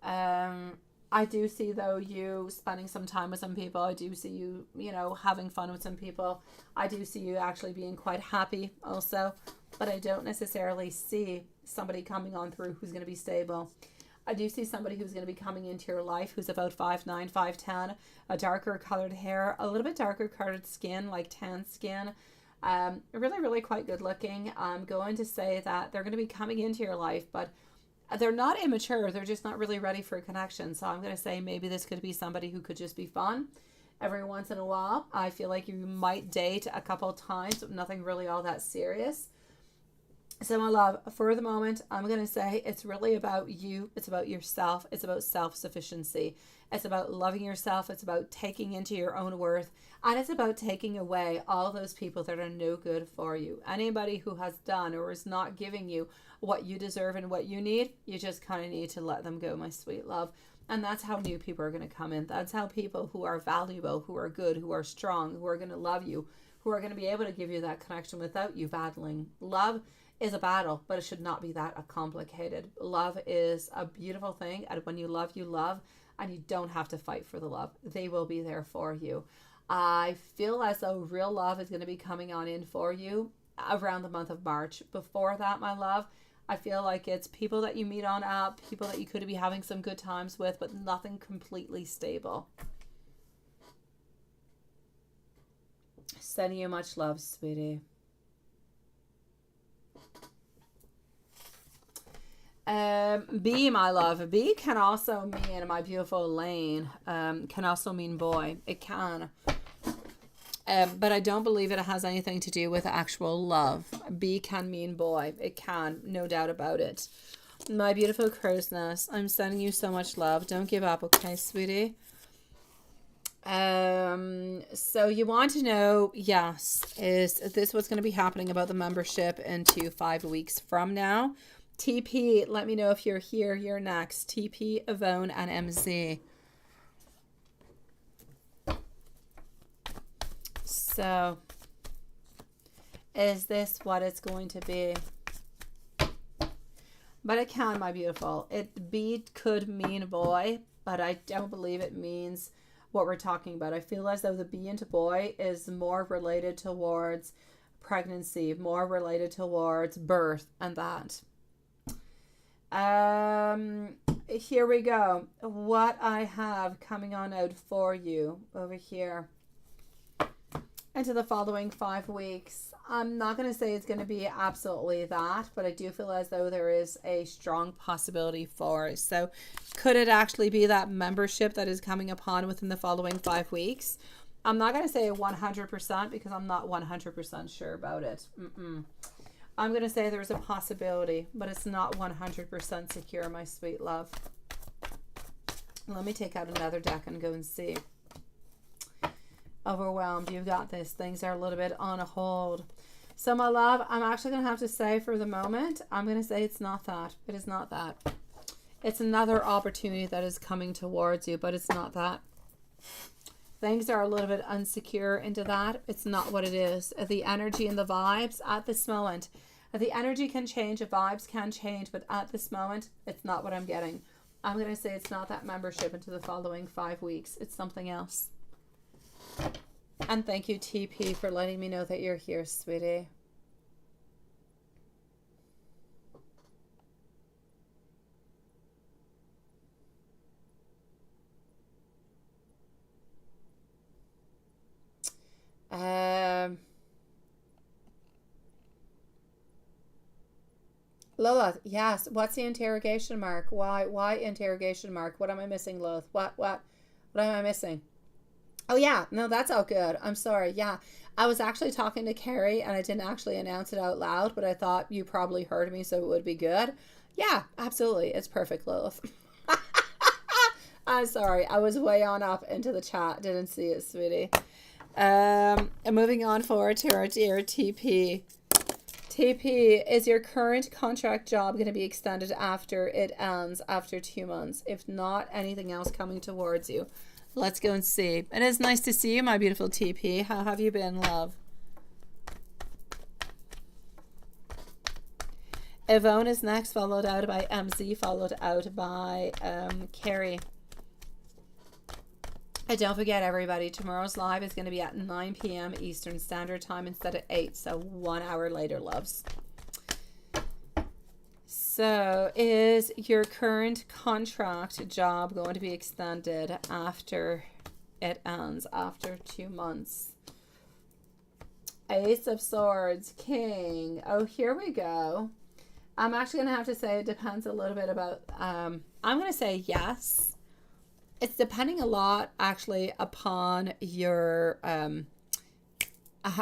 I I do see, though, you spending some time with some people. I do see you, you know, having fun with some people. I do see you actually being quite happy also. But I don't necessarily see somebody coming on through who's going to be stable. I do see somebody who's going to be coming into your life who's about 5'9", 5'10", a darker colored hair, a little bit darker colored skin, like tan skin. Really, really quite good looking. I'm going to say that they're going to be coming into your life, but they're not immature. They're just not really ready for a connection. So I'm going to say maybe this could be somebody who could just be fun every once in a while. I feel like you might date a couple times, but nothing really all that serious. So my love, for the moment, I'm going to say it's really about you. It's about yourself. It's about self-sufficiency. It's about loving yourself. It's about taking into your own worth. And it's about taking away all those people that are no good for you. Anybody who has done or is not giving you what you deserve and what you need, you just kind of need to let them go, my sweet love. And that's how new people are going to come in. That's how people who are valuable, who are good, who are strong, who are going to love you, who are going to be able to give you that connection without you battling. Love is a battle, but it should not be that complicated. Love is a beautiful thing, and when you love, and you don't have to fight for the love. They will be there for you. I feel as though real love is going to be coming on in for you around the month of March. Before that, my love, I feel like it's people that you meet on app, people that you could be having some good times with, but nothing completely stable. Sending you much love, sweetie. B, my love. B can also mean, my beautiful Elaine, can also mean boy. It can. But I don't believe it has anything to do with actual love. B can mean boy. It can, no doubt about it. My beautiful crow's nest, I'm sending you so much love. Don't give up, okay, sweetie? So you want to know, yes, is this what's going to be happening about the membership into 5 weeks from now? TP, let me know if you're here. You're next. TP, Yvonne, and MZ. So, is this what it's going to be? But it can, my beautiful. B could mean boy, but I don't believe it means what we're talking about. I feel as though the B into boy is more related towards pregnancy, more related towards birth and that. Here we go. What I have coming on out for you over here into the following 5 weeks. I'm not going to say it's going to be absolutely that, but I do feel as though there is a strong possibility for it. So could it actually be that membership that is coming upon within the following 5 weeks? I'm not going to say 100% because I'm not 100% sure about it. I'm going to say there's a possibility, but it's not 100% secure, my sweet love. Let me take out another deck and go and see. Overwhelmed. You've got this. Things are a little bit on a hold. So, my love, I'm actually going to have to say for the moment, I'm going to say it's not that. It is not that. It's another opportunity that is coming towards you, but it's not that. Things are a little bit unsecure into that. It's not what it is. The energy and the vibes at this moment. The energy can change. The vibes can change. But at this moment, it's not what I'm getting. I'm going to say it's not that membership into the following 5 weeks. It's something else. And thank you, TP, for letting me know that you're here, sweetie. Lilith, yes. What's the interrogation mark? Why interrogation mark? What am I missing, Lilith? What am I missing? Oh, yeah. No, that's all good. I'm sorry. Yeah. I was actually talking to Carrie and I didn't actually announce it out loud, but I thought you probably heard me, so it would be good. Yeah, absolutely. It's perfect, Lilith. I'm sorry. I was way on up into the chat. Didn't see it, sweetie. Moving on forward to our dear TP. TP, is your current contract job going to be extended after it ends after 2 months? If not, anything else coming towards you? Let's go and see. It is nice to see you, my beautiful TP. How have you been, love? Yvonne is next, followed out by MZ, followed out by Carrie. And don't forget, everybody, tomorrow's live is going to be at 9 p.m. Eastern Standard Time instead of 8. So 1 hour later, loves. So is your current contract job going to be extended after it ends, after 2 months? Ace of Swords, King. Oh, here we go. I'm actually going to have to say it depends a little bit about, I'm going to say yes. It's depending a lot actually upon your, I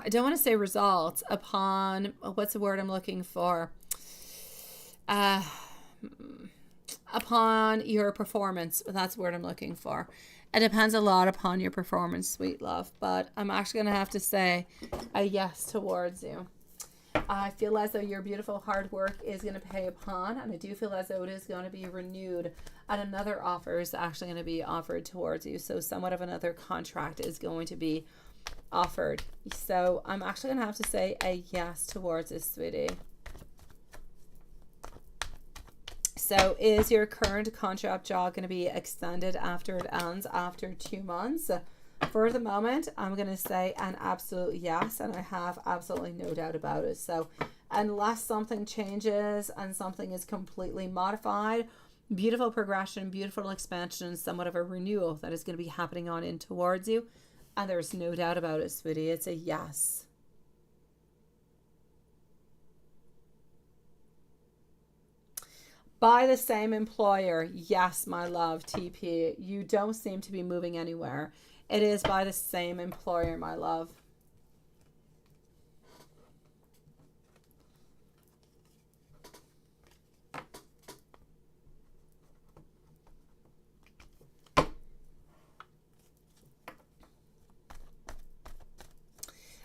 don't want to say results, upon, what's the word I'm looking for? Upon your performance. That's the word I'm looking for. It depends a lot upon your performance, sweet love, but I'm actually going to have to say a yes towards you. I feel as though your beautiful hard work is going to pay upon, and I do feel as though it is going to be renewed, and another offer is actually going to be offered towards you. So somewhat of another contract is going to be offered. So I'm actually going to have to say a yes towards this, sweetie. So is your current contract job going to be extended after it ends, after 2 months? For the moment, I'm going to say an absolute yes, and I have absolutely no doubt about it. So unless something changes and something is completely modified, beautiful progression, beautiful expansion, somewhat of a renewal that is going to be happening on in towards you. And there's no doubt about it, sweetie. It's a yes. By the same employer. Yes, my love, TP. You don't seem to be moving anywhere. It is by the same employer, my love.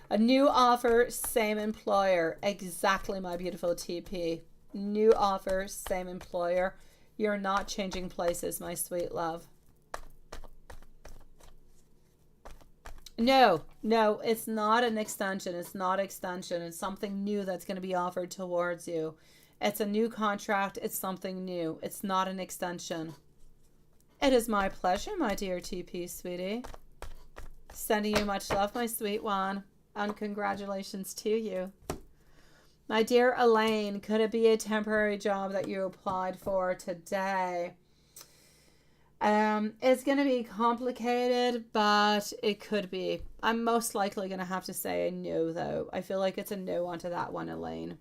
A new offer, same employer. Exactly, my beautiful TP. New offer, same employer. You're not changing places, my sweet love. No, it's not an extension. It's not extension. It's something new that's going to be offered towards you. It's a new contract. It's something new. It's not an extension. It is my pleasure, my dear TP, sweetie. Sending you much love, my sweet one. And congratulations to you. My dear Elaine, could it be a temporary job that you applied for today? It's going to be complicated, but it could be. I'm most likely going to have to say a no, though. I feel like it's a no onto that one, Elaine.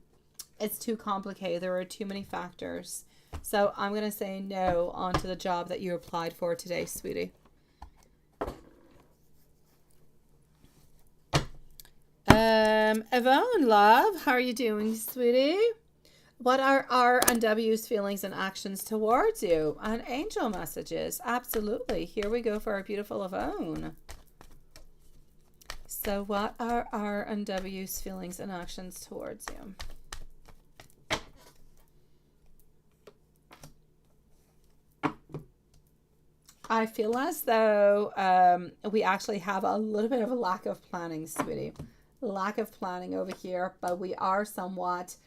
It's too complicated. There are too many factors. So I'm going to say no onto the job that you applied for today, sweetie. Yvonne, love, how are you doing, sweetie? What are R and W's feelings and actions towards you? And angel messages. Absolutely. Here we go for our beautiful Yvonne. So what are R and W's feelings and actions towards you? I feel as though we actually have a little bit of a lack of planning, sweetie. Lack of planning over here, but we are somewhat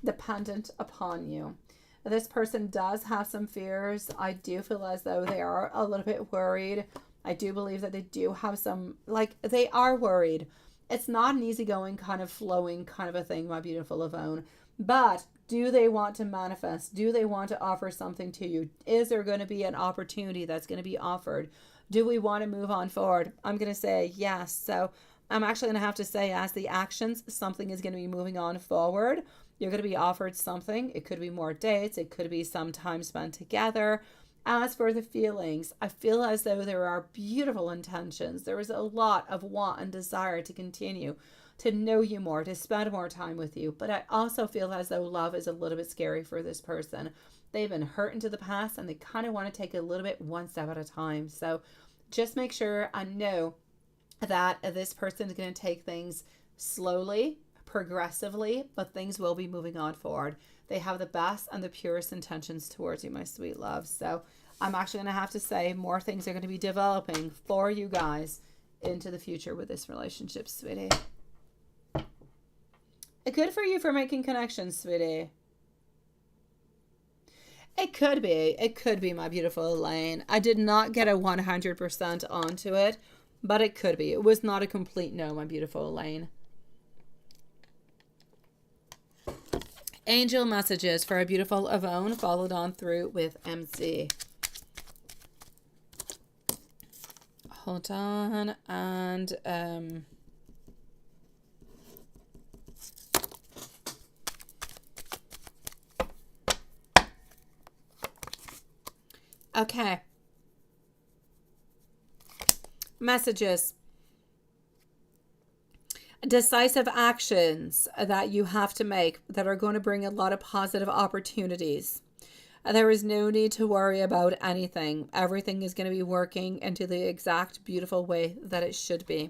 dependent upon you. This person does have some fears. I do feel as though they are a little bit worried. I do believe that they do have some, like, they are worried. It's not an easygoing kind of flowing kind of a thing, my beautiful Yvonne. But do they want to manifest? Do they want to offer something to you? Is there going to be an opportunity that's going to be offered? Do we want to move on forward? I'm going to say yes. So I'm actually going to have to say, as the actions, something is going to be moving on forward. You're going to be offered something. It could be more dates. It could be some time spent together. As for the feelings, I feel as though there are beautiful intentions. There is a lot of want and desire to continue, to know you more, to spend more time with you. But I also feel as though love is a little bit scary for this person. They've been hurt into the past, and they kind of want to take a little bit one step at a time. So just make sure and know that this person is going to take things slowly, progressively, but things will be moving on forward. They have the best and the purest intentions towards you, my sweet love. So I'm actually going to have to say more things are going to be developing for you guys into the future with this relationship, sweetie. Good for you for making connections, sweetie. It could be. It could be, my beautiful Elaine. I did not get a 100% onto it, but it could be. It was not a complete no, my beautiful Elaine. Angel messages for a beautiful Yvonne, followed on through with MC. Hold on. And okay. Messages. Decisive actions that you have to make that are going to bring a lot of positive opportunities. There is no need to worry about anything. Everything is going to be working into the exact beautiful way that it should be.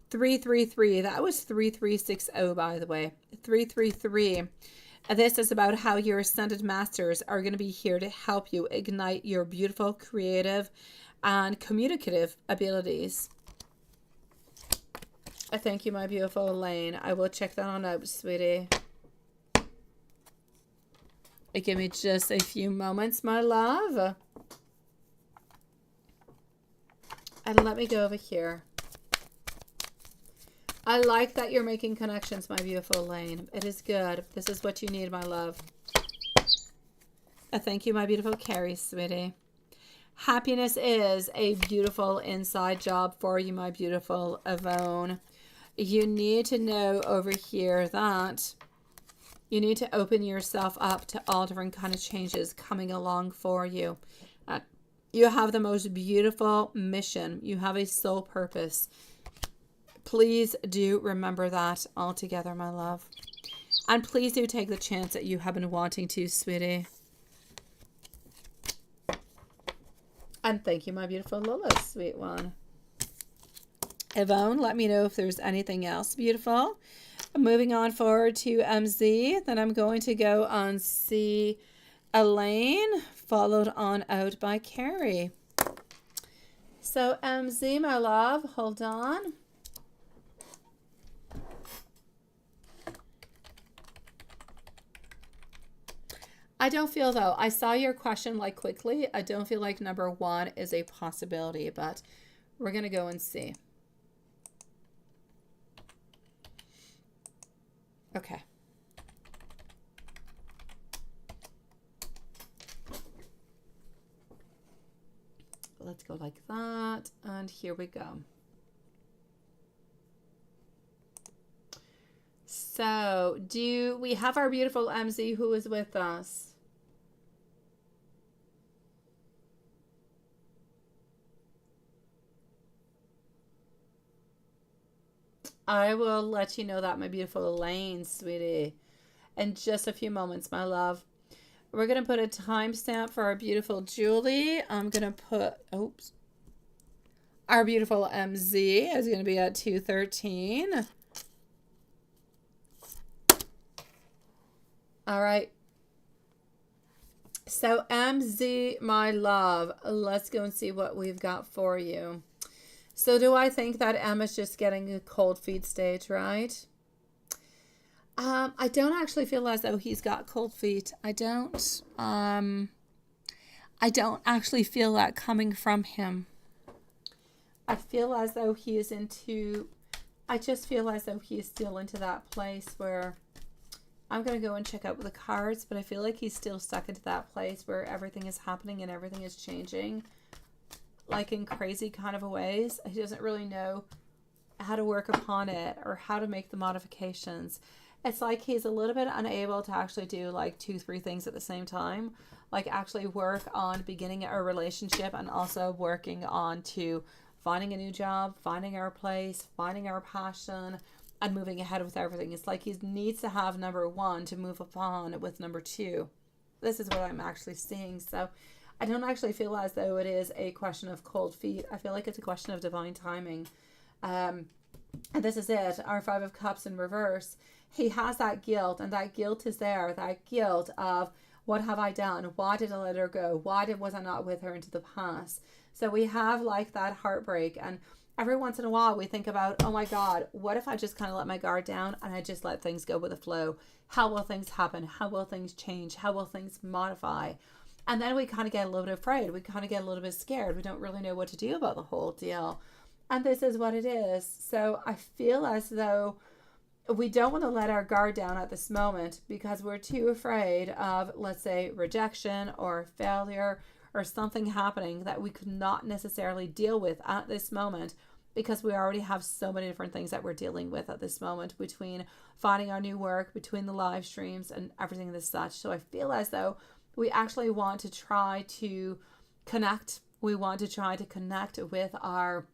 333. That was 3360, by the way. 333. This is about how your ascended masters are going to be here to help you ignite your beautiful, creative, and communicative abilities. Thank you, my beautiful Elaine. I will check that on out, sweetie. Give me just a few moments, my love. And let me go over here. I like that you're making connections, my beautiful Elaine. It is good. This is what you need, my love. Thank you, my beautiful Carrie, sweetie. Happiness is a beautiful inside job for you, my beautiful Yvonne. You need to know over here that you need to open yourself up to all different kind of changes coming along for you. You have the most beautiful mission. You have a soul purpose. Please do remember that altogether, my love. And please do take the chance that you have been wanting to, sweetie. And thank you, my beautiful Lola, sweet one. Yvonne, let me know if there's anything else beautiful. Moving on forward to MZ, then I'm going to go on see Elaine, followed on out by Carrie. So MZ, my love, hold on. I don't feel, though, I saw your question like quickly. I don't feel like number one is a possibility, but we're going to go and see. Okay. Let's go like that. And here we go. So, do we have our beautiful MZ who is with us? I will let you know that, my beautiful Elaine, sweetie, in just a few moments, my love. We're going to put a timestamp for our beautiful Julie. I'm going to put, oops. Our beautiful MZ is going to be at 2:13. All right. So MZ, my love, let's go and see what we've got for you. So do I think that Emma's just getting a cold feet stage, right? I don't actually feel as though he's got cold feet. I don't actually feel that coming from him. I feel as though he is I just feel as though he is still into that place where I'm going to go and check out the cards, but I feel like he's still stuck into that place where everything is happening and everything is changing, like in crazy kind of ways. He doesn't really know how to work upon it or how to make the modifications. It's like he's a little bit unable to actually do like 2-3 things at the same time, like actually work on beginning a relationship and also working on to finding a new job, finding our place, finding our passion, and moving ahead with everything. It's like he needs to have number one to move upon with number two. This is what I'm actually seeing. So I don't actually feel as though it is a question of cold feet. I feel like it's a question of divine timing. And this is it. Our 5 of Cups in reverse. He has that guilt, and that guilt is there. That guilt of, what have I done? Why did I let her go? Was I not with her into the past? So we have like that heartbreak, and every once in a while we think about, oh my God, what if I just kind of let my guard down and I just let things go with the flow? How will things happen? How will things change? How will things modify? And then we kind of get a little bit afraid. We kind of get a little bit scared. We don't really know what to do about the whole deal. And this is what it is. So I feel as though we don't want to let our guard down at this moment because we're too afraid of, let's say, rejection or failure or something happening that we could not necessarily deal with at this moment, because we already have so many different things that we're dealing with at this moment, between finding our new work, between the live streams and everything as such. So I feel as though we actually want to try to connect. We want to try to connect with our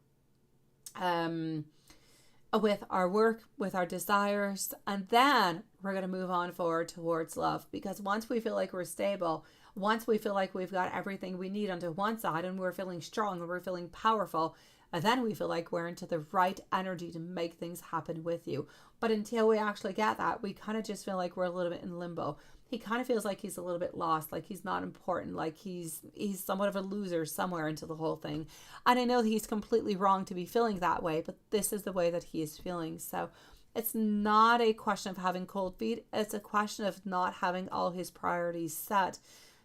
work, with our desires, and then we're going to move on forward towards love. Because once we feel like we're stable, once we feel like we've got everything we need onto one side and we're feeling strong and we're feeling powerful, and then we feel like we're into the right energy to make things happen with you. But until we actually get that, we kind of just feel like we're a little bit in limbo. He kind of feels like he's a little bit lost, like he's not important, like he's somewhat of a loser somewhere into the whole thing. And I know that he's completely wrong to be feeling that way, but this is the way that he is feeling. So it's not a question of having cold feet. It's a question of not having all his priorities set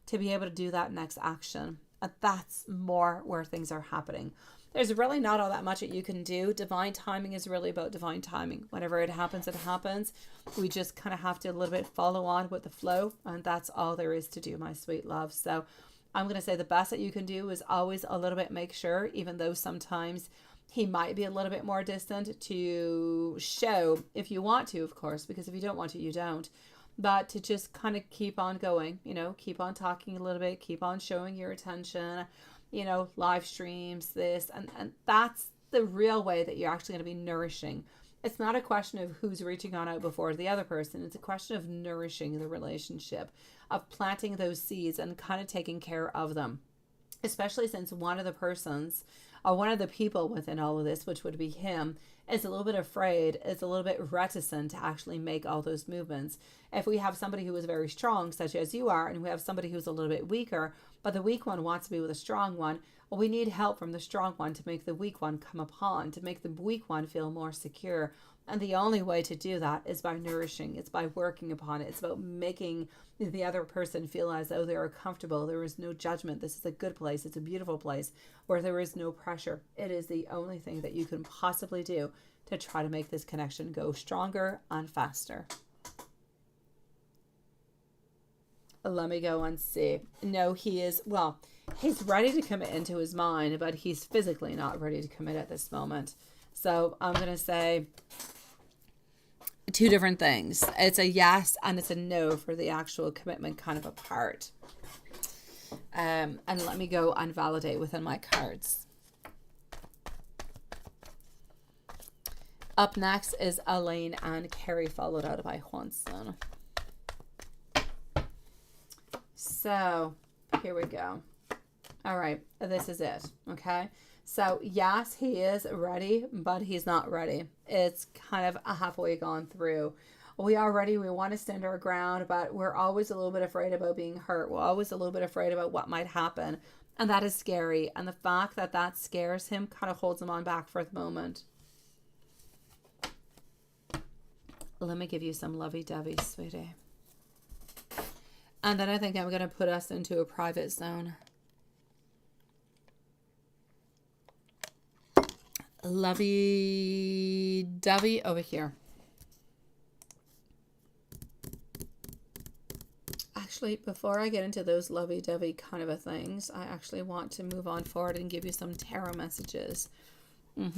to be able to do that next action. And that's more where things are happening. There's really not all that much that you can do. Divine timing is really about divine timing. Whenever it happens, it happens. We just kind of have to a little bit follow on with the flow. And that's all there is to do, my sweet love. So I'm going to say the best that you can do is always a little bit make sure, even though sometimes he might be a little bit more distant, to show, if you want to, of course, because if you don't want to, you don't. But to just kind of keep on going, keep on talking a little bit, keep on showing your attention, live streams, this, and that's the real way that you're actually going to be nourishing. It's not a question of who's reaching on out before the other person. It's a question of nourishing the relationship, of planting those seeds and kind of taking care of them. Especially since one of the persons, or one of the people within all of this, which would be him, is a little bit afraid, is a little bit reticent to actually make all those movements. If we have somebody who is very strong, such as you are, and we have somebody who's a little bit weaker, but the weak one wants to be with a strong one, well, we need help from the strong one to make the weak one come upon, to make the weak one feel more secure. And the only way to do that is by nourishing. It's by working upon it. It's about making the other person feel as though they are comfortable. There is no judgment. This is a good place. It's a beautiful place where there is no pressure. It is the only thing that you can possibly do to try to make this connection go stronger and faster. Let me go and see. No, he's ready to commit into his mind, but he's physically not ready to commit at this moment. So I'm going to say two different things. It's a yes and it's a no for the actual commitment kind of a part. And let me go and validate within my cards. Up next is Elaine and Carrie, followed out by Juanson. So here we go. All right, this is it. Okay. So yes, he is ready, but he's not ready. It's kind of a halfway gone through. We are ready. We want to stand our ground, but we're always a little bit afraid about being hurt. We're always a little bit afraid about what might happen. And that is scary. And the fact that that scares him kind of holds him on back for the moment. Let me give you some lovey-dovey, sweetie. And then I think I'm going to put us into a private zone. Lovey-dovey over here. Actually, before I get into those lovey-dovey kind of a things, I actually want to move on forward and give you some tarot messages. Okay.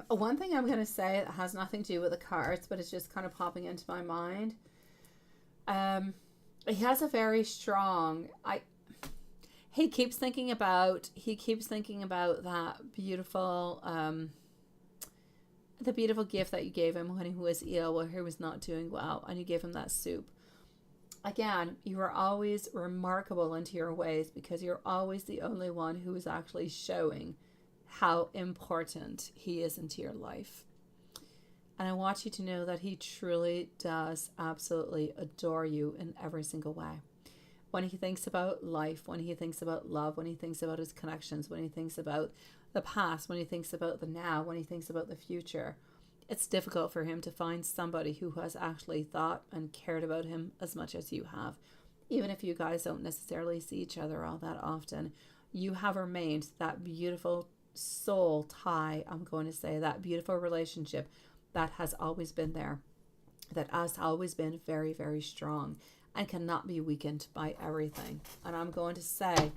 One thing I'm going to say that has nothing to do with the cards, but it's just kind of popping into my mind. He has a very strong, he keeps thinking about that beautiful, the beautiful gift that you gave him when he was ill, when he was not doing well, and you gave him that soup. Again, you are always remarkable into your ways because you're always the only one who is actually showing how important he is into your life. And I want you to know that he truly does absolutely adore you in every single way. When he thinks about life, when he thinks about love, when he thinks about his connections, when he thinks about the past, when he thinks about the now, when he thinks about the future, it's difficult for him to find somebody who has actually thought and cared about him as much as you have. Even if you guys don't necessarily see each other all that often, you have remained that beautiful soul tie, I'm going to say, that beautiful relationship that has always been there, that has always been very, very strong and cannot be weakened by everything. And I'm going to say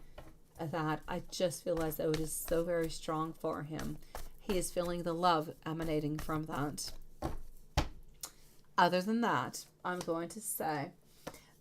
that I just feel as though it is so very strong for him. He is feeling the love emanating from that. Other than that, I'm going to say,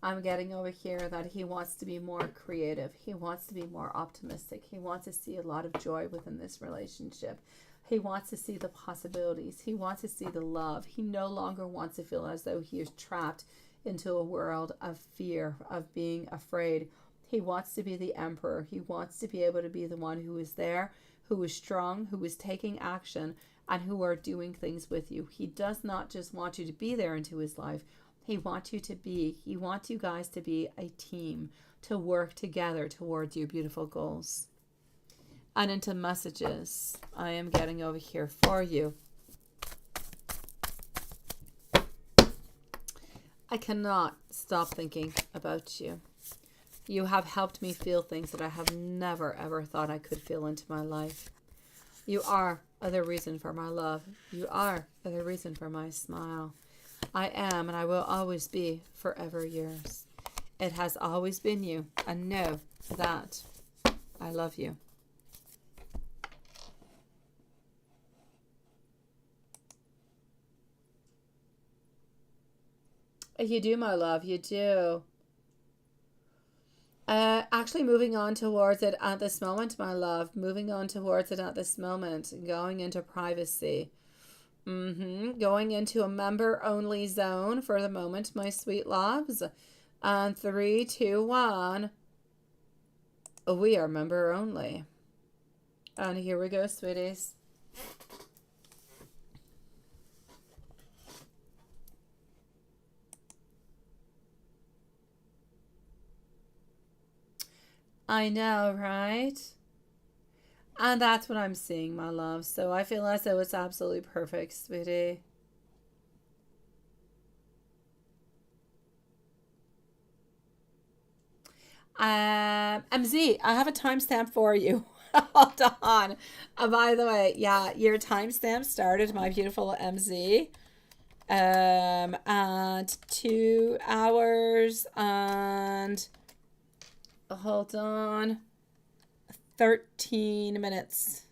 I'm getting over here that he wants to be more creative. He wants to be more optimistic. He wants to see a lot of joy within this relationship. He wants to see the possibilities. He wants to see the love. He no longer wants to feel as though he is trapped into a world of fear, of being afraid. He wants to be the emperor. He wants to be able to be the one who is there, who is strong, who is taking action, and who are doing things with you. He does not just want you to be there into his life. He wants you guys to be a team, to work together towards your beautiful goals. And into messages I am getting over here for you. I cannot stop thinking about you. You have helped me feel things that I have never ever thought I could feel into my life. You are the reason for my love. You are the reason for my smile. I am and I will always be forever yours. It has always been you, and know that I love you. You do, my love, you do. Actually moving on towards it at this moment, my love. Moving on towards it at this moment. Going into privacy. Going into a member-only zone for the moment, my sweet loves. And 3, 2, 1. We are member-only. And here we go, sweeties. I know, right? And that's what I'm seeing, my love. So I feel as though it's absolutely perfect, sweetie. MZ, I have a timestamp for you. Hold on. By the way, yeah, your timestamp started, my beautiful MZ. And 2 hours and hold on, 13 minutes.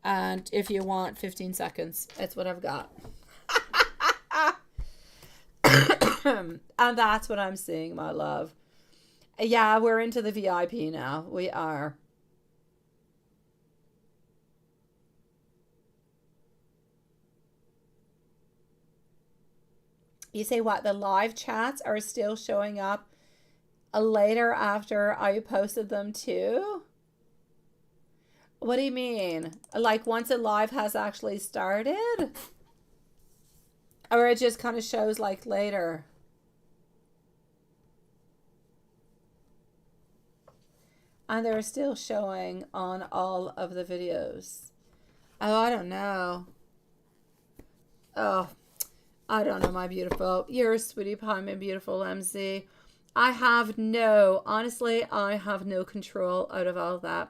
And if you want 15 seconds, it's what I've got. And that's what I'm seeing, my love. Yeah, we're into the VIP now. We are. You say what? The live chats are still showing up later after I posted them too? What do you mean? Like once a live has actually started? Or it just kind of shows like later? And they're still showing on all of the videos. Oh, I don't know. Oh, I don't know, my beautiful. You're a sweetie pie, my beautiful MZ. Honestly, I have no control out of all that.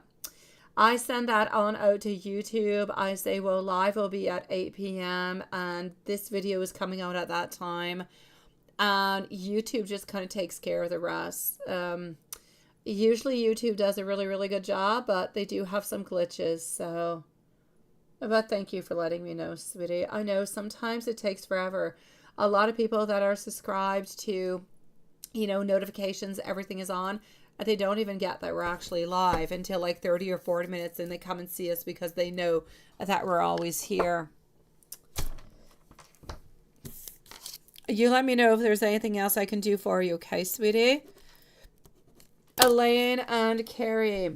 I send that on out to YouTube. I say, well, live will be at 8 p.m. and this video is coming out at that time. And YouTube just kind of takes care of the rest. Usually YouTube does a really, really good job, but they do have some glitches, so... But thank you for letting me know, sweetie. I know sometimes it takes forever. A lot of people that are subscribed to, notifications, everything is on, they don't even get that we're actually live until like 30 or 40 minutes, and they come and see us because they know that we're always here. You let me know if there's anything else I can do for you, okay, sweetie? Elaine and Carrie.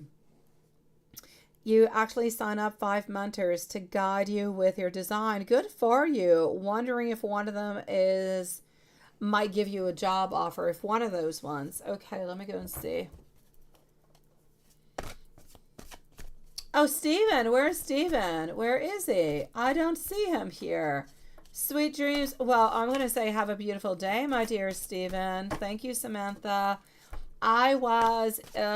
You actually sign up 5 mentors to guide you with your design. Good for you. Wondering if one of them might give you a job offer. If one of those ones. Okay, let me go and see. Oh, Steven. Where's Steven? Where is he? I don't see him here. Sweet dreams. Well, I'm going to say have a beautiful day, my dear Steven. Thank you, Samantha.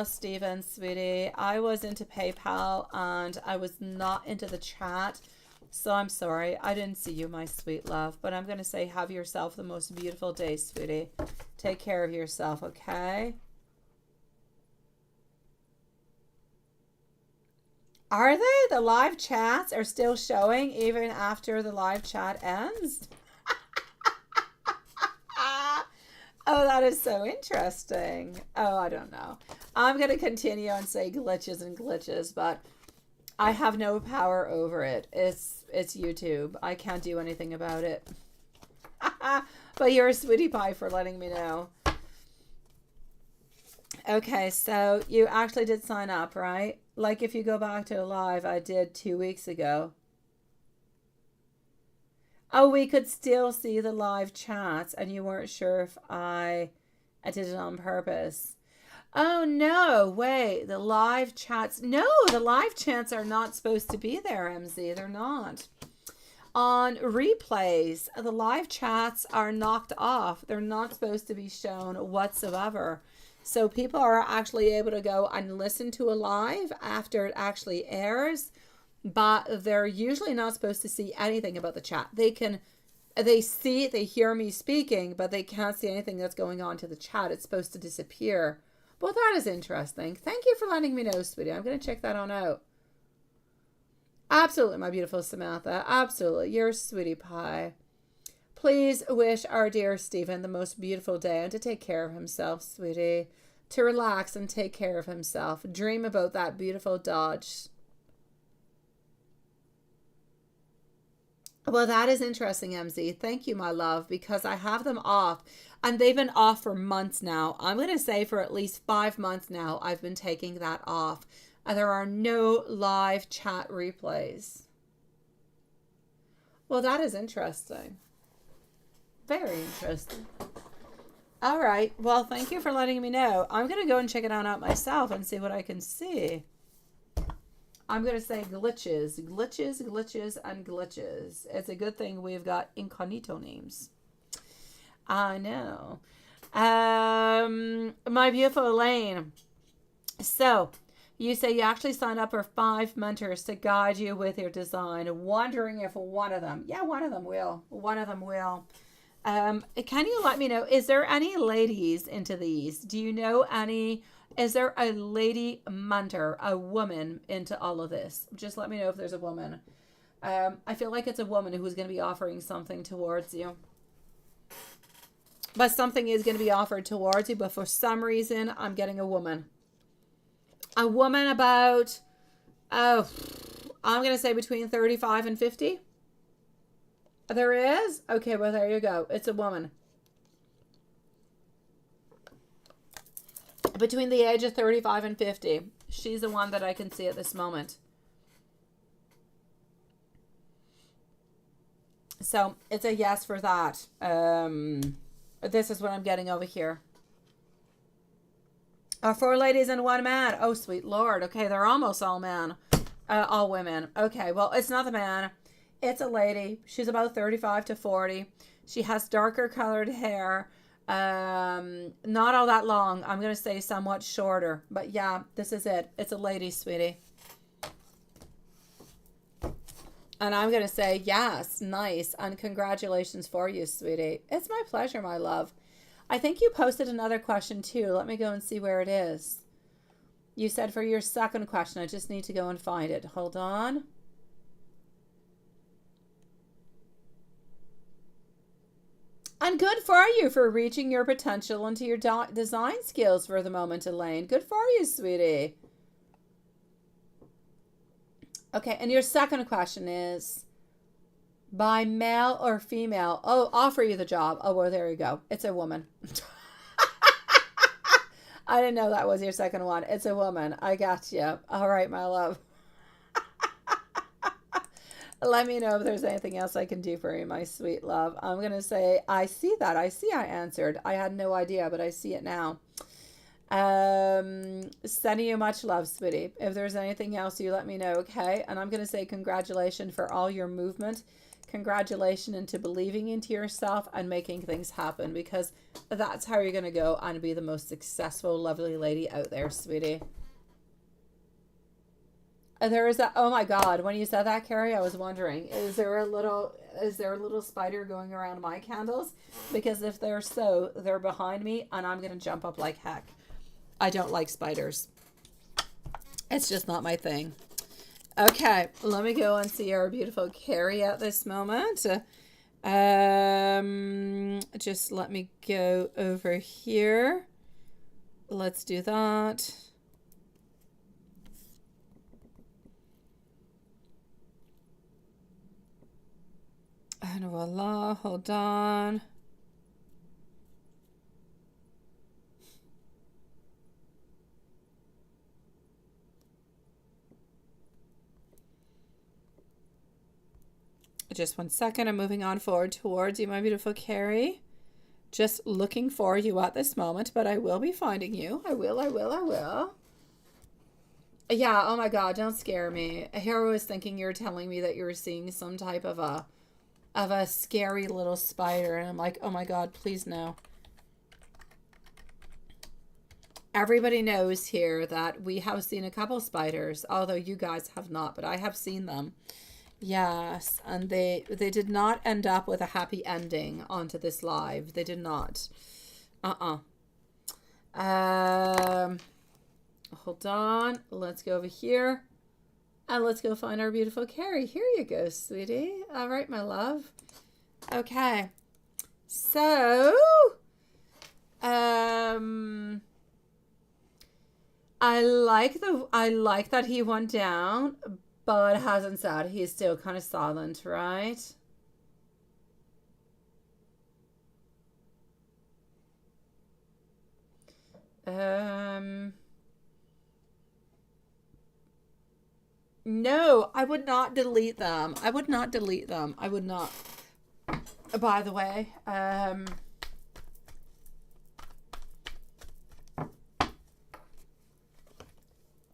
Steven, sweetie, I was into PayPal and I was not into the chat. So I'm sorry. I didn't see you, my sweet love. But I'm going to say have yourself the most beautiful day, sweetie. Take care of yourself, okay? Are they? The live chats are still showing even after the live chat ends? Oh, that is so interesting. Oh, I don't know. I'm going to continue and say glitches and glitches, but I have no power over it. It's YouTube. I can't do anything about it. But you're a sweetie pie for letting me know. Okay, so you actually did sign up, right? Like if you go back to a live I did 2 weeks ago. Oh, we could still see the live chats and you weren't sure if I did it on purpose. Oh, no, wait, the live chats. No, the live chats are not supposed to be there, MZ. They're not. On replays, the live chats are knocked off. They're not supposed to be shown whatsoever. So people are actually able to go and listen to a live after it actually airs, but they're usually not supposed to see anything about the chat. They hear me speaking, but they can't see anything that's going on to the chat. It's supposed to disappear. Well, that is interesting. Thank you for letting me know, sweetie. I'm going to check that on out. Absolutely, my beautiful Samantha. Absolutely. You're a sweetie pie. Please wish our dear Stephen the most beautiful day and to take care of himself, sweetie. To relax and take care of himself. Dream about that beautiful Dodge. Well, that is interesting, MZ. Thank you, my love, because I have them off. And they've been off for months now. I'm going to say for at least 5 months now, I've been taking that off. And there are no live chat replays. Well, that is interesting. Very interesting. All right. Well, thank you for letting me know. I'm going to go and check it out myself and see what I can see. I'm going to say glitches, glitches, glitches, and glitches. It's a good thing we've got incognito names. I know. My beautiful Elaine. So, you say you actually signed up for 5 mentors to guide you with your design. Wondering if one of them, one of them will. One of them will. Can you let me know, is there any ladies into these? Do you know any? Is there a lady mentor, a woman into all of this? Just let me know if there's a woman. I feel like it's a woman who's going to be offering something towards you. But something is going to be offered towards you, but for some reason, I'm getting a woman. A woman about, I'm going to say between 35 and 50. There is? Okay, well, there you go. It's a woman. Between the age of 35 and 50. She's the one that I can see at this moment. So, it's a yes for that. This is what I'm getting over here. 4 ladies and 1 man. Oh, sweet Lord. Okay, they're almost all men. All women. Okay, well, it's not the man. It's a lady. She's about 35 to 40. She has darker colored hair. Not all that long. I'm going to say somewhat shorter. But yeah, this is it. It's a lady, sweetie. And I'm going to say, yes, nice. And congratulations for you, sweetie. It's my pleasure, my love. I think you posted another question too. Let me go and see where it is. You said for your second question, I just need to go and find it. Hold on. And good for you for reaching your potential into your design skills for the moment, Elaine. Good for you, sweetie. Okay, and your second question is, by male or female? Oh, offer you the job. Oh, well, there you go. It's a woman. I didn't know that was your second one. It's a woman. I got you. All right, my love. Let me know if there's anything else I can do for you, my sweet love. I'm going to say, I see that. I see I answered. I had no idea, but I see it now. Sending you much love, sweetie. If there's anything else, you let me know, okay? And I'm going to say congratulations for all your movement. Congratulations into believing into yourself and making things happen, because that's how you're going to go and be the most successful, lovely lady out there, sweetie. There is a, oh my God, when you said that, Carrie, I was wondering, is there a little spider going around my candles? Because if they're so, they're behind me and I'm going to jump up like heck. I don't like spiders. It's just not my thing. Okay, let me go and see our beautiful Carrie at this moment. Just let me go over here. Let's do that. And voila, hold on. Just 1 second. I'm moving on forward towards you, my beautiful Carrie. Just looking for you at this moment, but I will be finding you. I will. Yeah, oh my God, don't scare me. Here I was thinking you were telling me that you were seeing some type of a scary little spider, and I'm like, oh my God, please no. Everybody knows here that we have seen a couple spiders, although you guys have not, but I have seen them. Yes, and they did not end up with a happy ending onto this live. They did not. Hold on. Let's go over here. And let's go find our beautiful Carrie. Here you go, sweetie. All right, my love. Okay. So, I like that he went down, but hasn't said. He's still kind of silent, right? No, I would not delete them. I would not. By the way,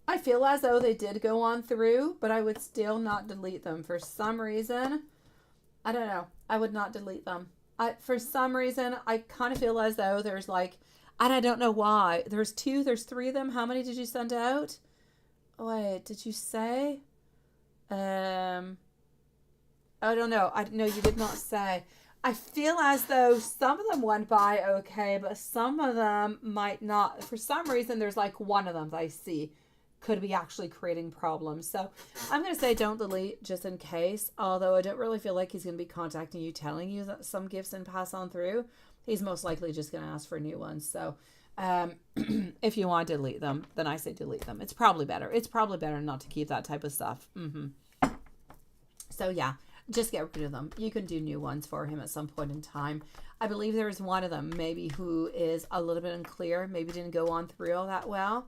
I feel as though they did go on through, but I would still not delete them. For some reason, I don't know. I would not delete them. For some reason, I kind of feel as though there's like, and I don't know why. There's 3 of them. How many did you send out? Wait, did you say? I don't know. No, you did not say. I feel as though some of them went by okay, but some of them might not. For some reason, there's like one of them that I see could be actually creating problems. So I'm going to say don't delete just in case, although I don't really feel like he's going to be contacting you, telling you that some gifts didn't pass on through. He's most likely just going to ask for new ones. So if you want to delete them, then I say delete them. It's probably better. It's probably better not to keep that type of stuff. So yeah, just get rid of them. You can do new ones for him at some point in time. I believe there is one of them maybe who is a little bit unclear, maybe didn't go on through all that well.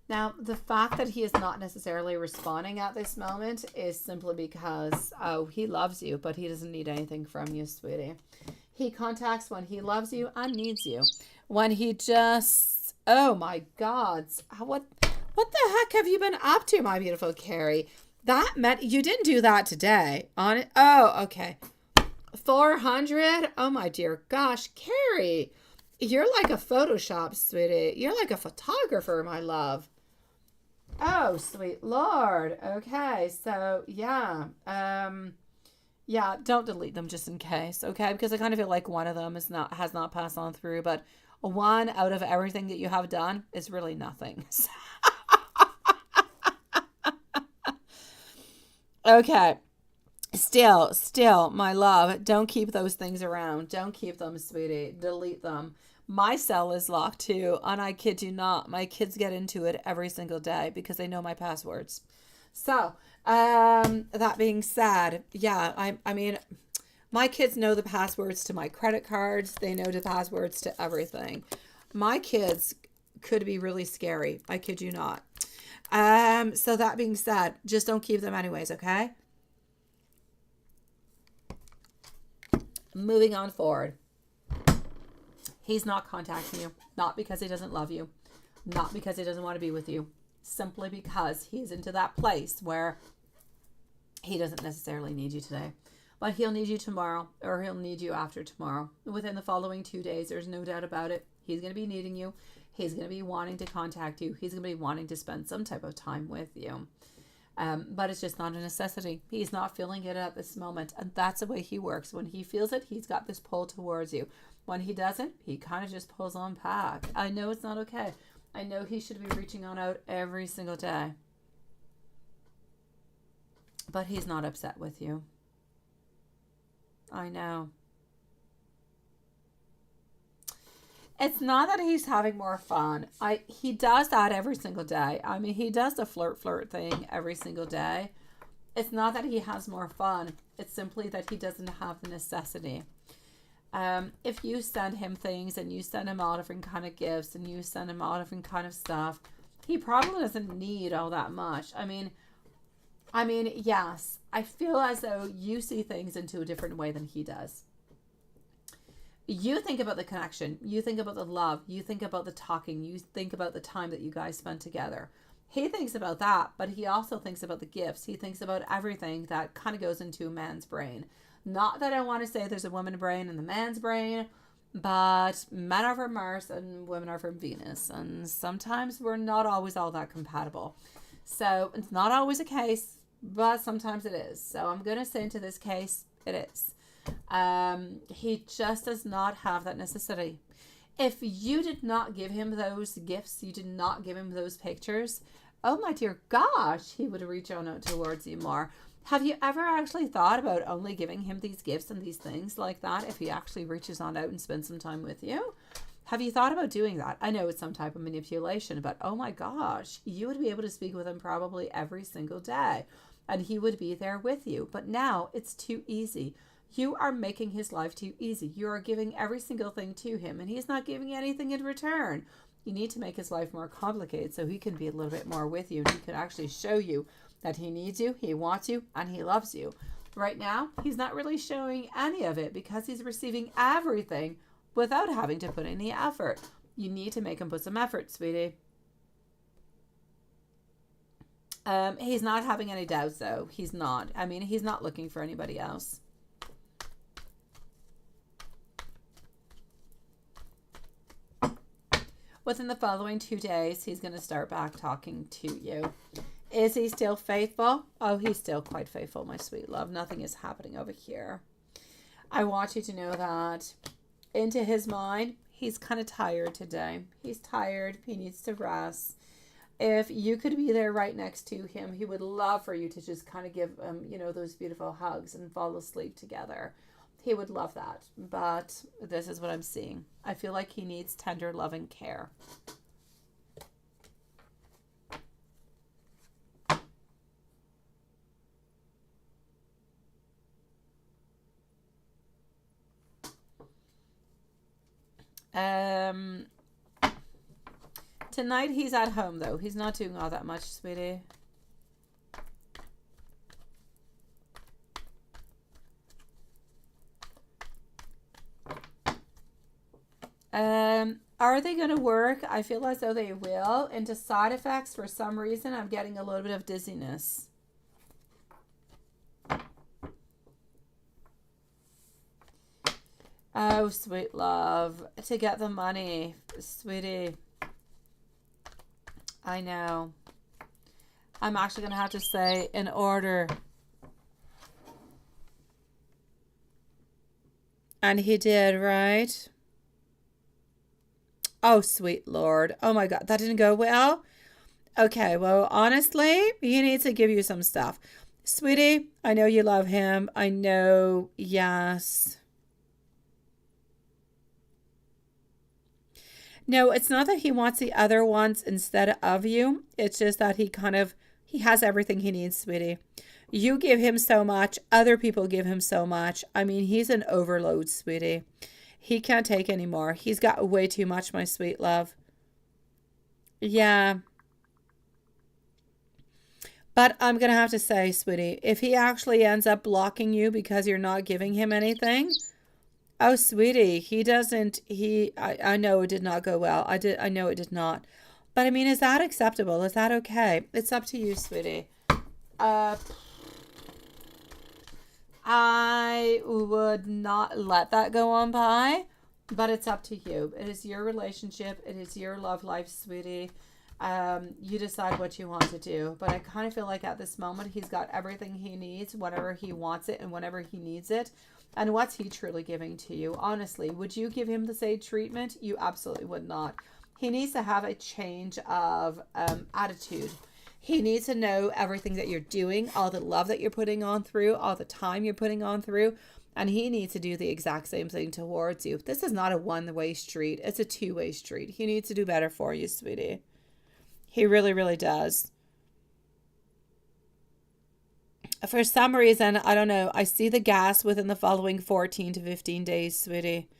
Now, the fact that he is not necessarily responding at this moment is simply because, oh, he loves you, but he doesn't need anything from you, sweetie. He contacts when he loves you and needs you. When he just, oh my God, what the heck have you been up to, my beautiful Carrie? That meant you didn't do that today. On it. Oh, okay. 400. Oh my dear gosh, Carrie, you're like a Photoshop, sweetie. You're like a photographer, my love. Oh, sweet Lord. Okay, so yeah. Yeah, don't delete them just in case, okay? Because I kind of feel like one of them has not passed on through, but one out of everything that you have done is really nothing. Okay. Still, my love, don't keep those things around. Don't keep them, sweetie. Delete them. My cell is locked too, and I kid you not, my kids get into it every single day because they know my passwords. So, that being said, yeah, I mean, my kids know the passwords to my credit cards. They know the passwords to everything. My kids could be really scary. I kid you not. So that being said, just don't keep them anyways, okay? Moving on forward. He's not contacting you. Not because he doesn't love you. Not because he doesn't want to be with you. Simply because he's into that place where he doesn't necessarily need you today. But he'll need you tomorrow, or he'll need you after tomorrow. Within the following 2 days, there's no doubt about it. He's going to be needing you. He's going to be wanting to contact you. He's going to be wanting to spend some type of time with you. But it's just not a necessity. He's not feeling it at this moment. And that's the way he works. When he feels it, he's got this pull towards you. When he doesn't, he kind of just pulls on back. I know it's not okay. I know he should be reaching on out every single day. But he's not upset with you. I know. It's not that he's having more fun. He does that every single day. I mean, he does the flirt thing every single day. It's not that he has more fun. It's simply that he doesn't have the necessity. If you send him things and you send him all different kind of gifts and you send him all different kind of stuff, he probably doesn't need all that much. I mean, yes, I feel as though you see things into a different way than he does. You think about the connection. You think about the love. You think about the talking. You think about the time that you guys spent together. He thinks about that, but he also thinks about the gifts. He thinks about everything that kind of goes into a man's brain. Not that I want to say there's a woman's brain and the man's brain, but men are from Mars and women are from Venus. And sometimes we're not always all that compatible. So it's not always a case, but sometimes it is. So I'm going to say into this case, it is. He just does not have that necessity. If you did not give him those gifts, you did not give him those pictures, oh my dear gosh, he would reach on out towards you more. Have you ever actually thought about only giving him these gifts and these things like that if he actually reaches on out and spends some time with you? Have you thought about doing that? I know it's some type of manipulation, but oh my gosh, you would be able to speak with him probably every single day and he would be there with you. But now it's too easy. You are making his life too easy. You are giving every single thing to him and he's not giving anything in return. You need to make his life more complicated so he can be a little bit more with you and he can actually show you that he needs you, he wants you, and he loves you. Right now, he's not really showing any of it because he's receiving everything without having to put any effort. You need to make him put some effort, sweetie. He's not having any doubts, though. He's not. I mean, he's not looking for anybody else. Within the following 2 days, he's going to start back talking to you. Is he still faithful? Oh, he's still quite faithful, my sweet love. Nothing is happening over here. I want you to know that into his mind, he's kind of tired today. He's tired. He needs to rest. If you could be there right next to him, he would love for you to just kind of give him, those beautiful hugs and fall asleep together. He would love that. But this is what I'm seeing. I feel like he needs tender, loving care. Tonight he's at home though. He's not doing all that much, sweetie. Are they going to work? I feel as though they will. Into side effects, for some reason, I'm getting a little bit of dizziness. Oh, sweet love. To get the money, sweetie. I know. I'm actually going to have to say in order. And he did, right? Oh, sweet Lord. Oh my God. That didn't go well. Okay. Well, honestly, he needs to give you some stuff. Sweetie, I know you love him. I know. Yes. No, it's not that he wants the other ones instead of you. It's just that he has everything he needs, sweetie. You give him so much. Other people give him so much. I mean, he's an overload, sweetie. He can't take any more. He's got way too much, my sweet love. Yeah. But I'm going to have to say, sweetie, if he actually ends up blocking you because you're not giving him anything, Oh, sweetie, he doesn't, I know it did not go well. I know it did not. But I mean, is that acceptable? Is that okay? It's up to you, sweetie. I would not let that go on by, but it's up to you. It is your relationship. It is your love life, sweetie. You decide what you want to do. But I kind of feel like at this moment, he's got everything he needs whenever he wants it and whenever he needs it. And what's he truly giving to you? Honestly, would you give him the same treatment? You absolutely would not. He needs to have a change of attitude. He needs to know everything that you're doing, all the love that you're putting on through, all the time you're putting on through, and he needs to do the exact same thing towards you. This is not a one-way street. It's a two-way street. He needs to do better for you, sweetie. He really, really does. For some reason, I don't know, I see the gas within the following 14 to 15 days, sweetie,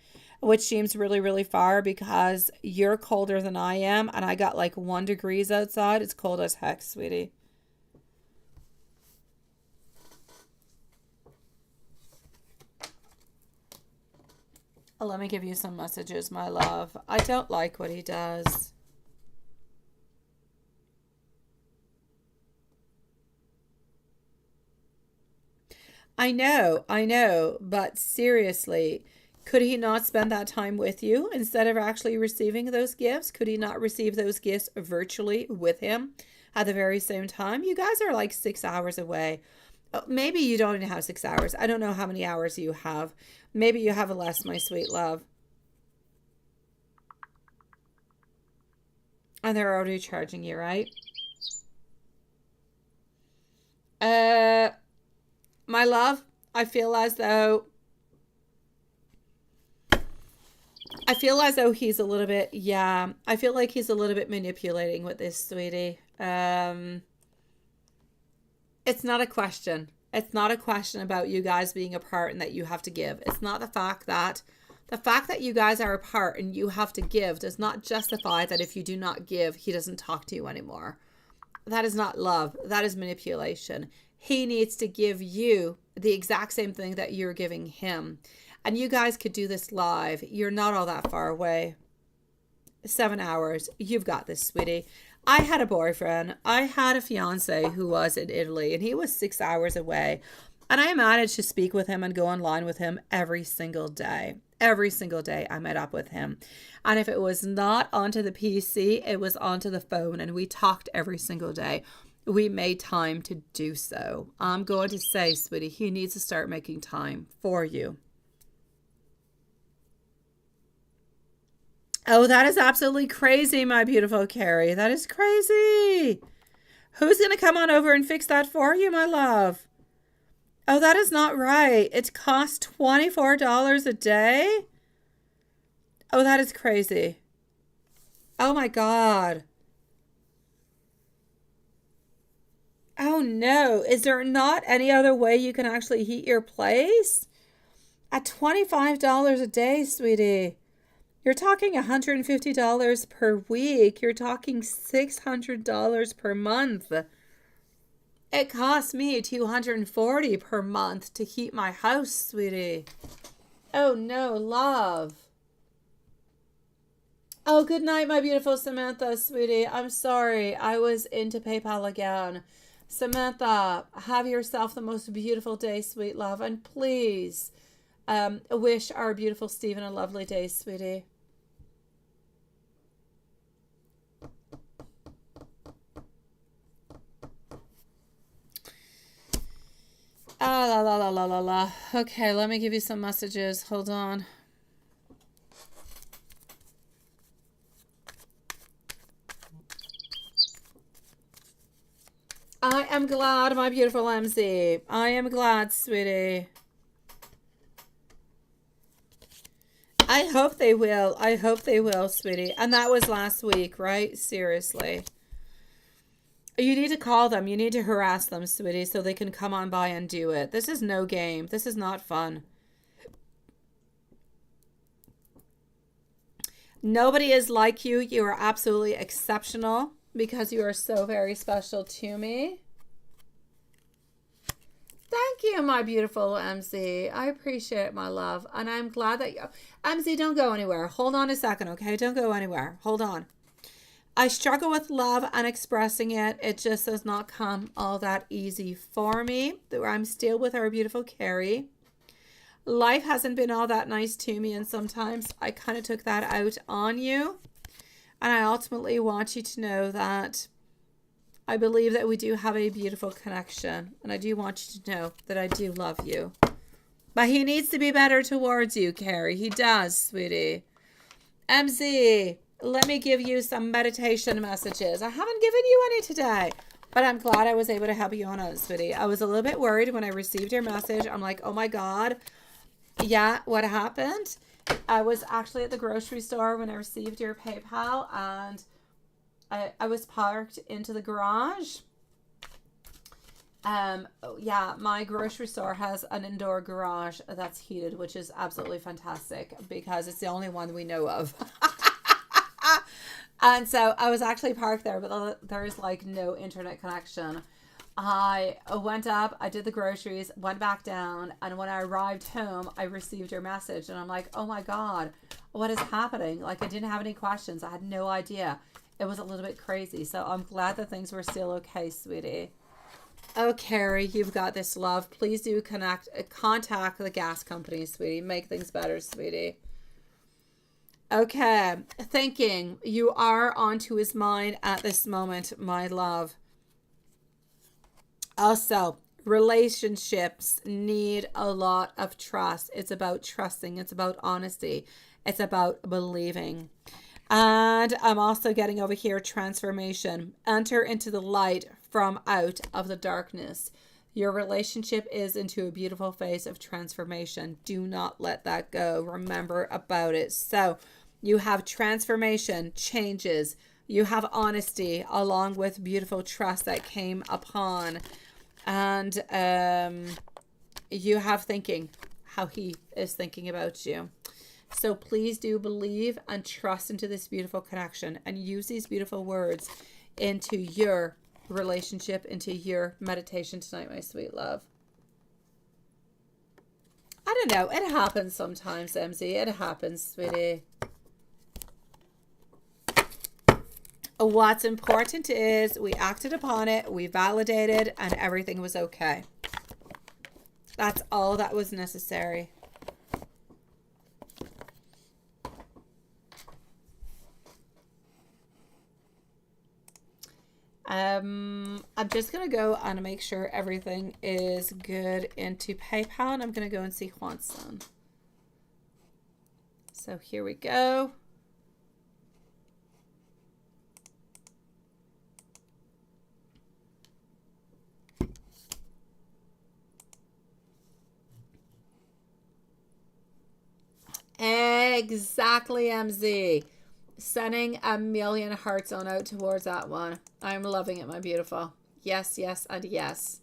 which seems really, really far because you're colder than I am, and I got like 1 degree outside. It's cold as heck, sweetie. Let me give you some messages, my love. I don't like what he does. I know, but seriously, could he not spend that time with you instead of actually receiving those gifts? Could he not receive those gifts virtually with him at the very same time? You guys are like 6 hours away. Maybe you don't even have 6 hours. I don't know how many hours you have. Maybe you have less, my sweet love. And they're already charging you, right? My love, I feel as though he's a little bit, yeah, I feel like he's a little bit manipulating with this, sweetie. It's not a question. It's not a question about you guys being apart and that you have to give. It's not the fact that you guys are apart and you have to give does not justify that if you do not give, he doesn't talk to you anymore. That is not love. That is manipulation. He needs to give you the exact same thing that you're giving him. And you guys could do this live. You're not all that far away. 7 hours. You've got this, sweetie. I had a boyfriend. I had a fiance who was in Italy, and he was 6 hours away. And I managed to speak with him and go online with him every single day. Every single day I met up with him. And if it was not onto the PC, it was onto the phone. And we talked every single day. We made time to do so. I'm going to say, sweetie, he needs to start making time for you. Oh, that is absolutely crazy, my beautiful Carrie. That is crazy. Who's going to come on over and fix that for you, my love? Oh, that is not right. It costs $24 a day? Oh, that is crazy. Oh, my God. Oh, no. Is there not any other way you can actually heat your place? At $25 a day, sweetie. You're talking $150 per week. You're talking $600 per month. It costs me $240 per month to heat my house, sweetie. Oh, no, love. Oh, good night, my beautiful Samantha, sweetie. I'm sorry. I was into PayPal again. Samantha, have yourself the most beautiful day, sweet love. And please wish our beautiful Stephen a lovely day, sweetie. Ah, la, la, la, la, la, la. Okay, let me give you some messages. Hold on. I am glad, my beautiful MZ. I am glad, sweetie. I hope they will. I hope they will, sweetie. And that was last week, right? Seriously. You need to call them. You need to harass them, sweetie, so they can come on by and do it. This is no game. This is not fun. Nobody is like you. You are absolutely exceptional because you are so very special to me. Thank you, my beautiful MC. I appreciate it, my love. And I'm glad that you... MC, don't go anywhere. Hold on a second, okay? Don't go anywhere. Hold on. I struggle with love and expressing it. It just does not come all that easy for me. I'm still with our beautiful Carrie. Life hasn't been all that nice to me, and sometimes I kind of took that out on you. And I ultimately want you to know that I believe that we do have a beautiful connection. And I do want you to know that I do love you. But he needs to be better towards you, Carrie. He does, sweetie. MZ, let me give you some meditation messages. I haven't given you any today, but I'm glad I was able to help you on it, sweetie. I was a little bit worried when I received your message. I'm like, oh my God. Yeah, what happened? I was actually at the grocery store when I received your PayPal, and I was parked into the garage. Yeah, my grocery store has an indoor garage that's heated, which is absolutely fantastic because it's the only one we know of. And so I was actually parked there, but there is like no internet connection. I went up, I did the groceries, went back down, and when I arrived home, I received your message, and I'm like, oh my God, what is happening? Like, I didn't have any questions. I had no idea. It was a little bit crazy, so I'm glad that things were still okay, sweetie. Oh, Carrie, you've got this, love. Please do contact the gas company, sweetie. Make things better, sweetie. Okay, thinking. You are onto his mind at this moment, my love. Also, relationships need a lot of trust. It's about trusting. It's about honesty. It's about believing. And I'm also getting over here transformation. Enter into the light from out of the darkness. Your relationship is into a beautiful phase of transformation. Do not let that go. Remember about it. So you have transformation, changes. You have honesty along with beautiful trust that came upon. And you have thinking, how he is thinking about you. So please do believe and trust into this beautiful connection and use these beautiful words into your relationship, into your meditation tonight, my sweet love. I don't know. It happens sometimes, MZ. It happens, sweetie. What's important is we acted upon it, we validated, and everything was okay. That's all that was necessary. I'm just going to go and make sure everything is good into PayPal, and I'm going to go and see Juanson. So here we go. Exactly, MZ. Sending a million hearts on out towards that one. I'm loving it, my beautiful. Yes, yes, and yes.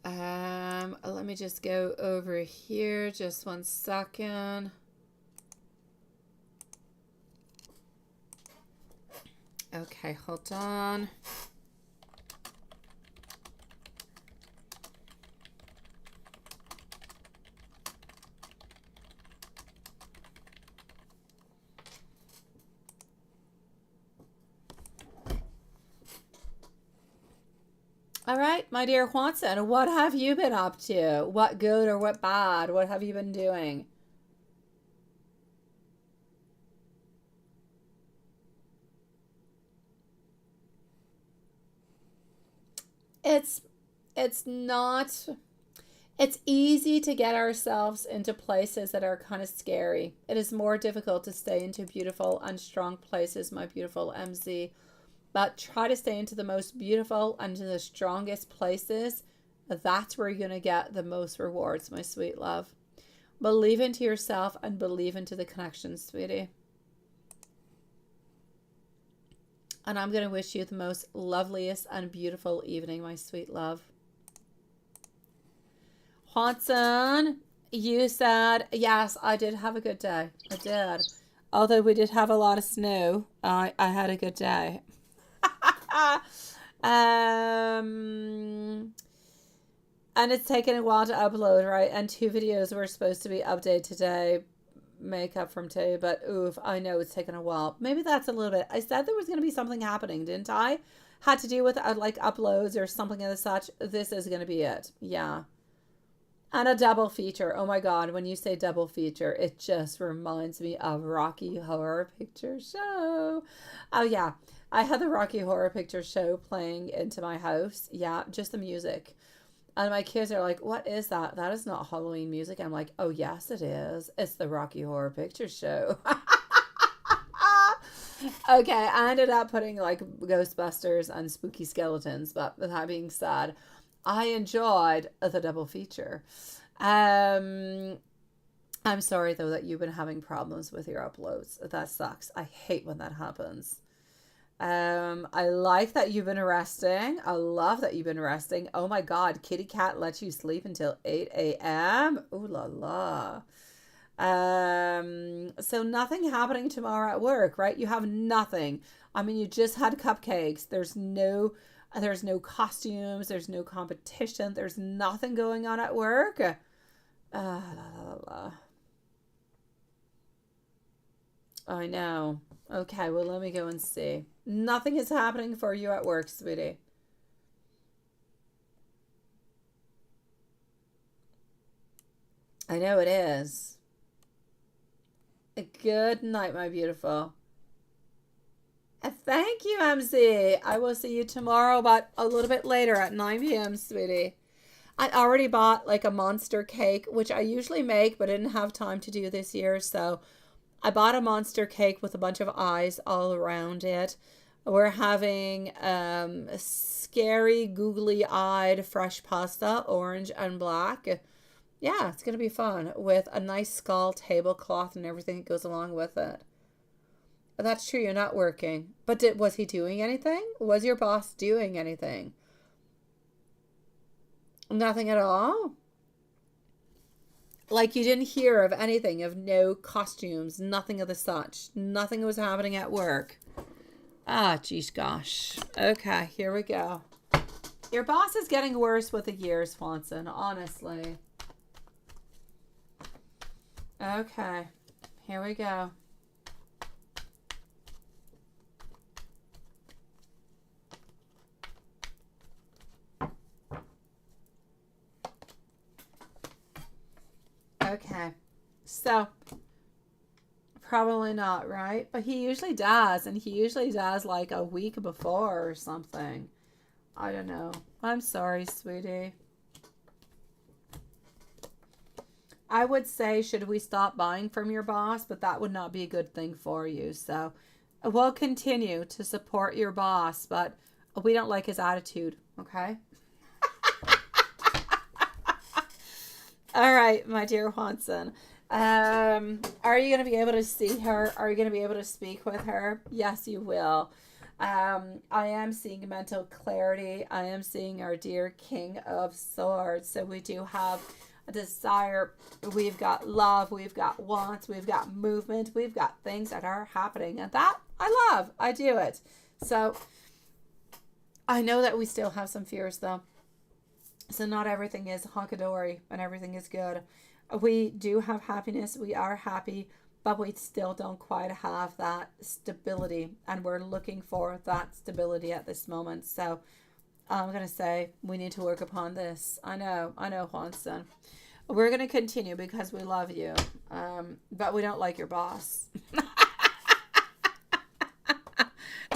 Let me just go over here. Just 1 second. Okay, hold on. All right, my dear Juanson, what have you been up to? What good or what bad? What have you been doing? It's not, it's easy to get ourselves into places that are kind of scary. It is more difficult to stay into beautiful and strong places, my beautiful MZ. But try to stay into the most beautiful and to the strongest places. That's where you're going to get the most rewards, my sweet love. Believe into yourself and believe into the connection, sweetie. And I'm going to wish you the most loveliest and beautiful evening, my sweet love. Juanson, you said, yes, I did have a good day. I did. Although we did have a lot of snow, I had a good day. And it's taken a while to upload, right? And 2 videos were supposed to be updated today. Makeup from today, but oof, I know it's taken a while. Maybe that's a little bit. I said there was going to be something happening, didn't I? Had to do with like uploads or something of the such. This is going to be it. Yeah. And a double feature. Oh my God, when you say double feature, it just reminds me of Rocky Horror Picture Show. Oh yeah, I had the Rocky Horror Picture Show playing into my house. Yeah, just the music. And my kids are like, what is that? That is not Halloween music. I'm like, oh yes, it is. It's the Rocky Horror Picture Show. Okay, I ended up putting like Ghostbusters and Spooky Skeletons, but with that being said, I enjoyed the double feature. I'm sorry though that you've been having problems with your uploads. That sucks. I hate when that happens. I like that you've been resting. I love that you've been resting. Oh my God, Kitty Cat lets you sleep until 8 a.m. Ooh la la. So nothing happening tomorrow at work, right? You have nothing. I mean, you just had cupcakes. There's no costumes. There's no competition. There's nothing going on at work. La, la, la. I know. Okay, well, let me go and see. Nothing is happening for you at work, sweetie. I know it is. Good night, my beautiful. Thank you, MZ. I will see you tomorrow, but a little bit later at 9 p.m., sweetie. I already bought like a monster cake, which I usually make, but I didn't have time to do this year. So I bought a monster cake with a bunch of eyes all around it. We're having scary, googly-eyed fresh pasta, orange and black. Yeah, it's going to be fun with a nice skull tablecloth and everything that goes along with it. That's true, you're not working. But was he doing anything? Was your boss doing anything? Nothing at all? Like you didn't hear of anything, of no costumes, nothing of the such. Nothing was happening at work. Ah, geez, gosh. Okay, here we go. Your boss is getting worse with the years, Swanson, honestly. Okay, here we go. Okay, so probably not, right? But he usually does, and he usually does like a week before or something. I don't know. I'm sorry, sweetie. I would say, should we stop buying from your boss? But that would not be a good thing for you. So we'll continue to support your boss, but we don't like his attitude, okay? All right, my dear Hanson. Are you going to be able to see her? Are you going to be able to speak with her? Yes, you will. I am seeing mental clarity. I am seeing our dear King of Swords. So we do have a desire. We've got love. We've got wants. We've got movement. We've got things that are happening. And that I love. I do it. So I know that we still have some fears though. So not everything is hunky-dory and everything is good. We do have happiness. We are happy, but we still don't quite have that stability. And we're looking for that stability at this moment. So I'm going to say we need to work upon this. I know, Juanson. We're going to continue because we love you. But we don't like your boss.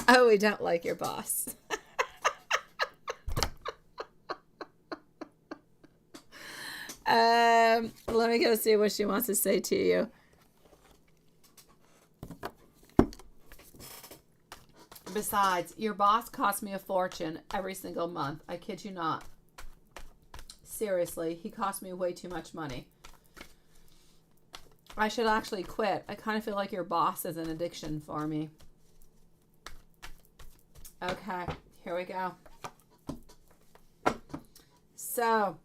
Oh, we don't like your boss. Let me go see what she wants to say to you. Besides, your boss costs me a fortune every single month. I kid you not. Seriously, he costs me way too much money. I should actually quit. I kind of feel like your boss is an addiction for me. Okay, here we go. So,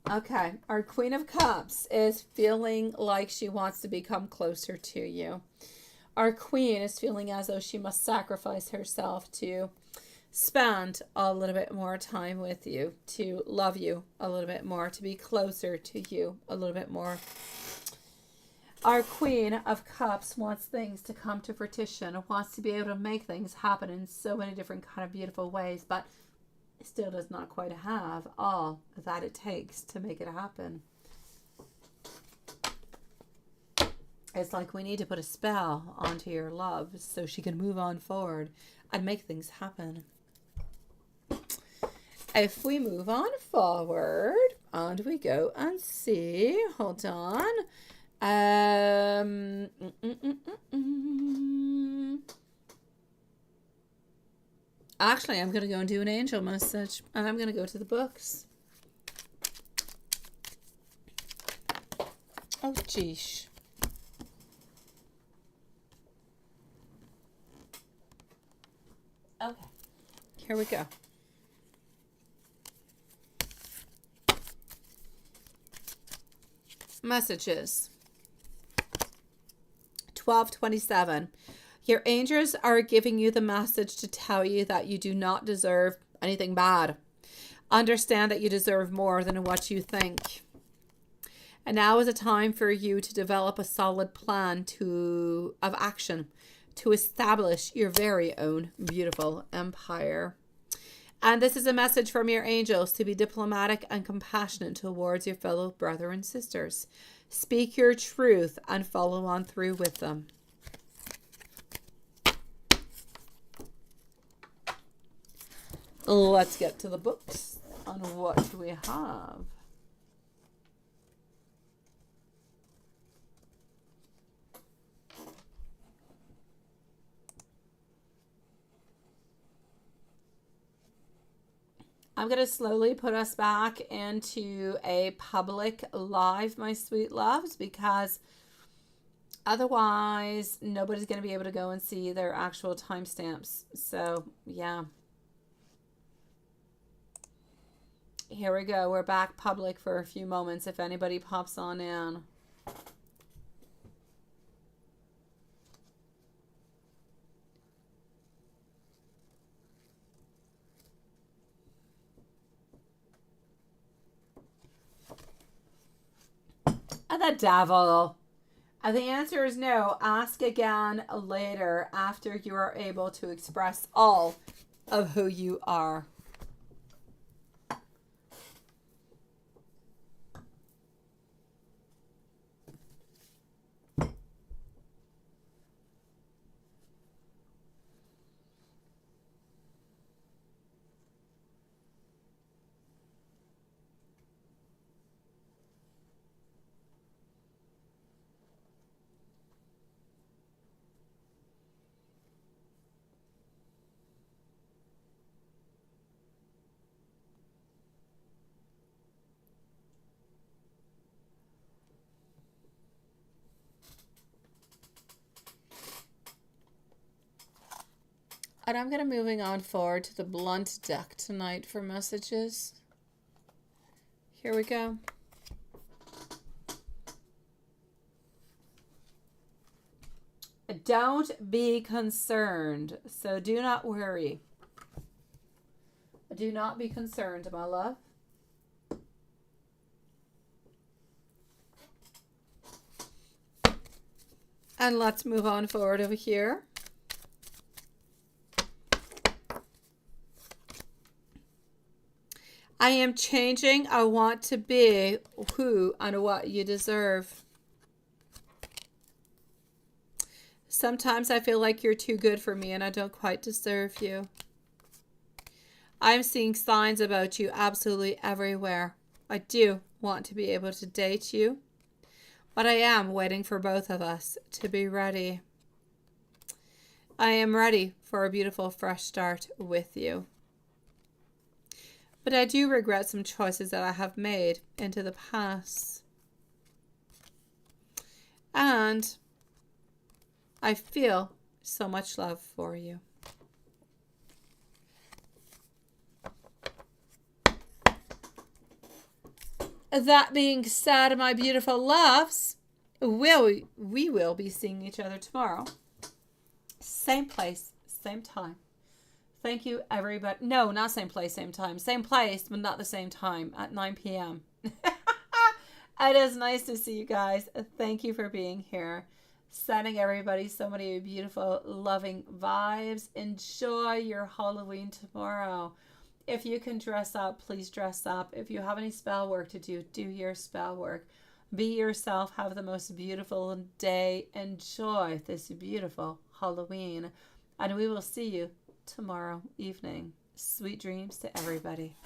okay, our Queen of Cups is feeling like she wants to become closer to you. Our queen is feeling as though she must sacrifice herself to spend a little bit more time with you, to love you a little bit more, to be closer to you a little bit more. Our Queen of Cups wants things to come to fruition, wants to be able to make things happen in so many different kind of beautiful ways, but still does not quite have all that it takes to make it happen. It's like we need to put a spell onto your love so she can move on forward and make things happen. If we move on forward and we go and see, hold on. Actually, I'm going to go and do an angel message, and I'm going to go to the books. Oh, geesh. Okay. Here we go. Messages. 12:27. Your angels are giving you the message to tell you that you do not deserve anything bad. Understand that you deserve more than what you think. And now is a time for you to develop a solid plan of action to establish your very own beautiful empire. And this is a message from your angels to be diplomatic and compassionate towards your fellow brother and sisters. Speak your truth and follow on through with them. Let's get to the books on what we have. I'm going to slowly put us back into a public live, my sweet loves, because otherwise nobody's going to be able to go and see their actual timestamps. So, yeah. Here we go. We're back public for a few moments if anybody pops on in. The devil. And the answer is no. Ask again later after you are able to express all of who you are. And I'm going to moving on forward to the blunt deck tonight for messages. Here we go. Don't be concerned. So do not worry. Do not be concerned, my love. And let's move on forward over here. I am changing. I want to be who and what you deserve. Sometimes I feel like you're too good for me and I don't quite deserve you. I'm seeing signs about you absolutely everywhere. I do want to be able to date you, but I am waiting for both of us to be ready. I am ready for a beautiful fresh start with you. But I do regret some choices that I have made into the past. And I feel so much love for you. That being said, my beautiful loves, we will be seeing each other tomorrow same place, same time. Thank you, everybody. No, not same place, same time. Same place, but not the same time at 9 p.m. It is nice to see you guys. Thank you for being here. Sending everybody so many beautiful, loving vibes. Enjoy your Halloween tomorrow. If you can dress up, please dress up. If you have any spell work to do, do your spell work. Be yourself. Have the most beautiful day. Enjoy this beautiful Halloween. And we will see you tomorrow evening. Sweet dreams to everybody.